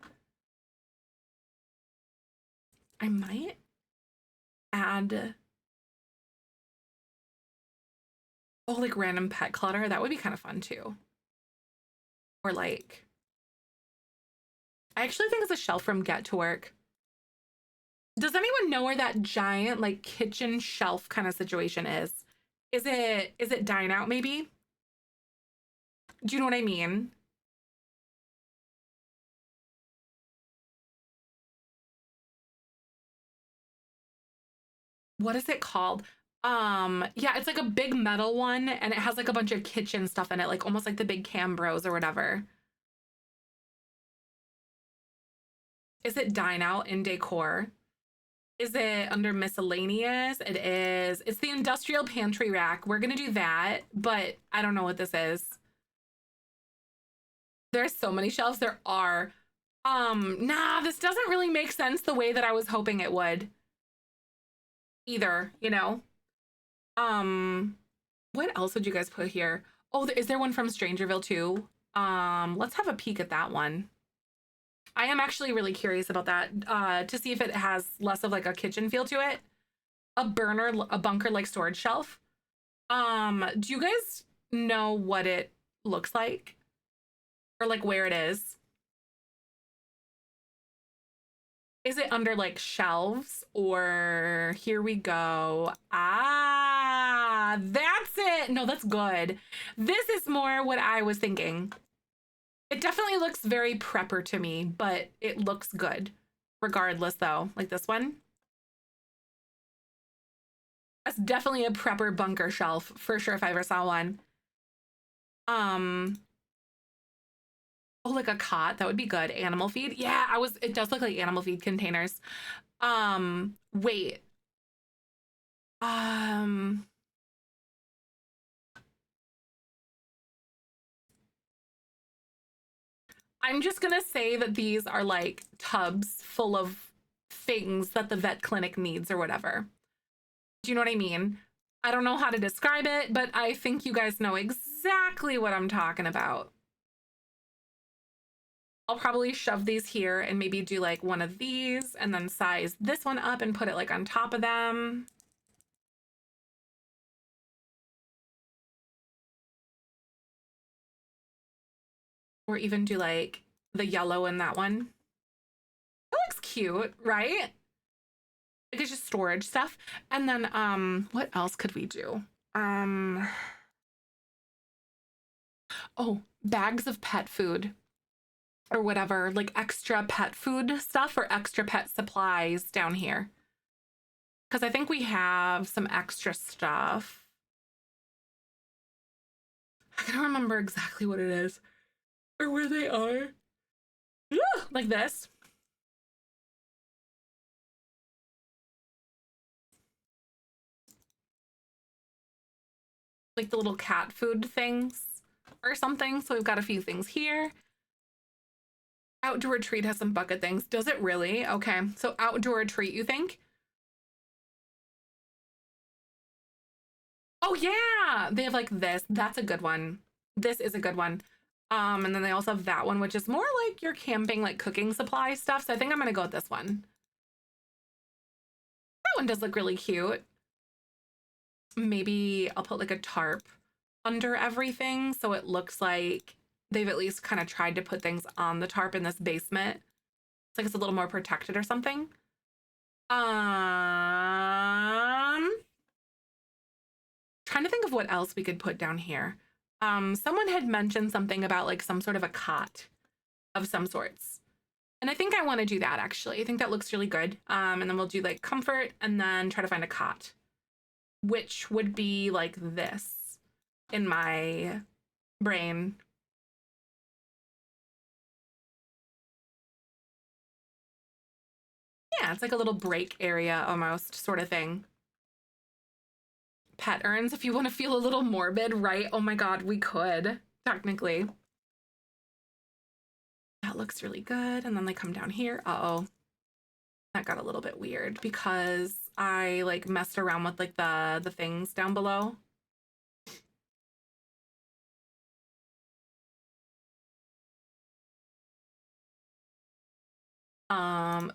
I might add, oh, like random pet clutter. That would be kind of fun too. Or like, I actually think it's a shelf from Get to Work. Does anyone know where that giant like kitchen shelf kind of situation is? Is it Dine Out maybe? Do you know what I mean? What is it called? Yeah, it's like a big metal one and it has like a bunch of kitchen stuff in it, like almost like the big Cambros or whatever. Is it Dine Out in Decor? Is it under miscellaneous? It is. It's the industrial pantry rack. We're gonna do that, but I don't know what this is. There's so many shelves. There are. Nah, this doesn't really make sense the way that I was hoping it would. Either, you know? What else would you guys put here? Oh, is there one from Strangerville too? Let's have a peek at that one. I am actually really curious about that, to see if it has less of like a kitchen feel to it. A bunker like storage shelf. Do you guys know what it looks like? Or like where it is? Is it under like shelves or here we go? Ah, that's it. No, that's good. This is more what I was thinking. It definitely looks very prepper to me, but it looks good regardless though. Like this one. That's definitely a prepper bunker shelf for sure if I ever saw one. Oh, like a cot, that would be good. Animal feed. Yeah, it does look like animal feed containers. Wait. Um, I'm just gonna say that these are like tubs full of things that the vet clinic needs or whatever. Do you know what I mean? I don't know how to describe it, but I think you guys know exactly what I'm talking about. I'll probably shove these here and maybe do like one of these and then size this one up and put it like on top of them. Or even do like the yellow in that one. That looks cute, right? Like it's just storage stuff. And then what else could we do? Oh, bags of pet food or whatever, like extra pet food stuff or extra pet supplies down here. Because I think we have some extra stuff. I don't remember exactly what it is or where they are. Like this. Like the little cat food things or something. So we've got a few things here. Outdoor retreat has some bucket things. Does it really? Okay. So outdoor retreat, you think? Oh yeah. They have like this. That's a good one. This is a good one. And then they also have that one, which is more like your camping, like cooking supply stuff. So I think I'm gonna go with this one. That one does look really cute. Maybe I'll put like a tarp under everything so it looks like they've at least kind of tried to put things on the tarp in this basement. It's like it's a little more protected or something. Trying to think of what else we could put down here. Someone had mentioned something about like some sort of a cot of some sorts. And I think I want to do that actually. I think that looks really good. And then we'll do like comfort and then try to find a cot, which would be like this in my brain. Yeah, it's like a little break area almost sort of thing. Pet urns, if you want to feel a little morbid, right? Oh my God, we could technically. That looks really good. And then they come down here. Uh-oh. That got a little bit weird because I like messed around with like the things down below.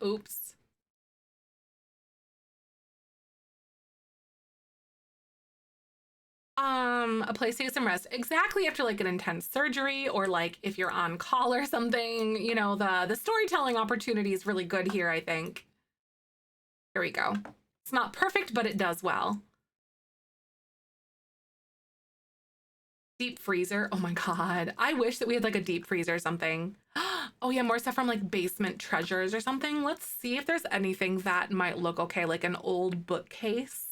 Oops. A place to get some rest. Exactly after like an intense surgery or like if you're on call or something, you know, the storytelling opportunity is really good here, I think. Here we go. It's not perfect, but it does well. Deep freezer. Oh my God. I wish that we had like a deep freezer or something. Oh yeah, more stuff from like basement treasures or something. Let's see if there's anything that might look okay, like an old bookcase.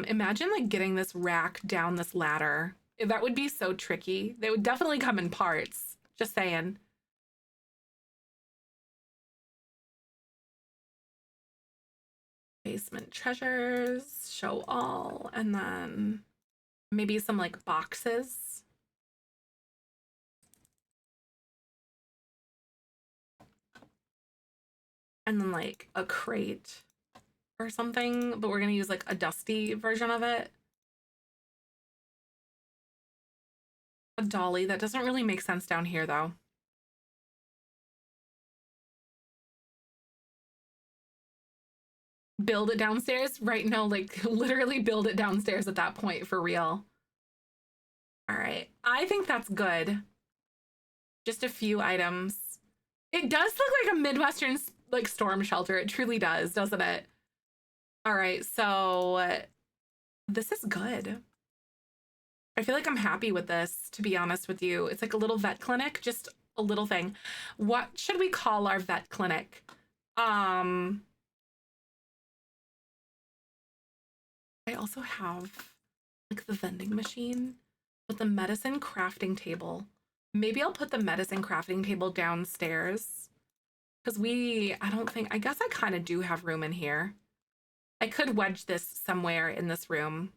Imagine like getting this rack down this ladder. That would be so tricky. They would definitely come in parts. Just saying. Basement treasures, show all, and then maybe some like boxes. And then like a crate or something, but we're gonna use like a dusty version of it. A dolly. That doesn't really make sense down here though. Build it downstairs? Right, no, like literally build it downstairs at that point for real. All right, I think that's good. Just a few items. It does look like a Midwestern like storm shelter. It truly does, doesn't it? All right, so this is good. I feel like I'm happy with this, to be honest with you. It's like a little vet clinic, just a little thing. What should we call our vet clinic? I also have like the vending machine with the medicine crafting table. Maybe I'll put the medicine crafting table downstairs because I guess I kind of do have room in here. I could wedge this somewhere in this room.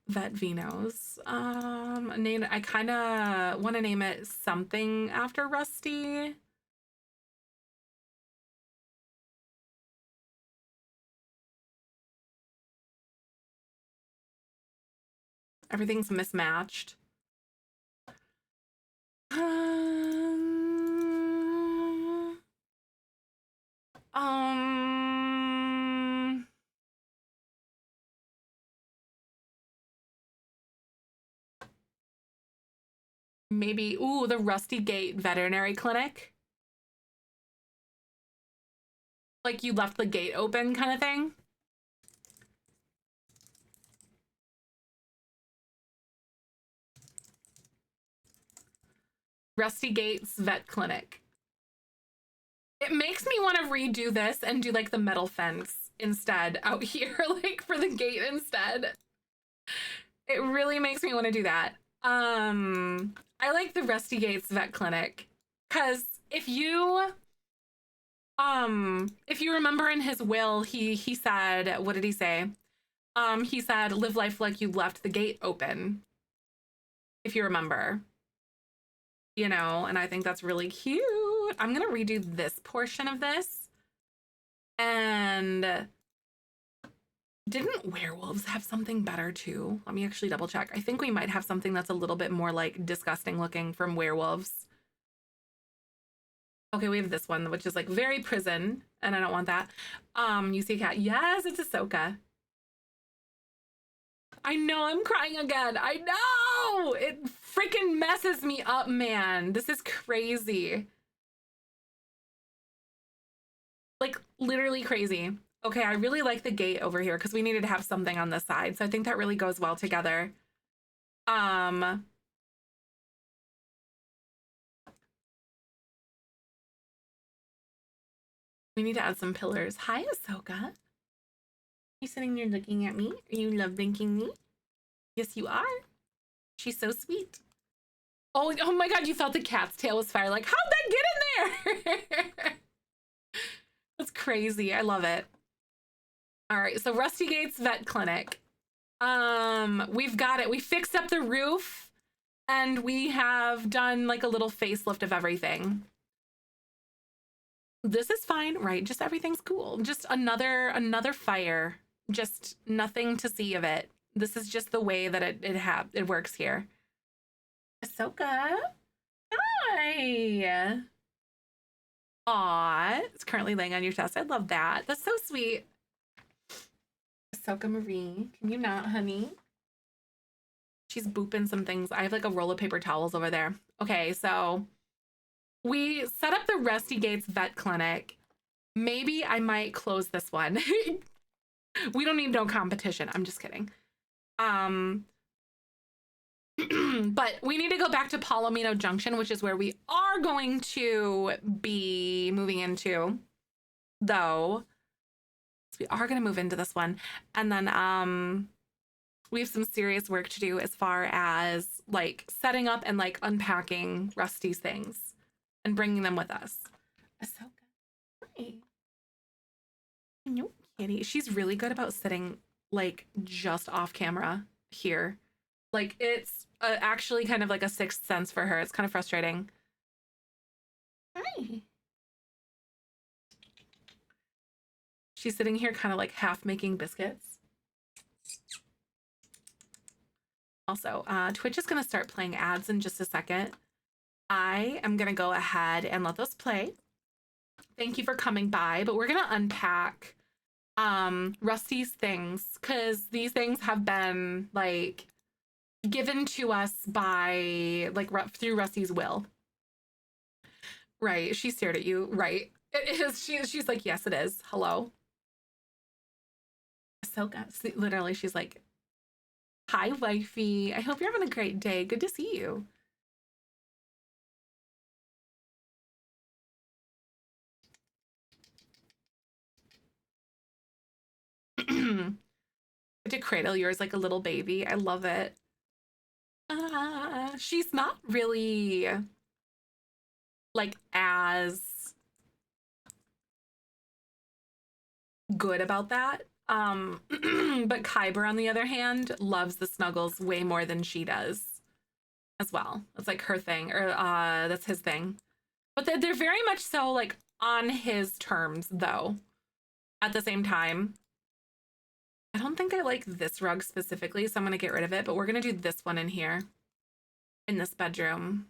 Vet Vinos. I kind of want to name it something after Rusty. Everything's mismatched. Maybe, ooh, the Rusty Gate Veterinary Clinic. Like you left the gate open kind of thing. Rusty Gates Vet Clinic. It makes me want to redo this and do like the metal fence instead out here, like for the gate instead. It really makes me want to do that. I like the Rusty Gates Vet Clinic because if you remember in his will, he said, what did he say? He said, live life like you left the gate open. If you remember, you know, and I think that's really cute. I'm gonna redo this portion of this. And didn't werewolves have something better too? Let me actually double check. I think we might have something that's a little bit more like disgusting looking from werewolves. Okay, we have this one, which is like very prison, and I don't want that. You see a cat. Yes, it's Ahsoka. I know, I'm crying again. I know! It freaking messes me up, man. This is crazy. Like, literally crazy. Okay, I really like the gate over here because we needed to have something on this side. So I think that really goes well together. We need to add some pillars. Hi, Ahsoka. You sitting there looking at me? Are you love blinking me? Yes, you are. She's so sweet. Oh my God, you thought the cat's tail was fire. Like, how'd that get in there? That's crazy. I love it. All right, so Rusty Gates Vet Clinic. We've got it. We fixed up the roof and we have done like a little facelift of everything. This is fine, right? Just everything's cool. Just another fire. Just nothing to see of it. This is just the way that it works here. Ahsoka. Hi. Aw, it's currently laying on your chest. I love that. That's so sweet. Ahsoka Marie, can you not, honey? She's booping some things. I have like a roll of paper towels over there. Okay, so we set up the Rusty Gates Vet Clinic. Maybe I might close this one. We don't need no competition. I'm just kidding. But we need to go back to Palomino Junction, which is where we are going to be moving into, though. So we are going to move into this one. And then we have some serious work to do as far as like setting up and like unpacking Rusty's things and bringing them with us. Ahsoka. Hi. No kitty. She's really good about sitting like just off camera here. Like it's actually kind of like a sixth sense for her. It's kind of frustrating. Hi. She's sitting here kind of like half making biscuits. Also, Twitch is going to start playing ads in just a second. I am going to go ahead and let those play. Thank you for coming by, but we're going to unpack Rusty's things because these things have been like given to us by like through Rusty's will. Right. She stared at you. Right. It is. She's like, yes, it is. Hello. Ahsoka. Literally, she's like, hi, wifey. I hope you're having a great day. Good to see you. To cradle yours like a little baby. I love it. She's not really like as good about that. But Kyber, on the other hand, loves the snuggles way more than she does as well. That's like her thing, or that's his thing. But they're very much so like on his terms, though. At the same time, I don't think I like this rug specifically, so I'm going to get rid of it. But we're going to do this one in here, in this bedroom,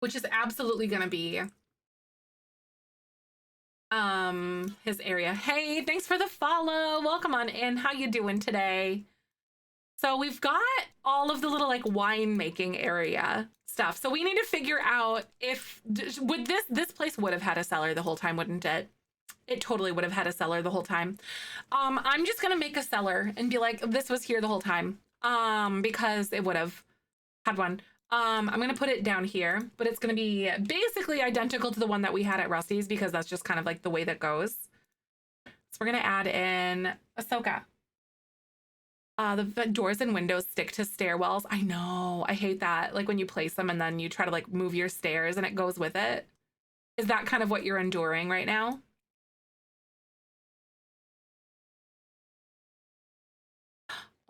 which is absolutely going to be his area. Hey, thanks for the follow. Welcome on in. How you doing today? So we've got all of the little like wine making area stuff. So we need to figure out if would this place would have had a cellar the whole time, wouldn't it? It totally would have had a cellar the whole time. I'm just gonna make a cellar and be like, this was here the whole time. Because it would have had one. I'm gonna put it down here, but it's gonna be basically identical to the one that we had at Rusty's because that's just kind of like the way that goes. So we're gonna add in Ahsoka. The doors and windows stick to stairwells. I know, I hate that. Like when you place them and then you try to like move your stairs and it goes with it. Is that kind of what you're enduring right now?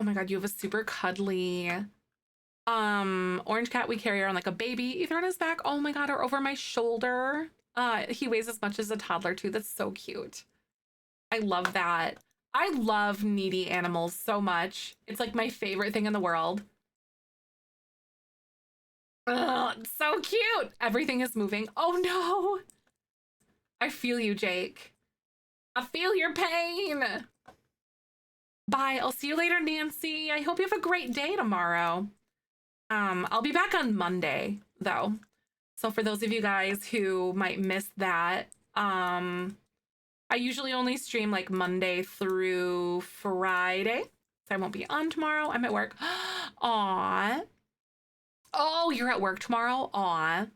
Oh my God, you have a super cuddly orange cat. We carry around like a baby, either on his back, oh my God, or over my shoulder. He weighs as much as a toddler too. That's so cute. I love that. I love needy animals so much. It's like my favorite thing in the world. Oh, it's so cute. Everything is moving. Oh no. I feel you, Jake. I feel your pain. Bye. I'll see you later, Nancy. I hope you have a great day tomorrow. I'll be back on Monday, though. So for those of you guys who might miss that, I usually only stream like Monday through Friday. So I won't be on tomorrow. I'm at work. Aw. Oh, you're at work tomorrow? Aw.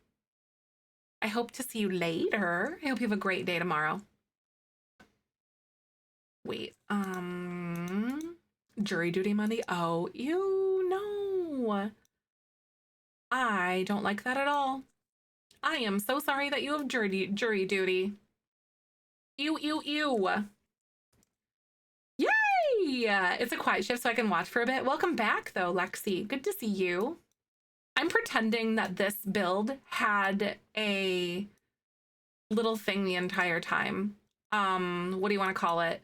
I hope to see you later. I hope you have a great day tomorrow. Wait, jury duty Monday? Oh, ew, no. I don't like that at all. I am so sorry that you have jury duty. Ew, ew, ew. Yay! Yeah, it's a quiet shift so I can watch for a bit. Welcome back though, Lexi. Good to see you. I'm pretending that this build had a little thing the entire time. What do you want to call it?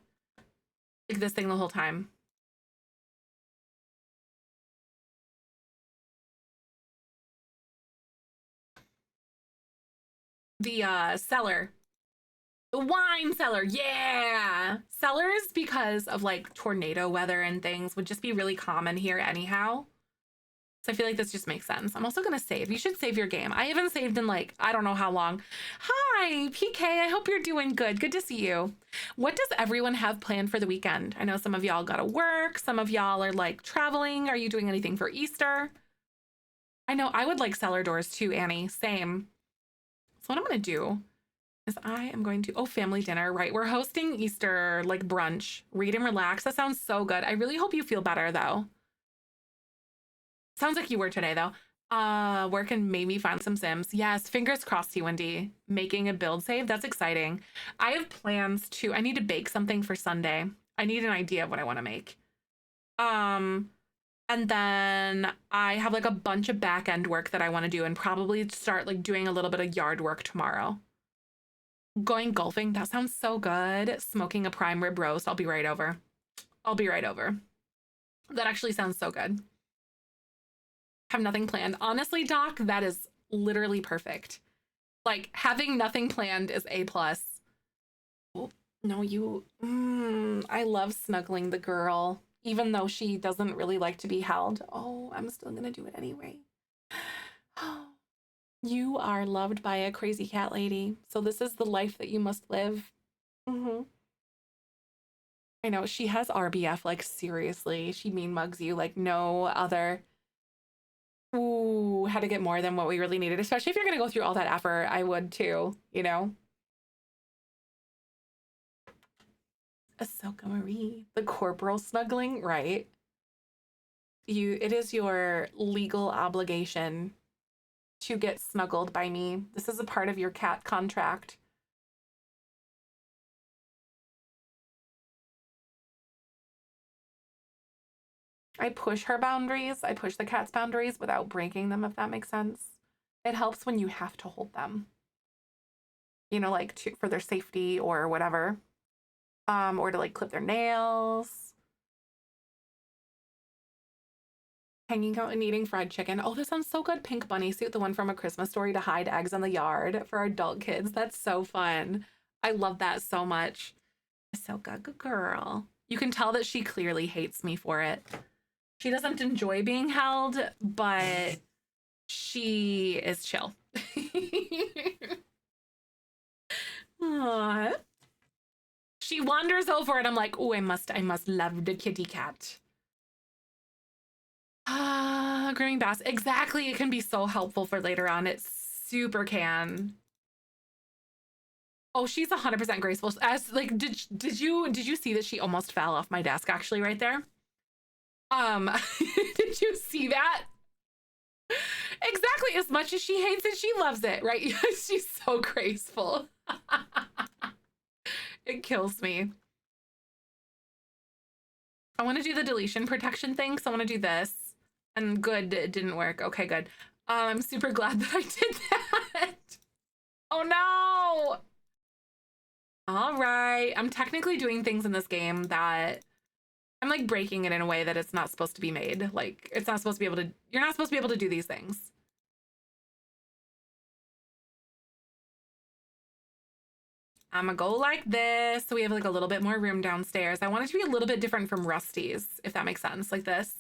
Like this thing the whole time. The cellar. The wine cellar, yeah! Cellars, because of like tornado weather and things, would just be really common here anyhow. So I feel like this just makes sense. I'm also gonna save. You should save your game. I haven't saved in like, I don't know how long. Hi, PK, I hope you're doing good. Good to see you. What does everyone have planned for the weekend? I know some of y'all gotta work. Some of y'all are like traveling. Are you doing anything for Easter? I know I would like cellar doors too, Annie. Same. So what I'm gonna do is I am going to, oh, family dinner, right? We're hosting Easter like brunch, read and relax. That sounds so good. I really hope you feel better though. Sounds like you were today though. Work and maybe find some Sims. Yes, fingers crossed, T1D. Making a build save, that's exciting. I have plans to, I need to bake something for Sunday. I need an idea of what I want to make. And then I have like a bunch of back end work that I want to do and probably start like doing a little bit of yard work tomorrow. Going golfing, that sounds so good. Smoking a prime rib roast, I'll be right over. I'll be right over. That actually sounds so good. Have nothing planned. Honestly, Doc, that is literally perfect. Like having nothing planned is A+. Oh, no, you, I love snuggling the girl, even though she doesn't really like to be held. Oh, I'm still gonna do it anyway. You are loved by a crazy cat lady, so this is the life that you must live. I know, she has RBF, like seriously. She mean mugs you like no other. Ooh, had to get more than what we really needed, especially if you're gonna go through all that effort. I would too, you know? Ahsoka Marie, the corporal snuggling, right? It is your legal obligation to get snuggled by me. This is a part of your cat contract. I push her boundaries. I push the cat's boundaries without breaking them, if that makes sense. It helps when you have to hold them. You know, like for their safety or whatever. Or to like clip their nails. Hanging out and eating fried chicken. Oh, this sounds so good. Pink bunny suit, the one from A Christmas Story, to hide eggs in the yard for adult kids. That's so fun. I love that so much. Ahsoka, good girl. You can tell that she clearly hates me for it. She doesn't enjoy being held, but she is chill. Aww. She wanders over and I'm like, oh, I must love the kitty cat. Grooming bass. Exactly. It can be so helpful for later on. It super can. Oh, she's 100% graceful. As like, did you see that she almost fell off my desk actually right there? Did you see that? Exactly. As much as she hates it, she loves it, right? She's so graceful. It kills me. I want to do the deletion protection thing, so I want to do this. And good, it didn't work. Okay, good. I'm super glad that I did that. Oh no! All right. I'm technically doing things in this game that I'm like breaking it in a way that it's not supposed to be made. Like it's not supposed to be able to, you're not supposed to be able to do these things. I'm gonna go like this. So we have like a little bit more room downstairs. I want it to be a little bit different from Rusty's, if that makes sense, like this.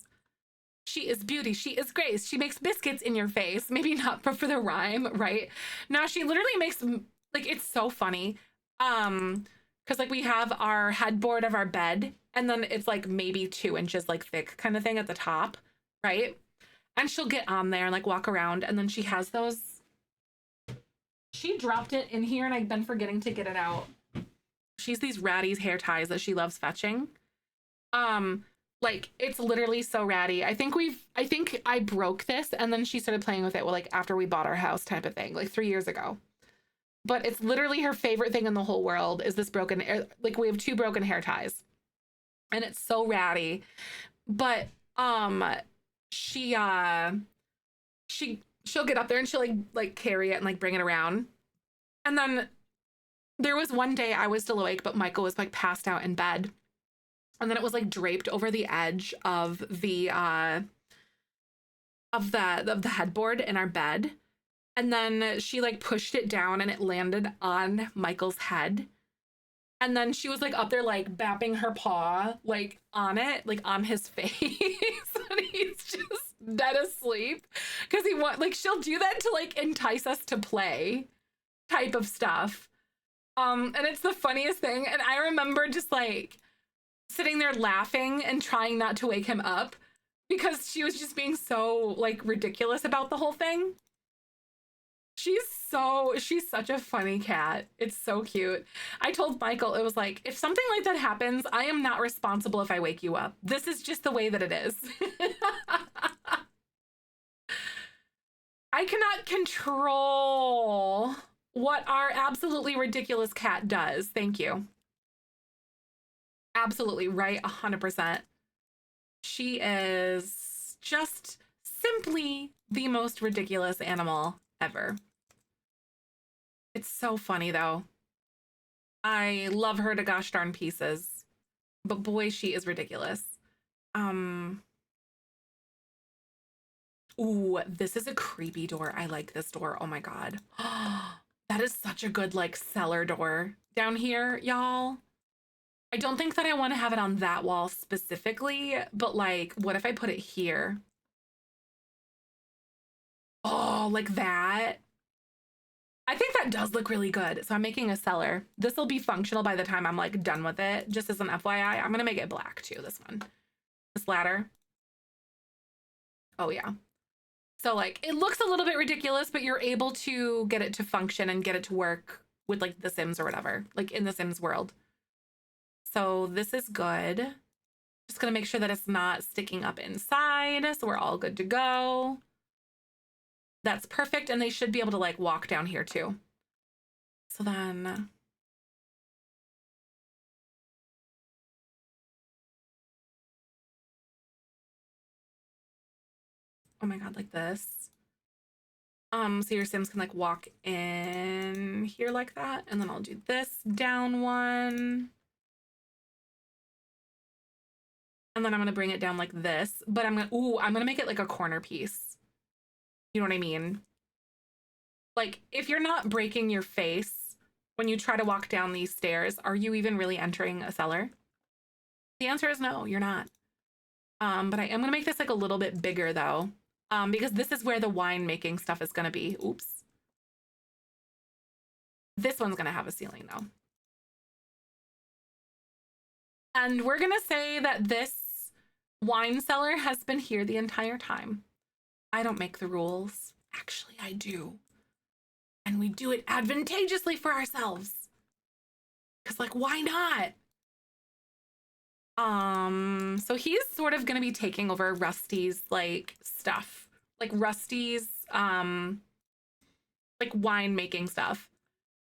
She is beauty. She is grace. She makes biscuits in your face. Maybe not for the rhyme, right? Now she literally makes, like, it's so funny. Because like we have our headboard of our bed and then it's like maybe 2 inches like thick kind of thing at the top, right? And she'll get on there and like walk around and then she has those. She dropped it in here and I've been forgetting to get it out. She's these ratty hair ties that she loves fetching. Like it's literally so ratty. I think I broke this and then she started playing with it, well, like after we bought our house type of thing, like 3 years ago. But it's literally her favorite thing in the whole world is this broken, like we have 2 broken hair ties. and it's so ratty. But she she'll get up there and she'll like carry it and like bring it around. And then there was one day I was still awake, but Michael was like passed out in bed. And then it was like draped over the edge of the headboard in our bed. And then she like pushed it down and it landed on Michael's head. And then she was like up there like bapping her paw like on it, like on his face. And he's just dead asleep. Cause like she'll do that to like entice us to play type of stuff. And it's the funniest thing. And I remember just like sitting there laughing and trying not to wake him up because she was just being so like ridiculous about the whole thing. She's such a funny cat. It's so cute. I told Michael, it was like, if something like that happens, I am not responsible if I wake you up. This is just the way that it is. I cannot control what our absolutely ridiculous cat does. Thank you. Absolutely right, 100%. She is just simply the most ridiculous animal ever. It's so funny though. I love her to gosh darn pieces, but boy, she is ridiculous. Ooh, this is a creepy door. I like this door. Oh my God. That is such a good like cellar door down here, y'all. I don't think that I want to have it on that wall specifically, but like, what if I put it here? Oh, like that. I think that does look really good. So I'm making a cellar. This will be functional by the time I'm like done with it. Just as an FYI, I'm gonna make it black too, this one. This ladder. Oh yeah. So like, it looks a little bit ridiculous, but you're able to get it to function and get it to work with like the Sims or whatever, like in the Sims world. So this is good. Just gonna make sure that it's not sticking up inside. So we're all good to go. That's perfect. And they should be able to like walk down here too. So then. Oh my God, like this. So your Sims can like walk in here like that. And then I'll do this down one. And then I'm gonna bring it down like this, but I'm gonna make it like a corner piece. You know what I mean? Like, if you're not breaking your face when you try to walk down these stairs, are you even really entering a cellar? The answer is no, you're not. But I am gonna make this like a little bit bigger though, because this is where the wine making stuff is gonna be. Oops. This one's gonna have a ceiling though. And we're gonna say that this wine cellar has been here the entire time. I don't make the rules. Actually, I do. And we do it advantageously for ourselves. Because, like, why not? So he's sort of gonna be taking over Rusty's, like, stuff. Like, Rusty's, like, wine making stuff.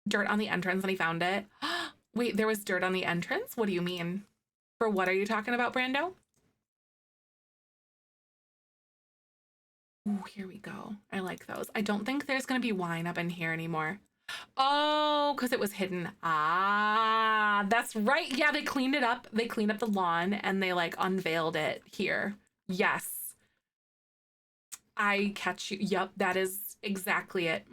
Dirt on the entrance, and he found it. Wait, there was dirt on the entrance? What do you mean? For what are you talking about, Brando? Ooh, here we go. I like those. I don't think there's gonna be wine up in here anymore. Oh, because it was hidden. Ah, that's right. Yeah, they cleaned it up. They cleaned up the lawn and they like unveiled it here. Yes. I catch you. Yep, that is exactly it.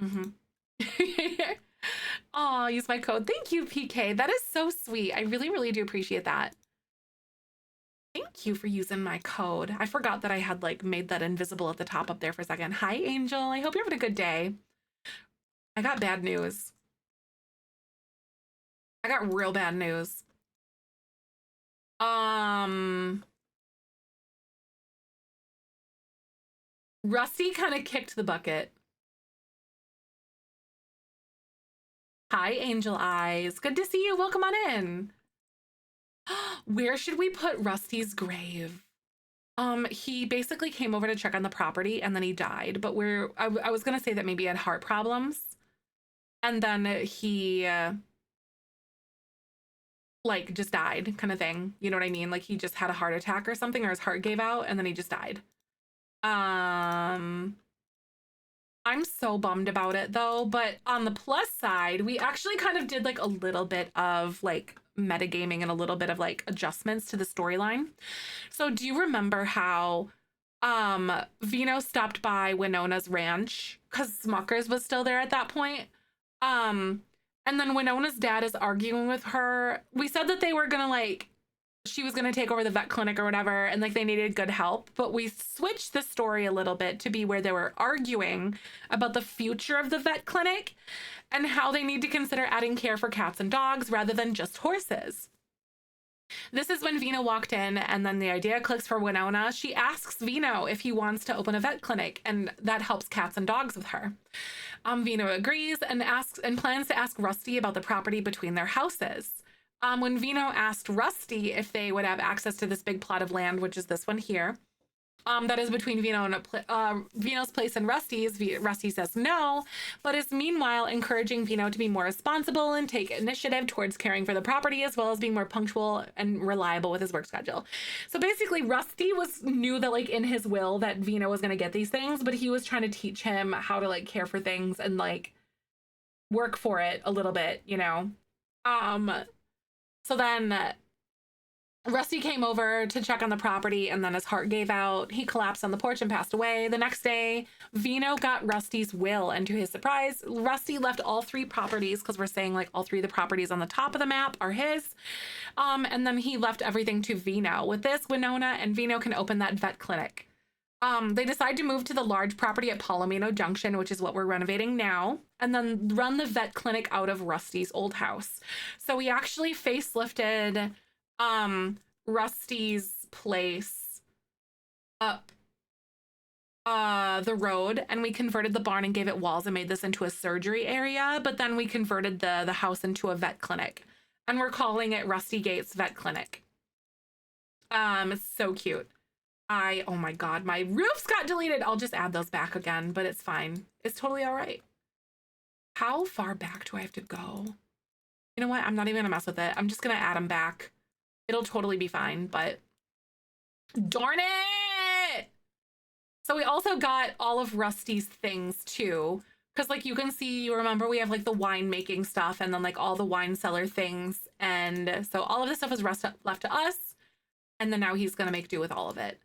Oh, use my code. Thank you, PK. That is so sweet. I really, really do appreciate that. Thank you for using my code. I forgot that I had like made that invisible at the top up there for a second. Hi, Angel. I hope you're having a good day. I got bad news. I got real bad news. Rusty kind of kicked the bucket. Hi, Angel Eyes. Good to see you. Welcome on in. Where should we put Rusty's grave? He basically came over to check on the property and then he died. But I was gonna say that maybe he had heart problems, and then he like just died kind of thing. You know what I mean? Like he just had a heart attack or something, or his heart gave out and then he just died. I'm so bummed about it though, but on the plus side, we actually kind of did like a little bit of like metagaming and a little bit of like adjustments to the storyline. So do you remember how Vino stopped by Winona's ranch because Smuckers was still there at that point? And then Winona's dad is arguing with her. We said that they were gonna like, she was gonna take over the vet clinic or whatever, and like they needed good help. But we switched the story a little bit to be where they were arguing about the future of the vet clinic and how they need to consider adding care for cats and dogs rather than just horses. This is when Vino walked in, and then the idea clicks for Winona. She asks Vino if he wants to open a vet clinic, and that helps cats and dogs with her. Vino agrees and plans to ask Rusty about the property between their houses. When Vino asked Rusty if they would have access to this big plot of land, which is this one here, that is between Vino and Vino's place and Rusty's. Rusty says no, but is meanwhile encouraging Vino to be more responsible and take initiative towards caring for the property, as well as being more punctual and reliable with his work schedule. So basically, Rusty knew that like in his will that Vino was going to get these things, but he was trying to teach him how to like care for things and like work for it a little bit, you know. So then Rusty came over to check on the property, and then his heart gave out. He collapsed on the porch and passed away. The next day, Vino got Rusty's will, and to his surprise, Rusty left all 3 properties, because we're saying like all 3 of the properties on the top of the map are his. And then he left everything to Vino. With this, Winona and Vino can open that vet clinic. They decide to move to the large property at Palomino Junction, which is what we're renovating now, and then run the vet clinic out of Rusty's old house. So we actually facelifted Rusty's place up the road, and we converted the barn and gave it walls and made this into a surgery area, but then we converted the house into a vet clinic, and we're calling it Rusty Gates Vet Clinic. It's so cute. Oh my god, my roofs got deleted. I'll just add those back again, but it's fine. It's totally all right. How far back do I have to go? You know what? I'm not even gonna mess with it. I'm just gonna add them back. It'll totally be fine, but darn it! So we also got all of Rusty's things too, because like you can see, you remember we have like the wine making stuff and then like all the wine cellar things, and so all of this stuff is left to us, and then now he's gonna make do with all of it.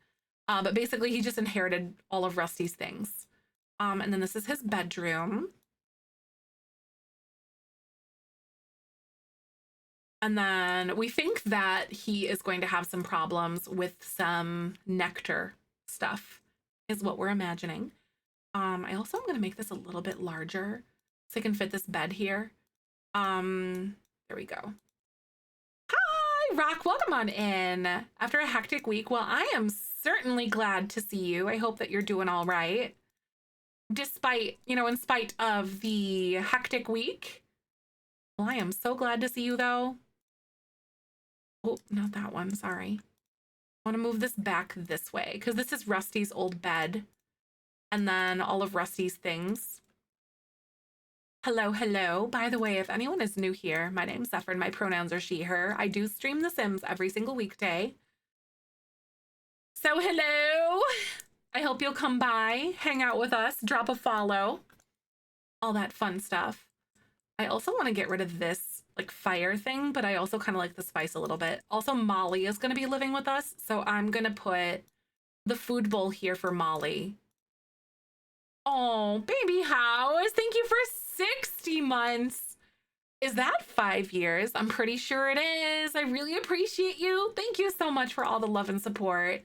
But basically he just inherited all of Rusty's things. And then this is his bedroom. And then we think that he is going to have some problems with some nectar stuff, is what we're imagining. I also am going to make this a little bit larger so I can fit this bed here. There we go. Hi, Rock. Welcome on in. After a hectic week, well, I am certainly glad to see you. I hope that you're doing all right. Despite, you know, in spite of the hectic week. Well, I am so glad to see you, though. Oh, not that one. Sorry. I want to move this back this way because this is Rusty's old bed. And then all of Rusty's things. Hello, hello. By the way, if anyone is new here, my name's Zefrine. My pronouns are she, her. I do stream The Sims every single weekday. So hello. I hope you'll come by, hang out with us, drop a follow. All that fun stuff. I also want to get rid of this like fire thing, but I also kind of like the spice a little bit. Also, Molly is going to be living with us, so I'm going to put the food bowl here for Molly. Oh, baby house. Thank you for 60 months. Is that 5 years? I'm pretty sure it is. I really appreciate you. Thank you so much for all the love and support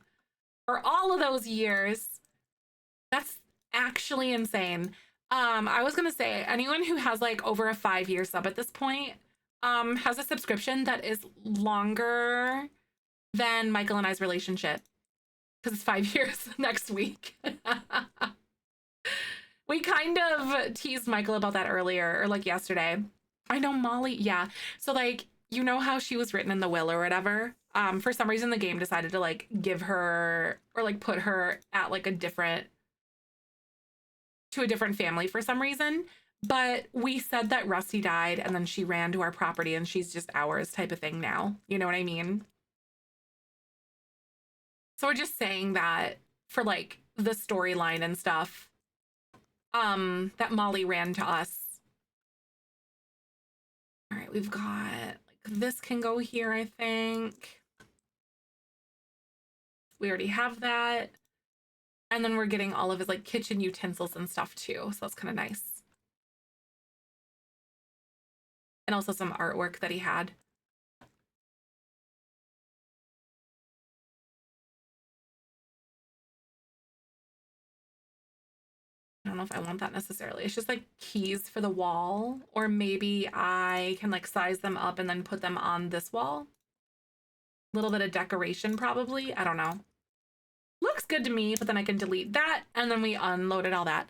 for all of those years. That's actually insane. I was gonna say, anyone who has like over a 5-year sub at this point has a subscription that is longer than Michael and I's relationship, because it's 5 years next week. We kind of teased Michael about that earlier, or like yesterday. I know Molly, yeah. So like, you know how she was written in the will or whatever? For some reason the game decided to like give her, or like put her at like a different family for some reason. But we said that Rusty died and then she ran to our property and she's just ours type of thing now. You know what I mean? So we're just saying that for like the storyline and stuff. That Molly ran to us. All right, we've got like this can go here, I think. We already have that. And then we're getting all of his like kitchen utensils and stuff too. So that's kind of nice. And also some artwork that he had. I don't know if I want that necessarily. It's just like keys for the wall, or maybe I can like size them up and then put them on this wall. A little bit of decoration probably. I don't know. Looks good to me, but then I can delete that and then we unloaded all that.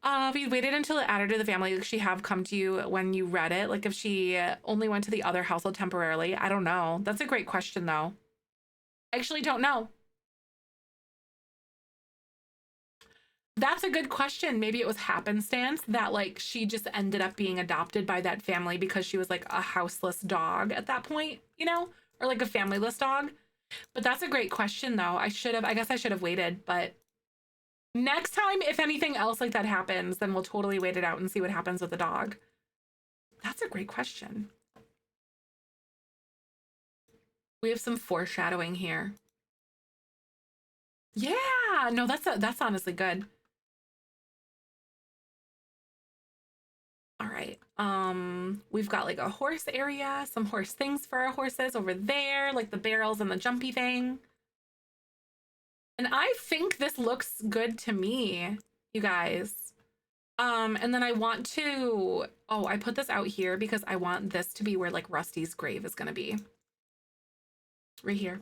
If you waited until it added to the family, like she have come to you when you read it, like if she only went to the other household temporarily, I don't know. That's a great question though. I actually don't know. That's a good question. Maybe it was happenstance that like she just ended up being adopted by that family because she was like a houseless dog at that point, you know, or like a familyless dog. But that's a great question though. I guess I should have waited, but next time, if anything else like that happens, then we'll totally wait it out and see what happens with the dog. That's a great question. We have some foreshadowing here. Yeah, no, that's honestly good. All right. We've got like a horse area, some horse things for our horses over there, like the barrels and the jumpy thing. And I think this looks good to me, you guys. And then I want to, oh, I put this out here because I want this to be where like Rusty's grave is gonna be. Right here,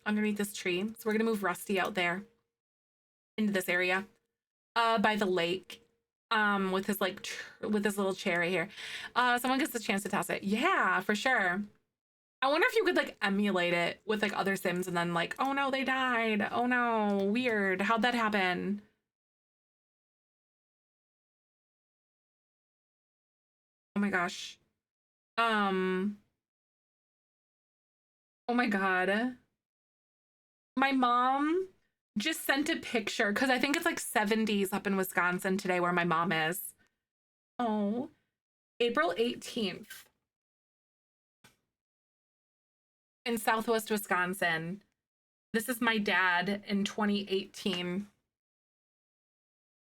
underneath this tree. So we're gonna move Rusty out there into this area, by the lake. With his like with this little chair right here. Someone gets the chance to toss it. Yeah, for sure. I wonder if you could like emulate it with like other Sims and then like, oh no, they died. Oh no, weird. How'd that happen? Oh my gosh. Um, oh my God. My mom just sent a picture because I think it's like 70s up in Wisconsin today where my mom is. Oh, April 18th in Southwest Wisconsin. This is my dad in 2018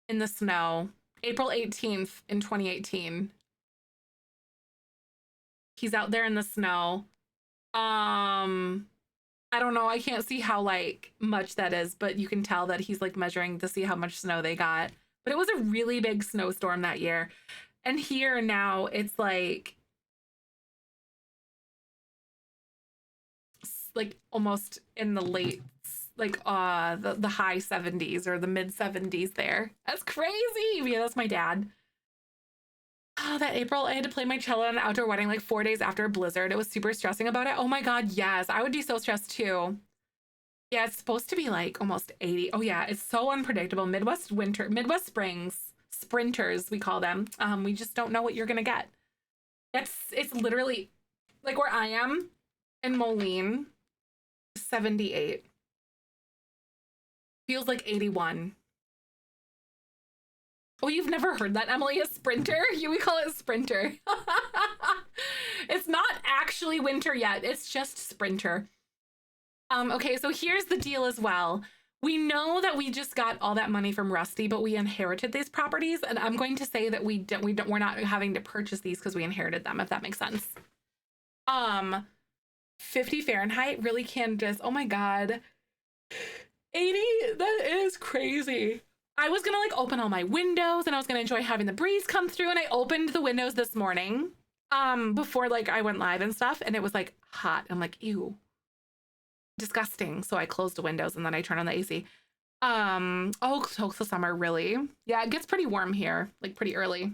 in the snow. April 18th in 2018. He's out there in the snow. I don't know. I can't see how like much that is, but you can tell that he's like measuring to see how much snow they got. But it was a really big snowstorm that year. And here now it's like almost in the late like the high 70s or the mid 70s there. That's crazy. Yeah, that's my dad. Oh, that April, I had to play my cello at an outdoor wedding like 4 days after a blizzard. It was super stressing about it. Oh my God, yes. I would be so stressed too. Yeah, it's supposed to be like almost 80. Oh yeah, it's so unpredictable. Midwest winter, Midwest springs, sprinters, we call them. We just don't know what you're gonna get. It's literally like where I am in Moline, 78. Feels like 81. Oh, you've never heard that, Emily? A sprinter? We call it sprinter. It's not actually winter yet. It's just sprinter. Okay, so here's the deal as well. We know that we just got all that money from Rusty, but we inherited these properties, and I'm going to say that we're not having to purchase these because we inherited them, if that makes sense. 50 Fahrenheit, really, Candace? Oh my God. 80, that is crazy. I was gonna like open all my windows and I was gonna enjoy having the breeze come through, and I opened the windows this morning before like I went live and stuff, and it was like hot. I'm like, ew, disgusting. So I closed the windows and then I turned on the AC. Oh, so the summer, really? Yeah, it gets pretty warm here, like pretty early.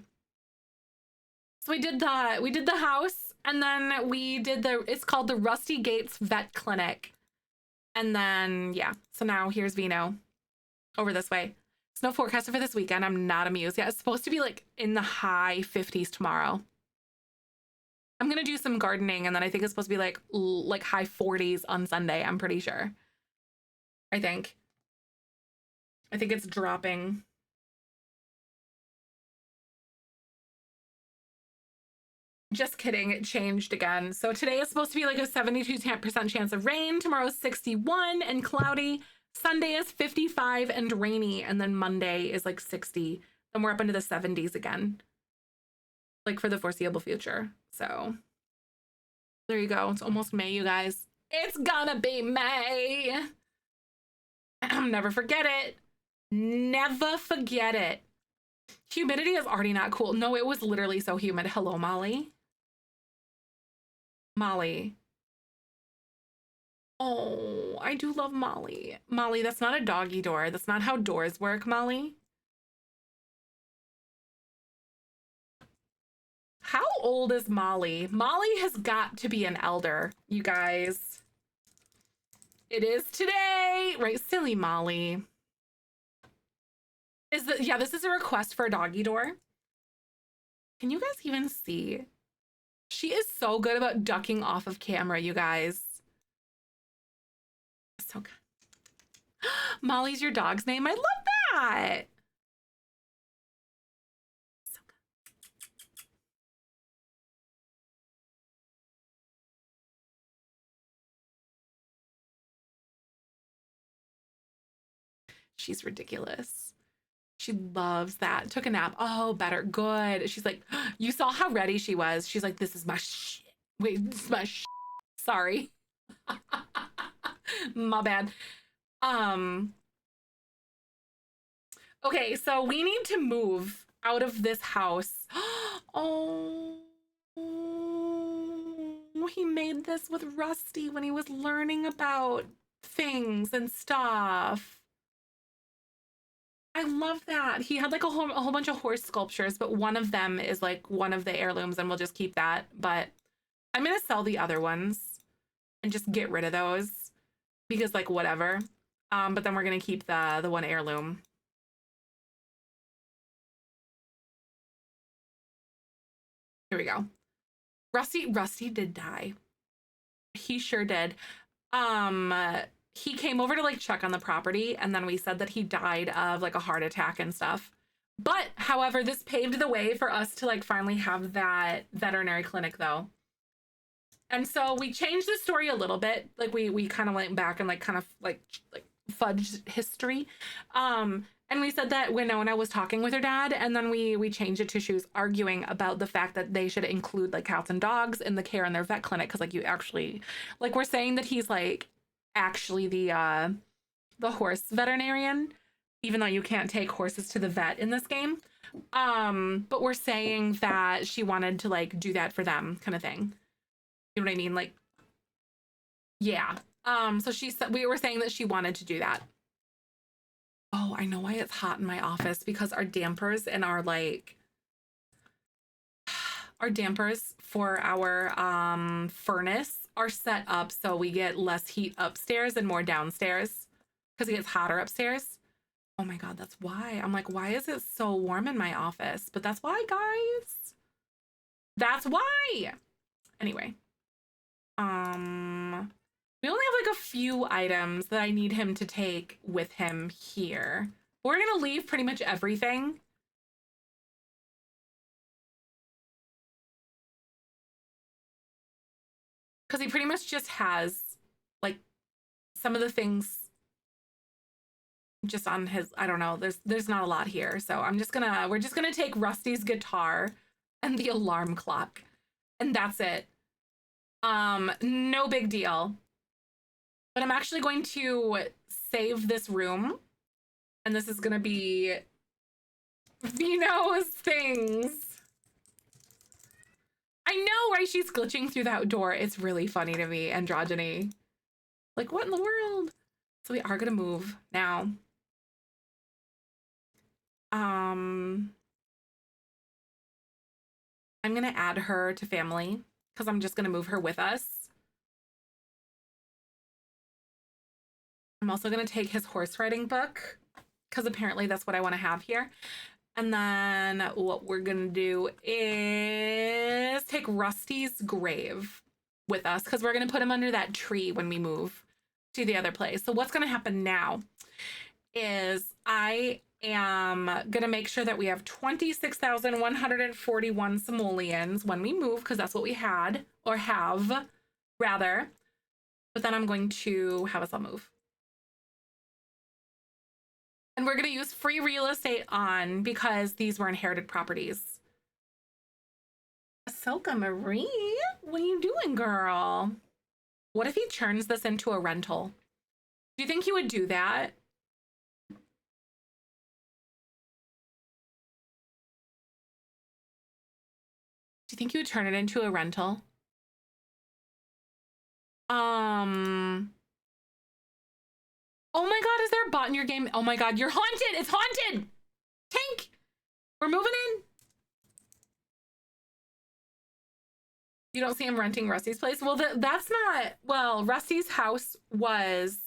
So we did the house, and then we did it's called the Rusty Gates Vet Clinic. And then yeah, so now here's Vino over this way. Snow forecasted for this weekend. I'm not amused. Yeah, it's supposed to be like in the high 50s tomorrow. I'm gonna do some gardening, and then I think it's supposed to be like high 40s on Sunday. I'm pretty sure. I think it's dropping. Just kidding, it changed again. So today is supposed to be like a 72% chance of rain. Tomorrow's 61 and cloudy. Sunday is 55 and rainy. And then Monday is like 60. Then we're up into the 70s again, like for the foreseeable future. So there you go. It's almost May, you guys. It's gonna be May. Never forget it. Never forget it. Humidity is already not cool. No, it was literally so humid. Hello, Molly. Molly. Oh, I do love Molly. Molly, that's not a doggy door. That's not how doors work, Molly. How old is Molly? Molly has got to be an elder, you guys. It is today, right? Silly Molly. Yeah, this is a request for a doggy door. Can you guys even see? She is so good about ducking off of camera, you guys. So good. Molly's your dog's name. I love that. So good. She's ridiculous. She loves that. Took a nap. Oh, better. Good. She's like, you saw how ready she was. She's like, this is my shit. Wait, this is my shit. Sorry. My bad. Okay, so we need to move out of this house. Oh, he made this with Rusty when he was learning about things and stuff. I love that. He had like a whole bunch of horse sculptures, but one of them is like one of the heirlooms, and we'll just keep that. But I'm gonna sell the other ones and just get rid of those because like whatever. But then we're gonna keep the one heirloom. Here we go. Rusty did die. He sure did. He came over to like check on the property, and then we said that he died of like a heart attack and stuff. But however, this paved the way for us to like finally have that veterinary clinic though. And so we changed the story a little bit. Like we kind of went back and like kind of like fudged history. And we said that Winona was talking with her dad, and then we changed it to she was arguing about the fact that they should include like cats and dogs in the care in their vet clinic, because like you actually like we're saying that he's like actually the horse veterinarian, even though you can't take horses to the vet in this game. But we're saying that she wanted to like do that for them, kind of thing. You know what I mean? Like, yeah. So she said we were saying that she wanted to do that. Oh, I know why it's hot in my office, because our dampers and our like our dampers for our furnace are set up so we get less heat upstairs and more downstairs because it gets hotter upstairs. Oh my god, that's why. I'm like, why is it so warm in my office? But that's why, guys. That's why. Anyway. We only have like a few items that I need him to take with him here. We're gonna leave pretty much everything. Because he pretty much just has like some of the things just on his, I don't know, there's not a lot here. So we're just gonna take Rusty's guitar and the alarm clock, and that's it. No big deal. But I'm actually going to save this room, and this is gonna be Vino's things. I know, right? She's glitching through that door. It's really funny to me, androgyny. Like, what in the world? So we are gonna move now. I'm gonna add her to family because I'm just gonna move her with us. I'm also gonna take his horse riding book because apparently that's what I want to have here. And then what we're gonna do is take Rusty's grave with us because we're gonna put him under that tree when we move to the other place. So what's gonna happen now is I am gonna make sure that we have 26,141 simoleons when we move, because that's what we had, or have rather. But then I'm going to have us all move. And we're going to use free real estate on because these were inherited properties. Ahsoka Marie, what are you doing, girl? What if he turns this into a rental? Do you think he would do that? Do you think he would turn it into a rental? Oh my God, is there a bot in your game? Oh my God, you're haunted. It's haunted. Tank, we're moving in. You don't see him renting Rusty's place? Well, that's not, well, Rusty's house was,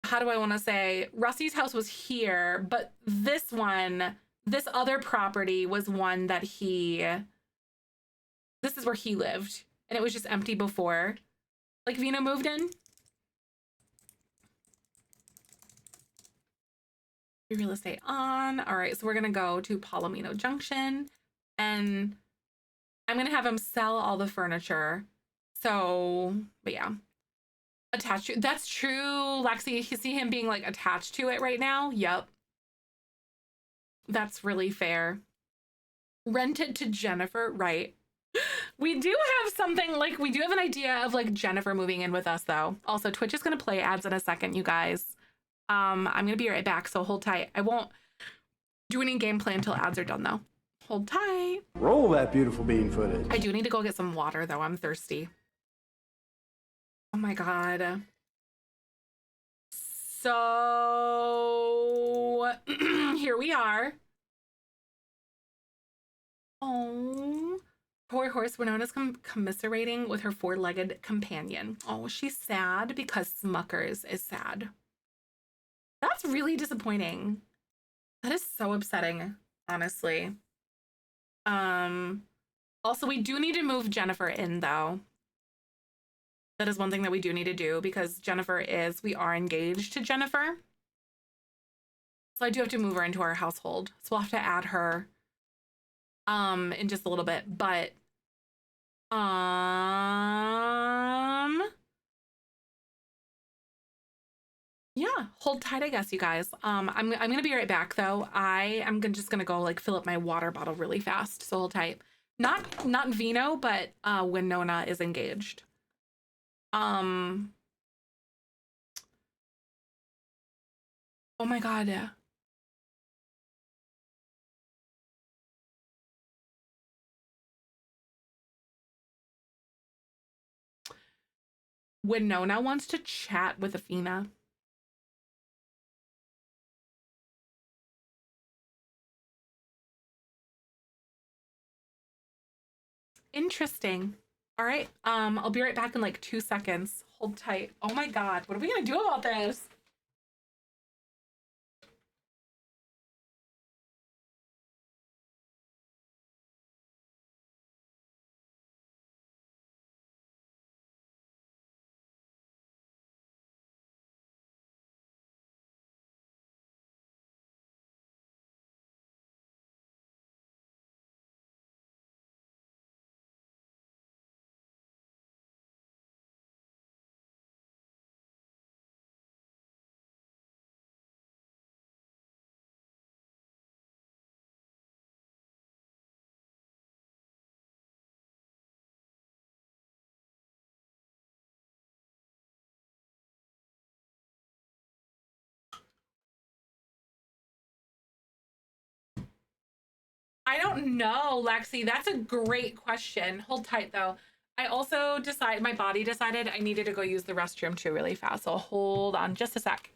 how do I want to say? Rusty's house was here, but this one, this other property was one that this is where he lived, and it was just empty before. Like Vina moved in. Real estate on. All right, so we're gonna go to Palomino Junction, and I'm gonna have him sell all the furniture. So, but yeah, attached to, that's true, Lexi. You see him being like attached to it right now. Yep, that's really fair. Rented to Jennifer, right? We do have something, like, we do have an idea of like Jennifer moving in with us though. Also, Twitch is gonna play ads in a second, you guys. I'm gonna be right back, so hold tight. I won't do any gameplay until ads are done though. Hold tight. Roll that beautiful bean footage. I do need to go get some water though. I'm thirsty. Oh my God. So here we are. Oh, poor horse. Winona's commiserating with her four-legged companion. Oh, she's sad because Smuckers is sad. That's really disappointing. That is so upsetting, honestly. Also, we do need to move Jennifer in though. That is one thing that we do need to do because we are engaged to Jennifer. So I do have to move her into our household. So we'll have to add her in just a little bit, but yeah, hold tight, I guess, you guys. I'm gonna be right back though. I am just gonna go like fill up my water bottle really fast, so hold tight. Not Vino, but Winona is engaged. Oh my God. Winona wants to chat with Athena. Interesting. All right. I'll be right back in like 2 seconds. Hold tight. Oh my God. What are we gonna do about this? I don't know, Lexi. That's a great question. Hold tight though. I also my body decided I needed to go use the restroom too really fast. So hold on just a sec.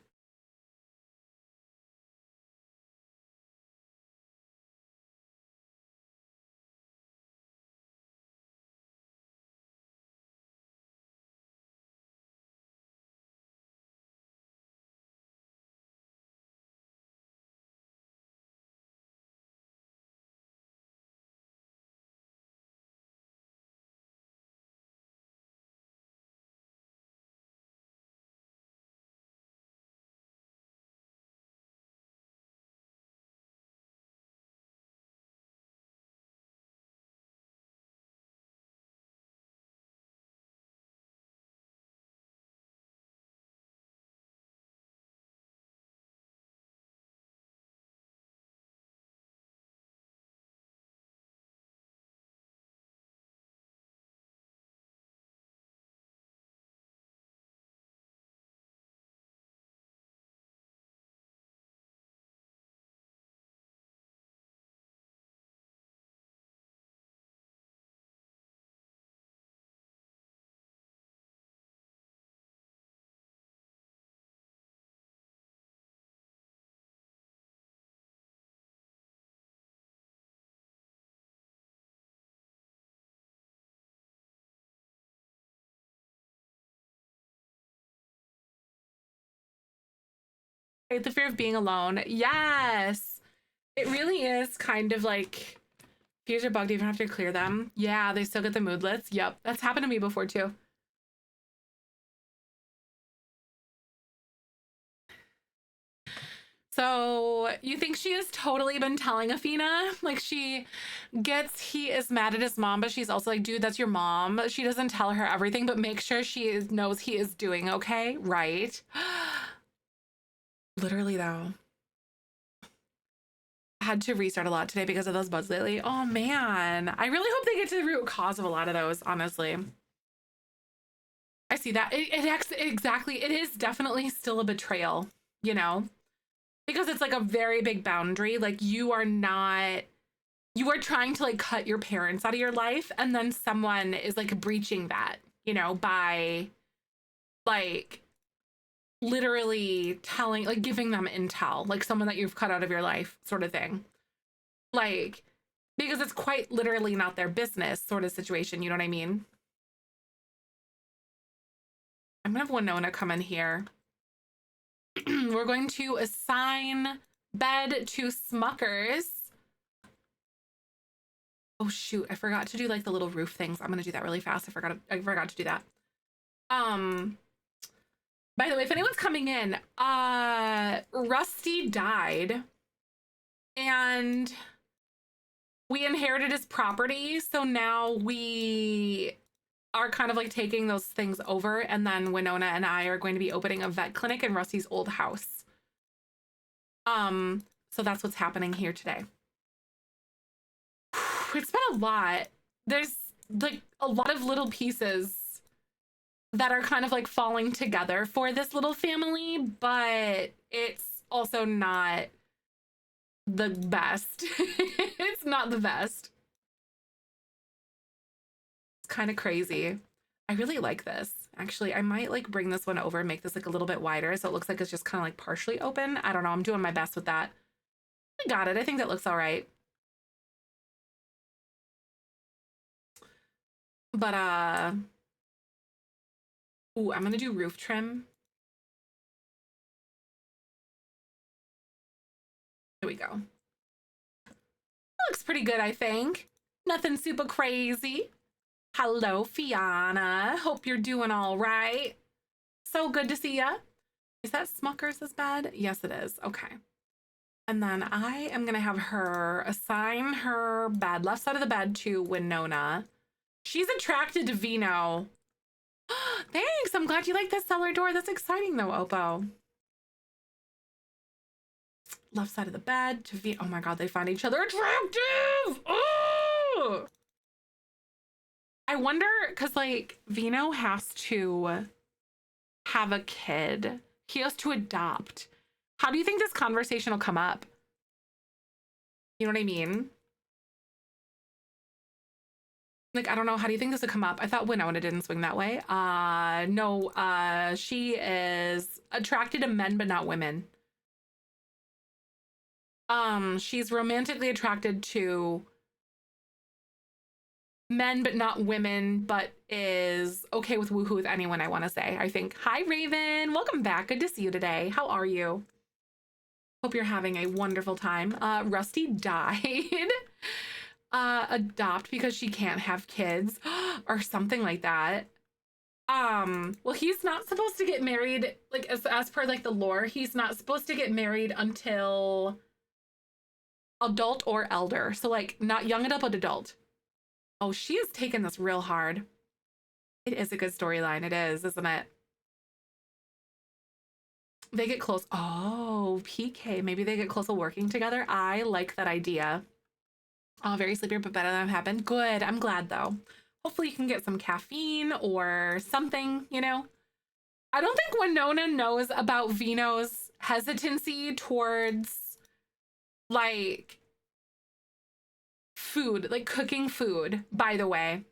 I hate the fear of being alone. Yes. It really is kind of like fears are bugged, you even have to clear them. Yeah, they still get the moodlets. Yep. That's happened to me before too. So you think she has totally been telling Athena? Like she gets he is mad at his mom, but she's also like, dude, that's your mom. She doesn't tell her everything, but make sure knows he is doing okay, right? Literally though. I had to restart a lot today because of those bugs lately. Oh man. I really hope they get to the root cause of a lot of those, honestly. I see that. Exactly. It is definitely still a betrayal, you know? Because it's like a very big boundary. Like you are trying to like cut your parents out of your life, and then someone is like breaching that, you know, by like literally telling, like giving them intel, like someone that you've cut out of your life sort of thing. Like, because it's quite literally not their business sort of situation, you know what I mean? I'm gonna have Winona come in here. We're going to assign bed to Smuckers. Oh shoot, I forgot to do like the little roof things. I'm gonna do that really fast. I forgot to do that. By the way, if anyone's coming in, Rusty died and we inherited his property. So now we are kind of like taking those things over, and then Winona and I are going to be opening a vet clinic in Rusty's old house. So that's what's happening here today. It's been a lot. There's like a lot of little pieces that are kind of like falling together for this little family, but it's also not the best. It's not the best. It's kind of crazy. I really like this. Actually, I might like bring this one over and make this like a little bit wider so it looks like it's just kind of like partially open. I don't know. I'm doing my best with that. I got it. I think that looks all right. But ooh, I'm gonna do roof trim. There we go. Looks pretty good, I think. Nothing super crazy. Hello, Fiona. Hope you're doing all right. So good to see ya. Is that Smuckers' bed? Yes, it is. Okay. And then I am gonna have her assign her bed, left side of the bed, to Winona. She's attracted to Vino. Thanks. I'm glad you like this cellar door. That's exciting though, Oppo. Left side of the bed to Vino. Oh my God, they find each other attractive. Oh! I wonder, because like Vino has to have a kid. He has to adopt. How do you think this conversation will come up? You know what I mean? Like, I don't know. How do you think this would come up? I thought Winona didn't swing that way. No, she is attracted to men, but not women. She's romantically attracted to men, but not women, but is okay with woohoo with anyone, I want to say, I think. Hi, Raven. Welcome back. Good to see you today. How are you? Hope you're having a wonderful time. Rusty died. Adopt because she can't have kids or something like that. Well, he's not supposed to get married, like as per like the lore, he's not supposed to get married until adult or elder. So like not young adult, but adult. Oh, she is taking this real hard. It is a good storyline. It is, isn't it? They get close. Oh, PK. Maybe they get close to working together. I like that idea. Oh, very sleepy, but better than happened. Good. I'm glad though. Hopefully you can get some caffeine or something, you know? I don't think Winona knows about Vino's hesitancy towards like food, like cooking food, by the way.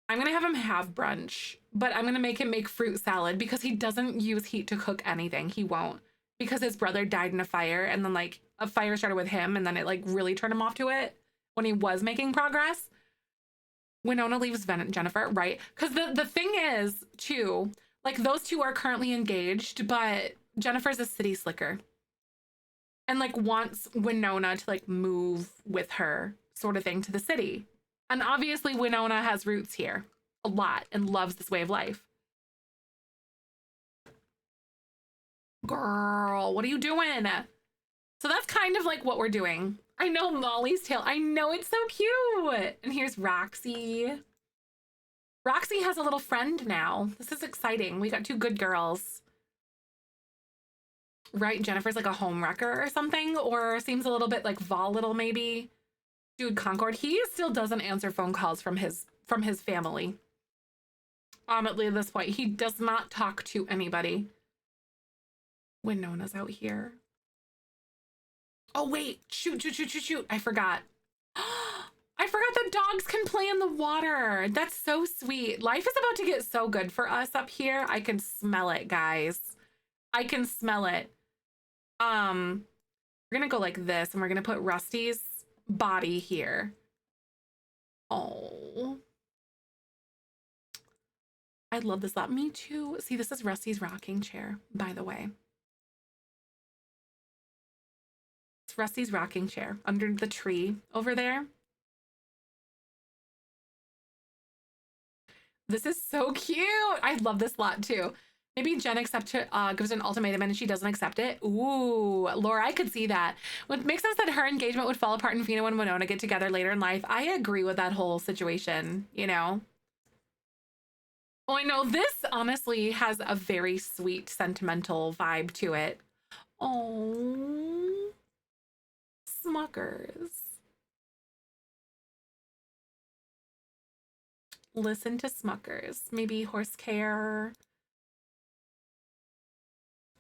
I'm gonna have him have brunch, but I'm gonna make him make fruit salad because he doesn't use heat to cook anything. He won't, because his brother died in a fire, and then like a fire started with him, and then it like really turned him off to it when he was making progress. Winona leaves Jennifer, right? Because the thing is too, Like those two are currently engaged, but Jennifer's a city slicker and like wants Winona to like move with her sort of thing to the city. And obviously Winona has roots here a lot and loves this way of life. Girl, what are you doing? So that's kind of like what we're doing. I know Molly's tail. I know, it's so cute. And here's Roxy. Roxy has a little friend now. This is exciting. We got two good girls. Right? Jennifer's like a home wrecker or something, or seems a little bit like volatile maybe. Dude, Concord, he still doesn't answer phone calls from his family. At this point, he does not talk to anybody. Winona's out here. Oh wait, shoot. I forgot. I forgot that dogs can play in the water. That's so sweet. Life is about to get so good for us up here. I can smell it, guys. I can smell it. We're gonna go like this and we're gonna put Rusty's body here. Oh. I love this lot. Me too. See, this is Rusty's rocking chair, by the way. It's Rusty's rocking chair under the tree over there. This is so cute. I love this lot too. Maybe Jen gives an ultimatum and she doesn't accept it. Ooh, Laura, I could see that. What makes sense that her engagement would fall apart and Vino and Winona get together later in life. I agree with that whole situation, you know? Oh, I know. This honestly has a very sweet, sentimental vibe to it. Oh, Smuckers. Listen to Smuckers. Maybe horse care.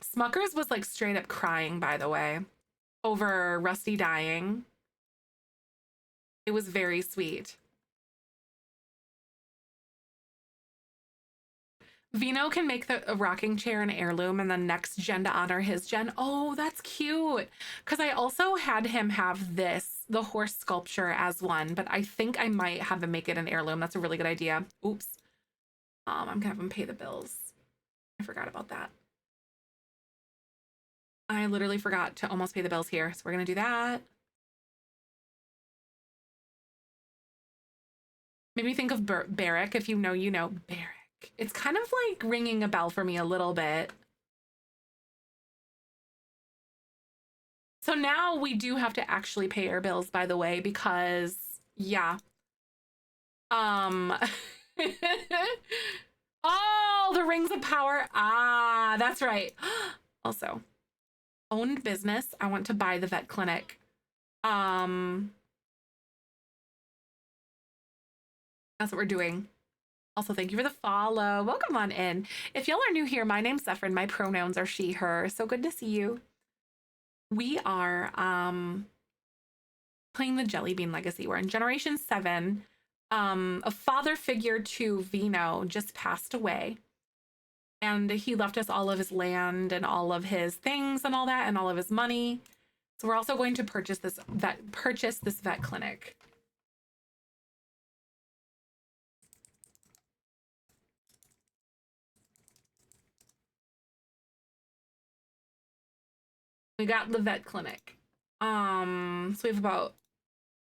Smuckers was like straight up crying, by the way, over Rusty dying. It was very sweet. Vino can make a rocking chair an heirloom and then next gen to honor his gen. Oh, that's cute. Because I also had him have the horse sculpture as one, but I think I might have him make it an heirloom. That's a really good idea. Oops. I'm gonna have him pay the bills. I forgot about that. I literally forgot to almost pay the bills here. So we're gonna do that. Made me think of Barrick. If you know, you know Barrick. It's kind of like ringing a bell for me a little bit. So now we do have to actually pay our bills, by the way, because yeah. Oh, the rings of power. Ah, that's right. Also, owned business. I want to buy the vet clinic. That's what we're doing. Also, thank you for the follow. Welcome on in. If y'all are new here, my name's Zefrine. My pronouns are she, her. So good to see you. We are playing the Jellybean Legacy. We're in Generation 7. A father figure to Vino just passed away. And he left us all of his land and all of his things and all that and all of his money. So we're also going to purchase this vet clinic. We got the vet clinic. So we have about,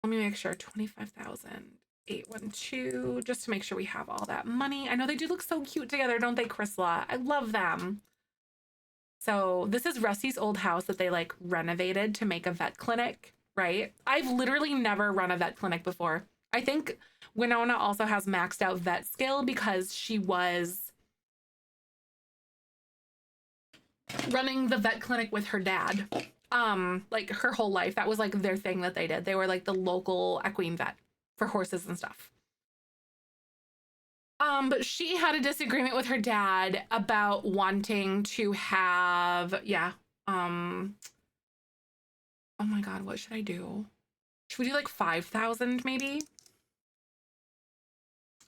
let me make sure, 25,812, just to make sure we have all that money. I know they do look so cute together, don't they, Chrysla? I love them. So this is Rusty's old house that they like renovated to make a vet clinic, right? I've literally never run a vet clinic before. I think Winona also has maxed out vet skill because she was running the vet clinic with her dad. Like her whole life. That was like their thing that they did. They were like the local equine vet for horses and stuff. But she had a disagreement with her dad about wanting to have, yeah. Oh my God, what should I do? Should we do like 5,000 maybe?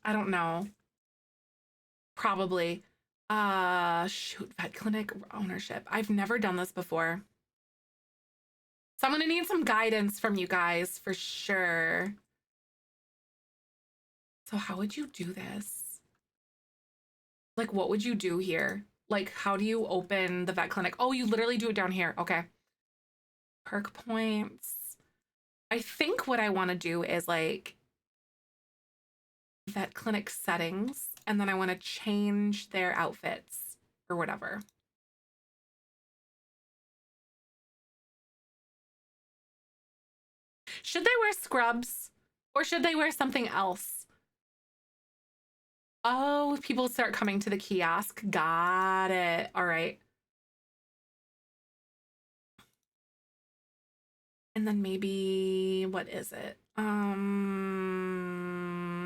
I don't know. Probably. Shoot, vet clinic ownership. I've never done this before. So I'm gonna need some guidance from you guys for sure. So how would you do this? Like, what would you do here? Like, how do you open the vet clinic? Oh, you literally do it down here. Okay. Perk points. I think what I want to do is like vet clinic settings, and then I want to change their outfits or whatever. Should they wear scrubs or should they wear something else? Oh, people start coming to the kiosk. Got it. All right. And then maybe, what is it?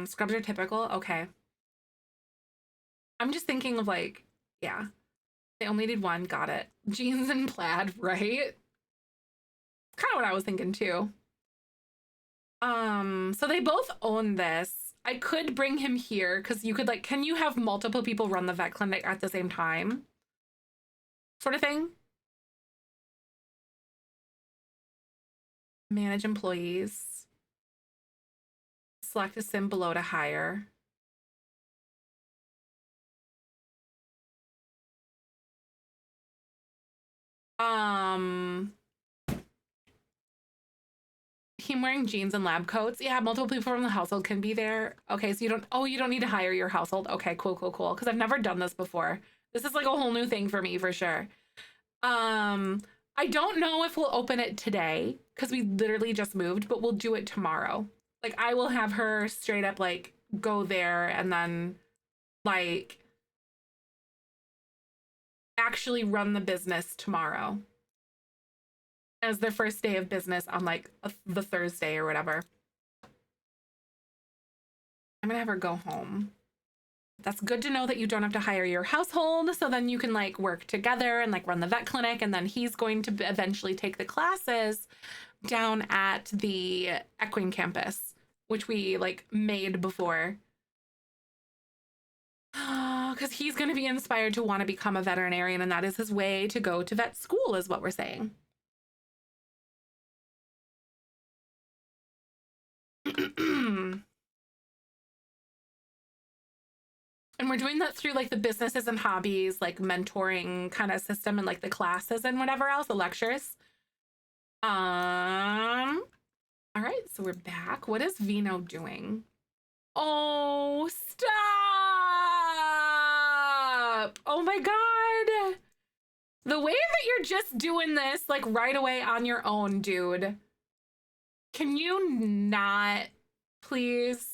Scrubs are typical. Okay. I'm just thinking of like, yeah, they only need one. Got it. Jeans and plaid, right? Kind of what I was thinking too. So they both own this. I could bring him here because you could like, can you have multiple people run the vet clinic at the same time? Sort of thing. Manage employees. Select a sim below to hire. Him wearing jeans and lab coats. Yeah, multiple people from the household can be there. Okay, so you don't need to hire your household. Okay, cool. Because I've never done this before. This is like a whole new thing for me for sure. I don't know if we'll open it today because we literally just moved, but we'll do it tomorrow. Like I will have her straight up like go there and then like actually run the business tomorrow as their first day of business on like the Thursday or whatever. I'm gonna have her go home. That's good to know that you don't have to hire your household, so then you can like work together and like run the vet clinic, and then he's going to eventually take the classes down at the equine campus, which we like made before. Because he's going to be inspired to want to become a veterinarian, and that is his way to go to vet school, is what we're saying. And we're doing that through like the businesses and hobbies, like mentoring kind of system and like the classes and whatever else, the lectures. All right, so we're back. What is Vino doing? Oh, stop! Oh my God. The way that you're just doing this like right away on your own, dude. Can you not, please?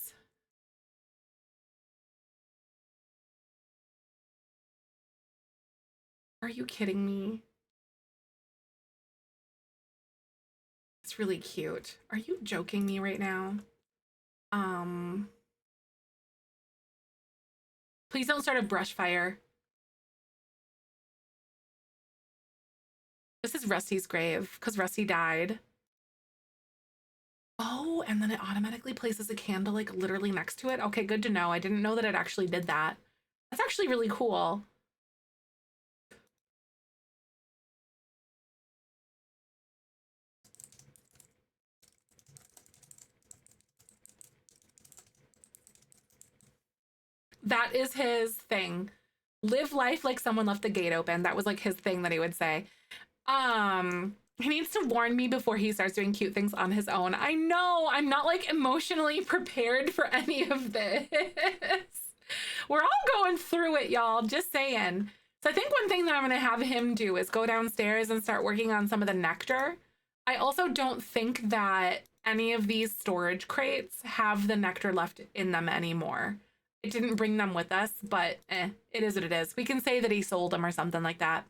Are you kidding me? It's really cute. Are you joking me right now? Please don't start a brush fire. This is Rusty's grave because Rusty died. Oh, and then it automatically places a candle like literally next to it. Okay, good to know. I didn't know that it actually did that. That's actually really cool. That is his thing. Live life like someone left the gate open. That was like his thing that he would say. He needs to warn me before he starts doing cute things on his own. I know, I'm not like emotionally prepared for any of this. We're all going through it, y'all, just saying. So I think one thing that I'm gonna have him do is go downstairs and start working on some of the nectar. I also don't think that any of these storage crates have the nectar left in them anymore. It didn't bring them with us, but it is what it is. We can say that he sold them or something like that.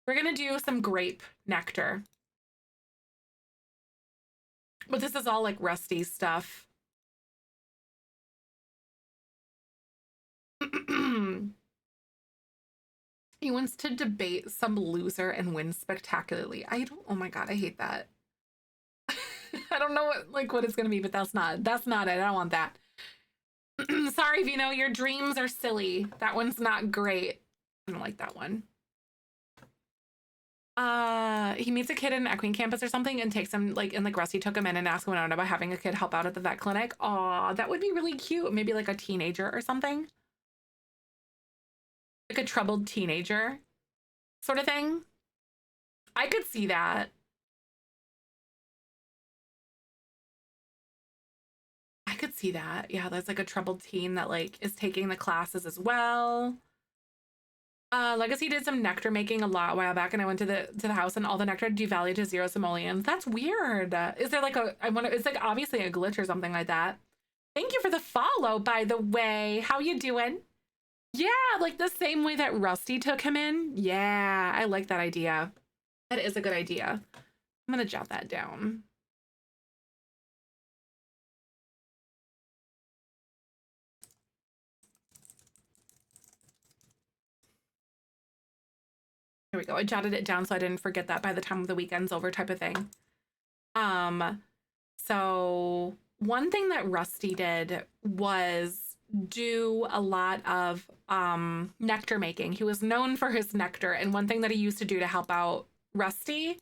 We're gonna do some grape nectar. But this is all like rusty stuff. He wants to debate some loser and win spectacularly. Oh my God, I hate that. I don't know what it's gonna be, but that's not it. I don't want that. Sorry, Vino, your dreams are silly. That one's not great. I don't like that one. He meets a kid in an equine campus or something and takes him and Rusty took him in and asked him out about having a kid help out at the vet clinic. Aw, that would be really cute. Maybe like a teenager or something. like a troubled teenager sort of thing. I could see that. I could see that. Yeah, there's like a troubled teen that like is taking the classes as well. Legacy did some nectar making a while back, and I went to the house, and all the nectar devalued to 0 simoleons. That's weird. Is there like a? I wonder. It's like obviously a glitch or something like that. Thank you for the follow, by the way. How you doing? Yeah, like the same way that Rusty took him in. Yeah, I like that idea. That is a good idea. I'm gonna jot that down. Here we go. I jotted it down so I didn't forget that by the time the weekend's over, type of thing. So one thing that Rusty did was do a lot of nectar making. He was known for his nectar, and one thing that he used to do to help out Rusty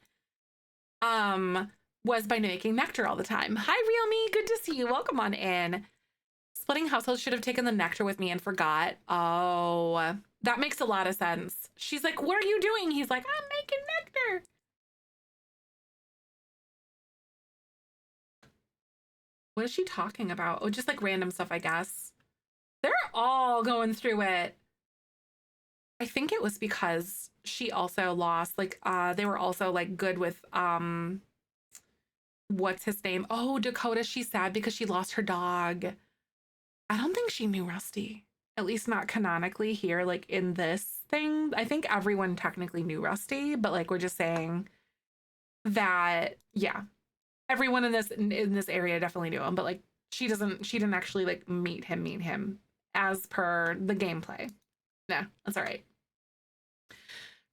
was by making nectar all the time. Hi, Real Me. Good to see you. Welcome on in. Splitting households, should have taken the nectar with me and forgot. Oh, that makes a lot of sense. She's like, what are you doing? He's like, I'm making nectar. What is she talking about? Oh, just like random stuff, I guess. They're all going through it. I think it was because she also lost, like, they were also like good with, what's his name? Oh, Dakota, she's sad because she lost her dog. I don't think she knew Rusty, at least not canonically here, like in this thing. I think everyone technically knew Rusty, but like we're just saying that, yeah, everyone in this area definitely knew him, but like she didn't actually like meet him as per the gameplay. Nah, that's all right.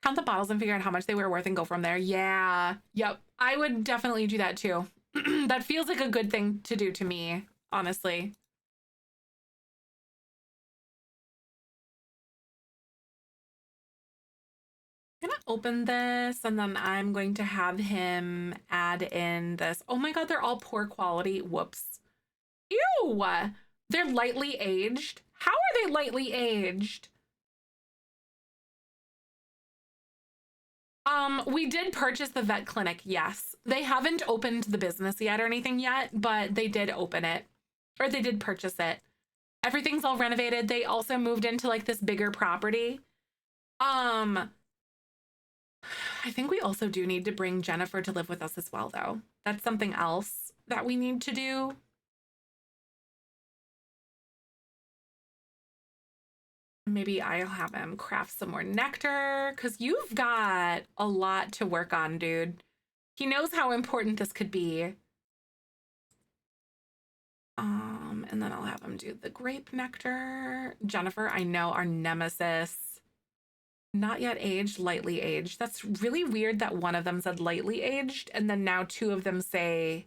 Count the bottles and figure out how much they were worth and go from there. Yeah, yep, I would definitely do that too. That feels like a good thing to do to me, honestly. I'm gonna open this, and then I'm going to have him add in this. Oh my god, they're all poor quality. Whoops. Ew! They're lightly aged. How are they lightly aged? We did purchase the vet clinic, yes. They haven't opened the business yet or anything yet, but they did open it. Or they did purchase it. Everything's all renovated. They also moved into like this bigger property. I think we also do need to bring Jennifer to live with us as well, though. That's something else that we need to do. Maybe I'll have him craft some more nectar, because you've got a lot to work on, dude. He knows how important this could be. And then I'll have him do the grape nectar. Jennifer, I know, our nemesis. Not yet aged, lightly aged. That's really weird that one of them said lightly aged, and then now two of them say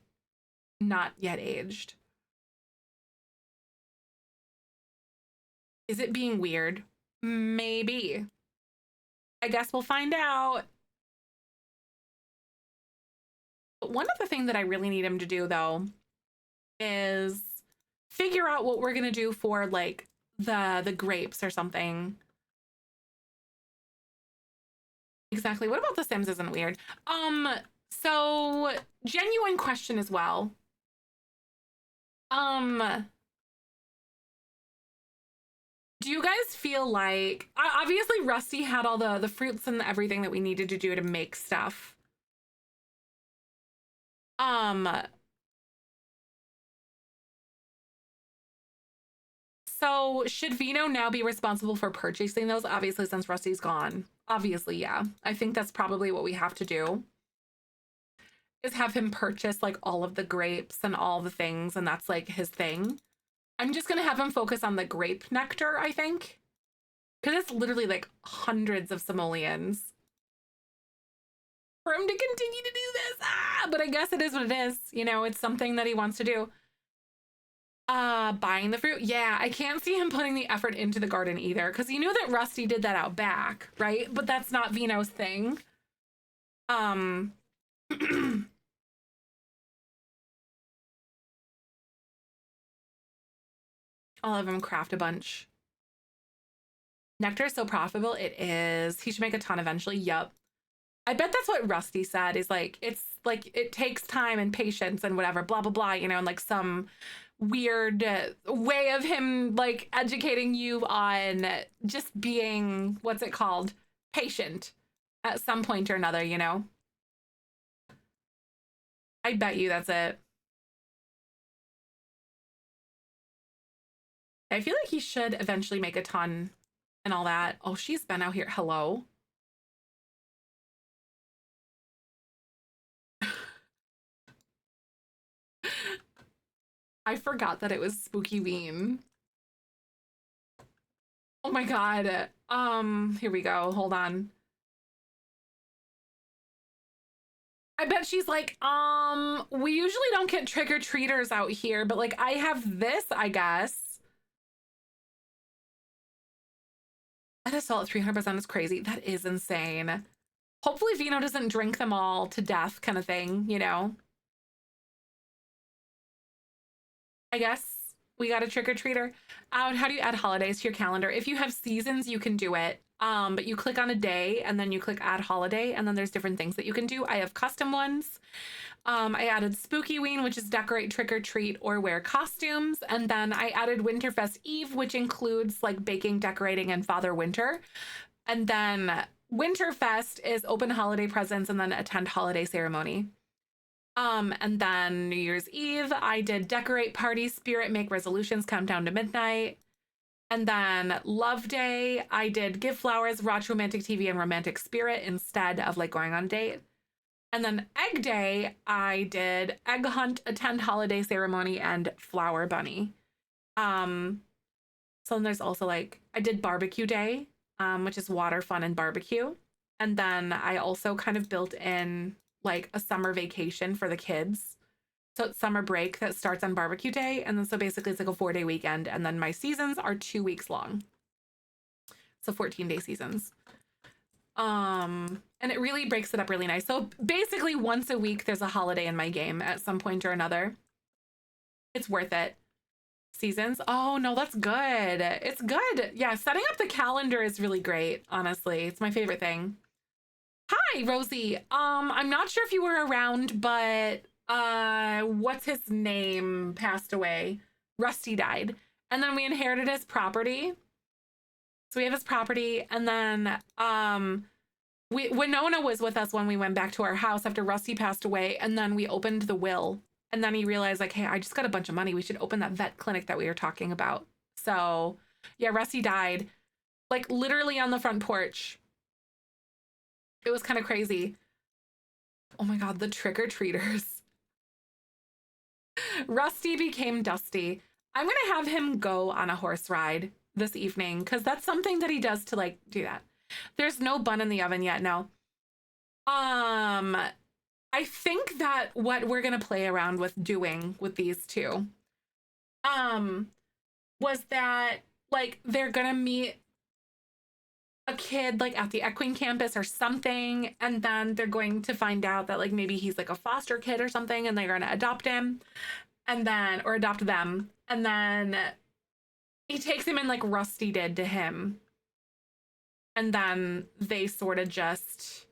not yet aged. Is it being weird? Maybe. I guess we'll find out. But one other thing that I really need him to do, though, is figure out what we're gonna do for like the grapes or something. Exactly. What about the Sims isn't weird? So genuine question as well. Do you guys feel like obviously Rusty had all the fruits and everything that we needed to do to make stuff? So should Vino now be responsible for purchasing those? Obviously, since Rusty's gone. Obviously, yeah. I think that's probably what we have to do. Is have him purchase like all of the grapes and all the things, and that's like his thing. I'm just gonna have him focus on the grape nectar, I think. Because it's literally like hundreds of simoleons for him to continue to do this. But I guess it is what it is. You know, it's something that he wants to do. Buying the fruit. Yeah, I can't see him putting the effort into the garden either, because you knew that Rusty did that out back, right? But that's not Vino's thing. I'll have him craft a bunch. Nectar is so profitable. It is. He should make a ton eventually. Yup. I bet that's what Rusty said is like, it's like, it takes time and patience and whatever, blah, blah, blah, you know, and like some weird way of him like educating you on just being, what's it called? Patient at some point or another, you know? I bet you that's it. I feel like he should eventually make a ton and all that. Oh, she's been out here. Hello. I forgot that it was Spooky Ween. Oh my god. Here we go. Hold on. I bet she's like, we usually don't get trick-or-treaters out here, but like I have this, I guess. And assault at 300% is crazy. That is insane. Hopefully Vino doesn't drink them all to death kind of thing, you know? I guess we got a trick-or-treater. How do you add holidays to your calendar? If you have seasons, you can do it. But you click on a day and then you click add holiday and then there's different things that you can do. I have custom ones. I added Spooky Ween, which is decorate, trick or treat, or wear costumes. And then I added Winterfest Eve, which includes like baking, decorating, and Father Winter. And then Winterfest is open holiday presents and then attend holiday ceremony. And then New Year's Eve, I did decorate, party, spirit, make resolutions, countdown to midnight. And then Love Day, I did give flowers, watch romantic TV, and romantic spirit instead of like going on a date. And then Egg Day, I did egg hunt, attend holiday ceremony, and flower bunny. So then there's also like, I did barbecue day, which is water, fun, and barbecue. And then I also kind of built in like a summer vacation for the kids. So it's summer break that starts on barbecue day. And then so basically it's like a 4-day weekend. And then my seasons are 2 weeks long. So 14-day seasons. And it really breaks it up really nice. So basically once a week, there's a holiday in my game at some point or another. It's worth it. Seasons. Oh no, that's good. It's good. Yeah, setting up the calendar is really great, honestly. It's my favorite thing. Hi, Rosie. I'm not sure if you were around, but what's his name passed away. Rusty died. And then we inherited his property. So we have his property, and then Winona was with us when we went back to our house after Rusty passed away, and then we opened the will. And then he realized, like, hey, I just got a bunch of money. We should open that vet clinic that we were talking about. So yeah, Rusty died like literally on the front porch. It was kind of crazy. Oh my God, the trick-or-treaters. Rusty became Dusty. I'm gonna have him go on a horse ride this evening because that's something that he does to like do that. There's no bun in the oven yet, no. I think that what we're gonna play around with doing with these two, was that like they're gonna meet a kid like at the Equine campus or something, and then they're going to find out that like maybe he's like a foster kid or something, and they're gonna adopt him, and then or adopt them, and then he takes him in like Rusty did to him, and then they sort of just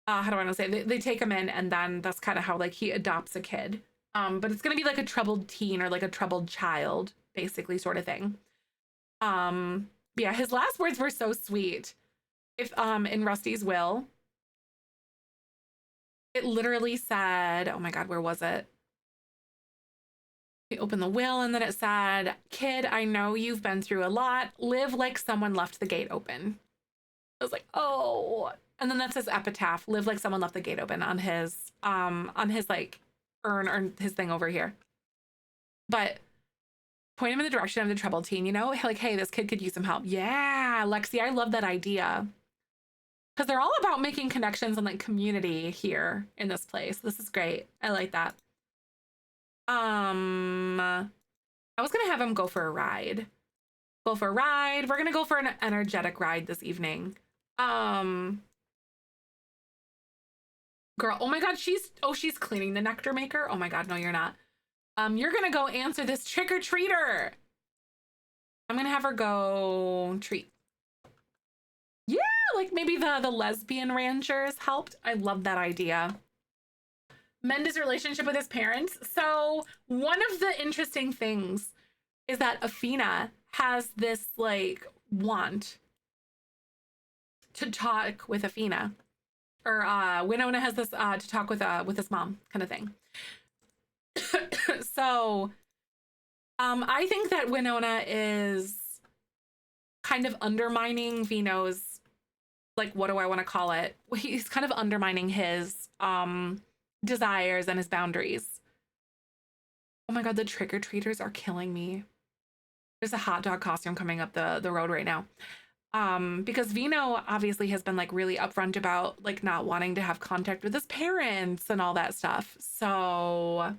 how do I want to say it? They take him in, and then that's kind of how like he adopts a kid. But it's gonna be like a troubled teen or like a troubled child, basically, sort of thing. Yeah, his last words were so sweet. If in Rusty's will, it literally said, oh my God, where was it? We opened the will and then it said, kid, I know you've been through a lot. Live like someone left the gate open. I was like, oh. And then that's his epitaph. Live like someone left the gate open on his like urn or his thing over here. But point him in the direction of the troubled teen, you know? Like, hey, this kid could use some help. Yeah, Lexi, I love that idea. Because they're all about making connections and like community here in this place. This is great. I like that. I was gonna have him go for a ride. Go for a ride. We're gonna go for an energetic ride this evening. Girl, oh my God, she's cleaning the nectar maker. Oh my God, no, you're not. You're gonna go answer this trick-or-treater. I'm gonna have her go treat. Yeah, like maybe the lesbian ranchers helped. I love that idea. Mend his relationship with his parents. So one of the interesting things is that Athena has this like want to talk with Athena, or Winona has this to talk with his mom kind of thing. So I think that Winona is kind of undermining Vino's, like, what do I want to call it? He's kind of undermining his desires and his boundaries. Oh my god, the trick-or-treaters are killing me. There's a hot dog costume coming up the road right now. Because Vino obviously has been like really upfront about like not wanting to have contact with his parents and all that stuff. So,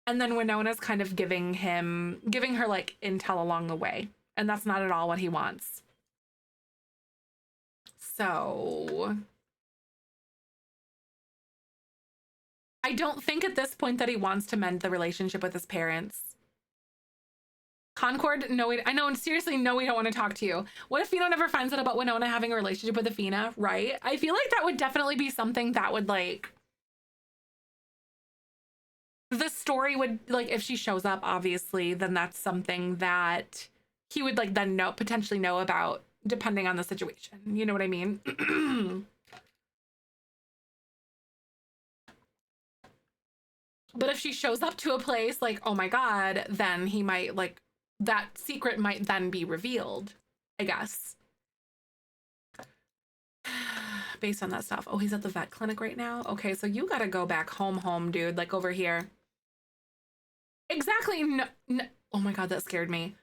and then Winona's kind of giving her like intel along the way, and that's not at all what he wants. So I don't think at this point that he wants to mend the relationship with his parents. Concord, no, I know, and seriously, no, we don't want to talk to you. What if Vino never finds out about Winona having a relationship with Athena, right? I feel like that would definitely be something that would like, the story would like, if she shows up, obviously, then that's something that he would like then potentially know about, depending on the situation. You know what I mean? But if she shows up to a place like, oh my god, then he might like, that secret might then be revealed, I guess. Based on that stuff. Oh, he's at the vet clinic right now? Okay, so you gotta go back home, dude, like over here. Exactly. No, oh my god, that scared me.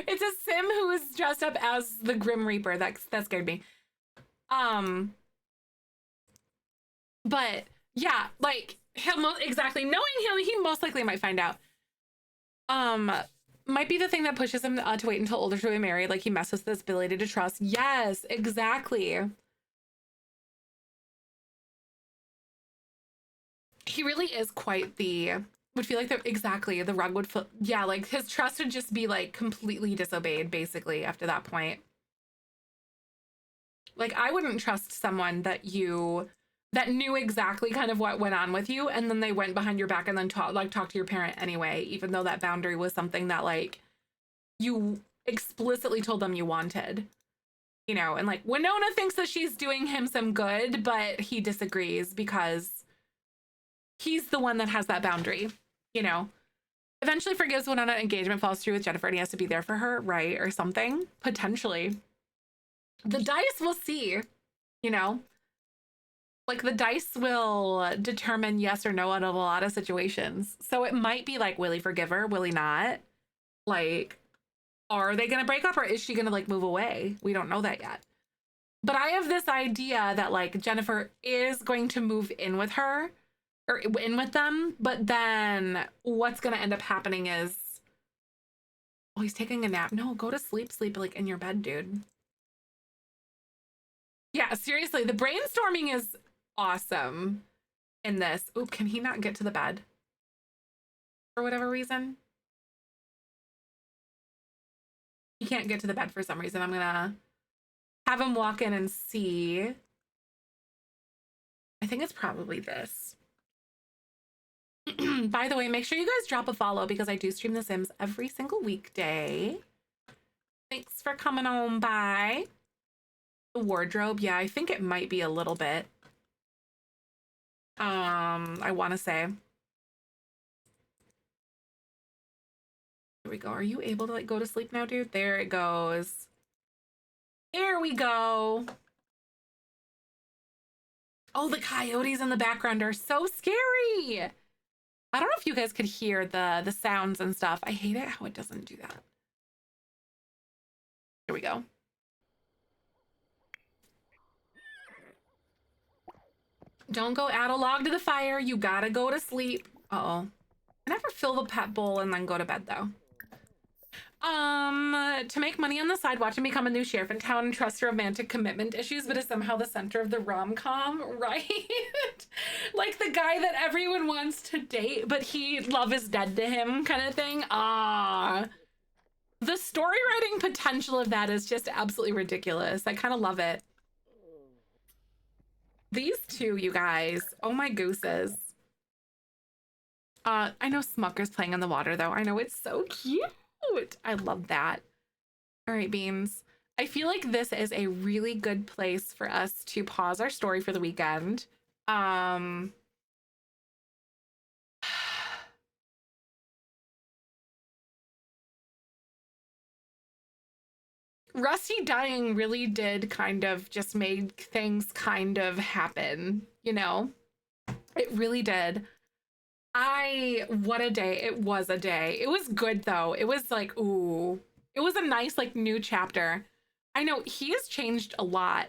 It's a Sim who is dressed up as the Grim Reaper. That scared me. But yeah, like exactly knowing him, he most likely might find out. Might be the thing that pushes him to wait until older to be married. Like he messes with his ability to trust. Yes, exactly. He really is quite the, would feel like exactly the rug would feel, yeah, like his trust would just be like completely disobeyed basically after that point. Like I wouldn't trust someone that knew exactly kind of what went on with you, and then they went behind your back and then talked to your parent anyway, even though that boundary was something that like you explicitly told them you wanted, you know. And like Winona thinks that she's doing him some good, but he disagrees because he's the one that has that boundary, you know. Eventually forgives Winona, engagement falls through with Jennifer and he has to be there for her, right? Or something, potentially. The dice will see, you know. Like the dice will determine yes or no out of a lot of situations. So it might be like, will he forgive her? Will he not? Like, are they going to break up or is she going to like move away? We don't know that yet. But I have this idea that like Jennifer is going to move in with her or in with them. But then what's going to end up happening is, oh, he's taking a nap. No, go to sleep like in your bed, dude. Yeah, seriously, the brainstorming is awesome in this. Oop, can he not get to the bed for whatever reason? He can't get to the bed for some reason. I'm gonna have him walk in and see. I think it's probably this. By the way, make sure you guys drop a follow because I do stream The Sims every single weekday. Thanks for coming on by. The wardrobe, yeah, I think it might be a little bit. I want to say. Here we go. Are you able to like go to sleep now, dude? There it goes. Here we go. Oh, the coyotes in the background are so scary. I don't know if you guys could hear the sounds and stuff. I hate it how it doesn't do that. Here we go. Don't go add a log to the fire. You gotta go to sleep. Uh-oh. I never fill the pet bowl and then go to bed though. To make money on the side, watch him become a new sheriff in town and trust romantic commitment issues, but is somehow the center of the rom-com, right? Like the guy that everyone wants to date, but love is dead to him kind of thing. The story writing potential of that is just absolutely ridiculous. I kind of love it. These two, you guys. Oh my gooses. I know Smucker's playing in the water though. I know, it's so cute. I love that. All right, Beans. I feel like this is a really good place for us to pause our story for the weekend. Rusty dying really did kind of just made things kind of happen, you know? It really did. What a day. It was a day. It was good though. It was like, ooh, it was a nice like new chapter. I know he has changed a lot.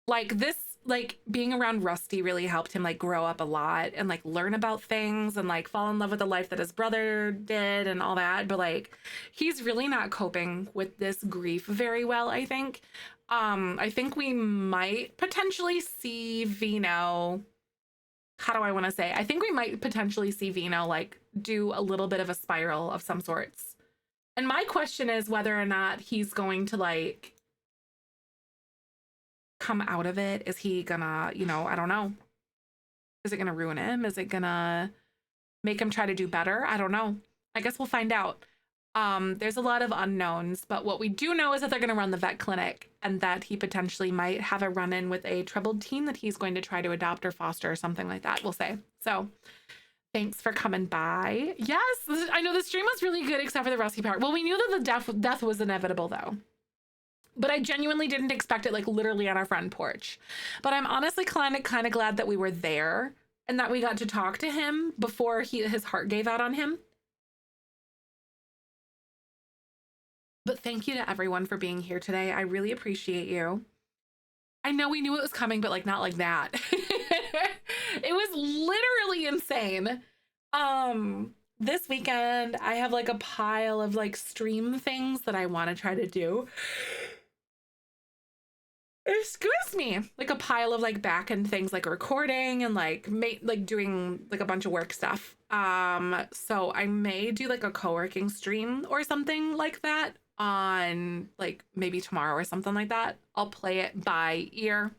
Like this, like being around Rusty really helped him like grow up a lot and like learn about things and like fall in love with the life that his brother did and all that. But like, he's really not coping with this grief very well, I think. I think we might potentially see Vino. How do I want to say? I think we might potentially see Vino like do a little bit of a spiral of some sorts. And my question is whether or not he's going to like come out of it. Is he gonna, you know, I don't know. Is it gonna ruin him? Is it gonna make him try to do better? I don't know. I guess we'll find out. There's a lot of unknowns, but what we do know is that they're gonna run the vet clinic and that he potentially might have a run-in with a troubled teen that he's going to try to adopt or foster or something like that, we'll say. So thanks for coming by. Yes, I know the stream was really good except for the Rusty part. Well, we knew that the death was inevitable though. But I genuinely didn't expect it like literally on our front porch. But I'm honestly kind of glad that we were there and that we got to talk to him before his heart gave out on him. But thank you to everyone for being here today. I really appreciate you. I know we knew it was coming, but like not like that. It was literally insane. This weekend I have like a pile of like stream things that I want to try to do. Excuse me, like a pile of like back end things like recording and like doing like a bunch of work stuff. So I may do like a co-working stream or something like that on like maybe tomorrow or something like that. I'll play it by ear.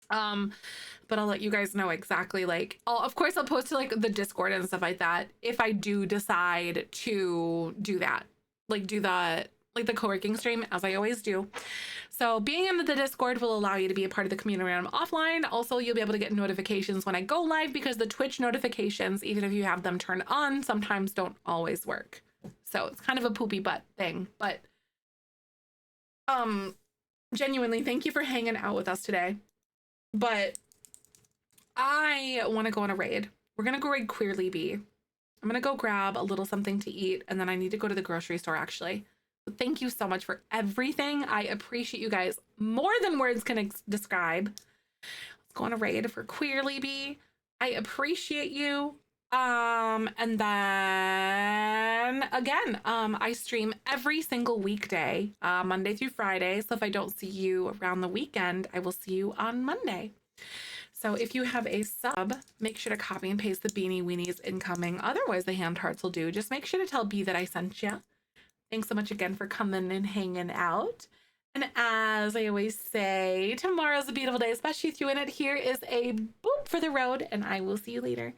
But I'll let you guys know exactly like of course I'll post to like the Discord and stuff like that if I do decide to do that. Like do the co-working stream as I always do. So being in the Discord will allow you to be a part of the community when I'm offline. Also, you'll be able to get notifications when I go live because the Twitch notifications, even if you have them turned on, sometimes don't always work. So it's kind of a poopy butt thing, but genuinely, thank you for hanging out with us today. But I want to go on a raid. We're going to go raid Queerly Bee. I'm going to go grab a little something to eat, and then I need to go to the grocery store actually. Thank you so much for everything. I appreciate you guys more than words can describe. Let's go on a raid for Queerly Bee. I appreciate you. And then again, I stream every single weekday, Monday through Friday. So if I don't see you around the weekend, I will see you on Monday. So if you have a sub, make sure to copy and paste the Beanie Weenies incoming. Otherwise, the hand hearts will do. Just make sure to tell B that I sent you. Thanks so much again for coming and hanging out. And as I always say, tomorrow's a beautiful day, especially with you in it. Here is a boop for the road, and I will see you later.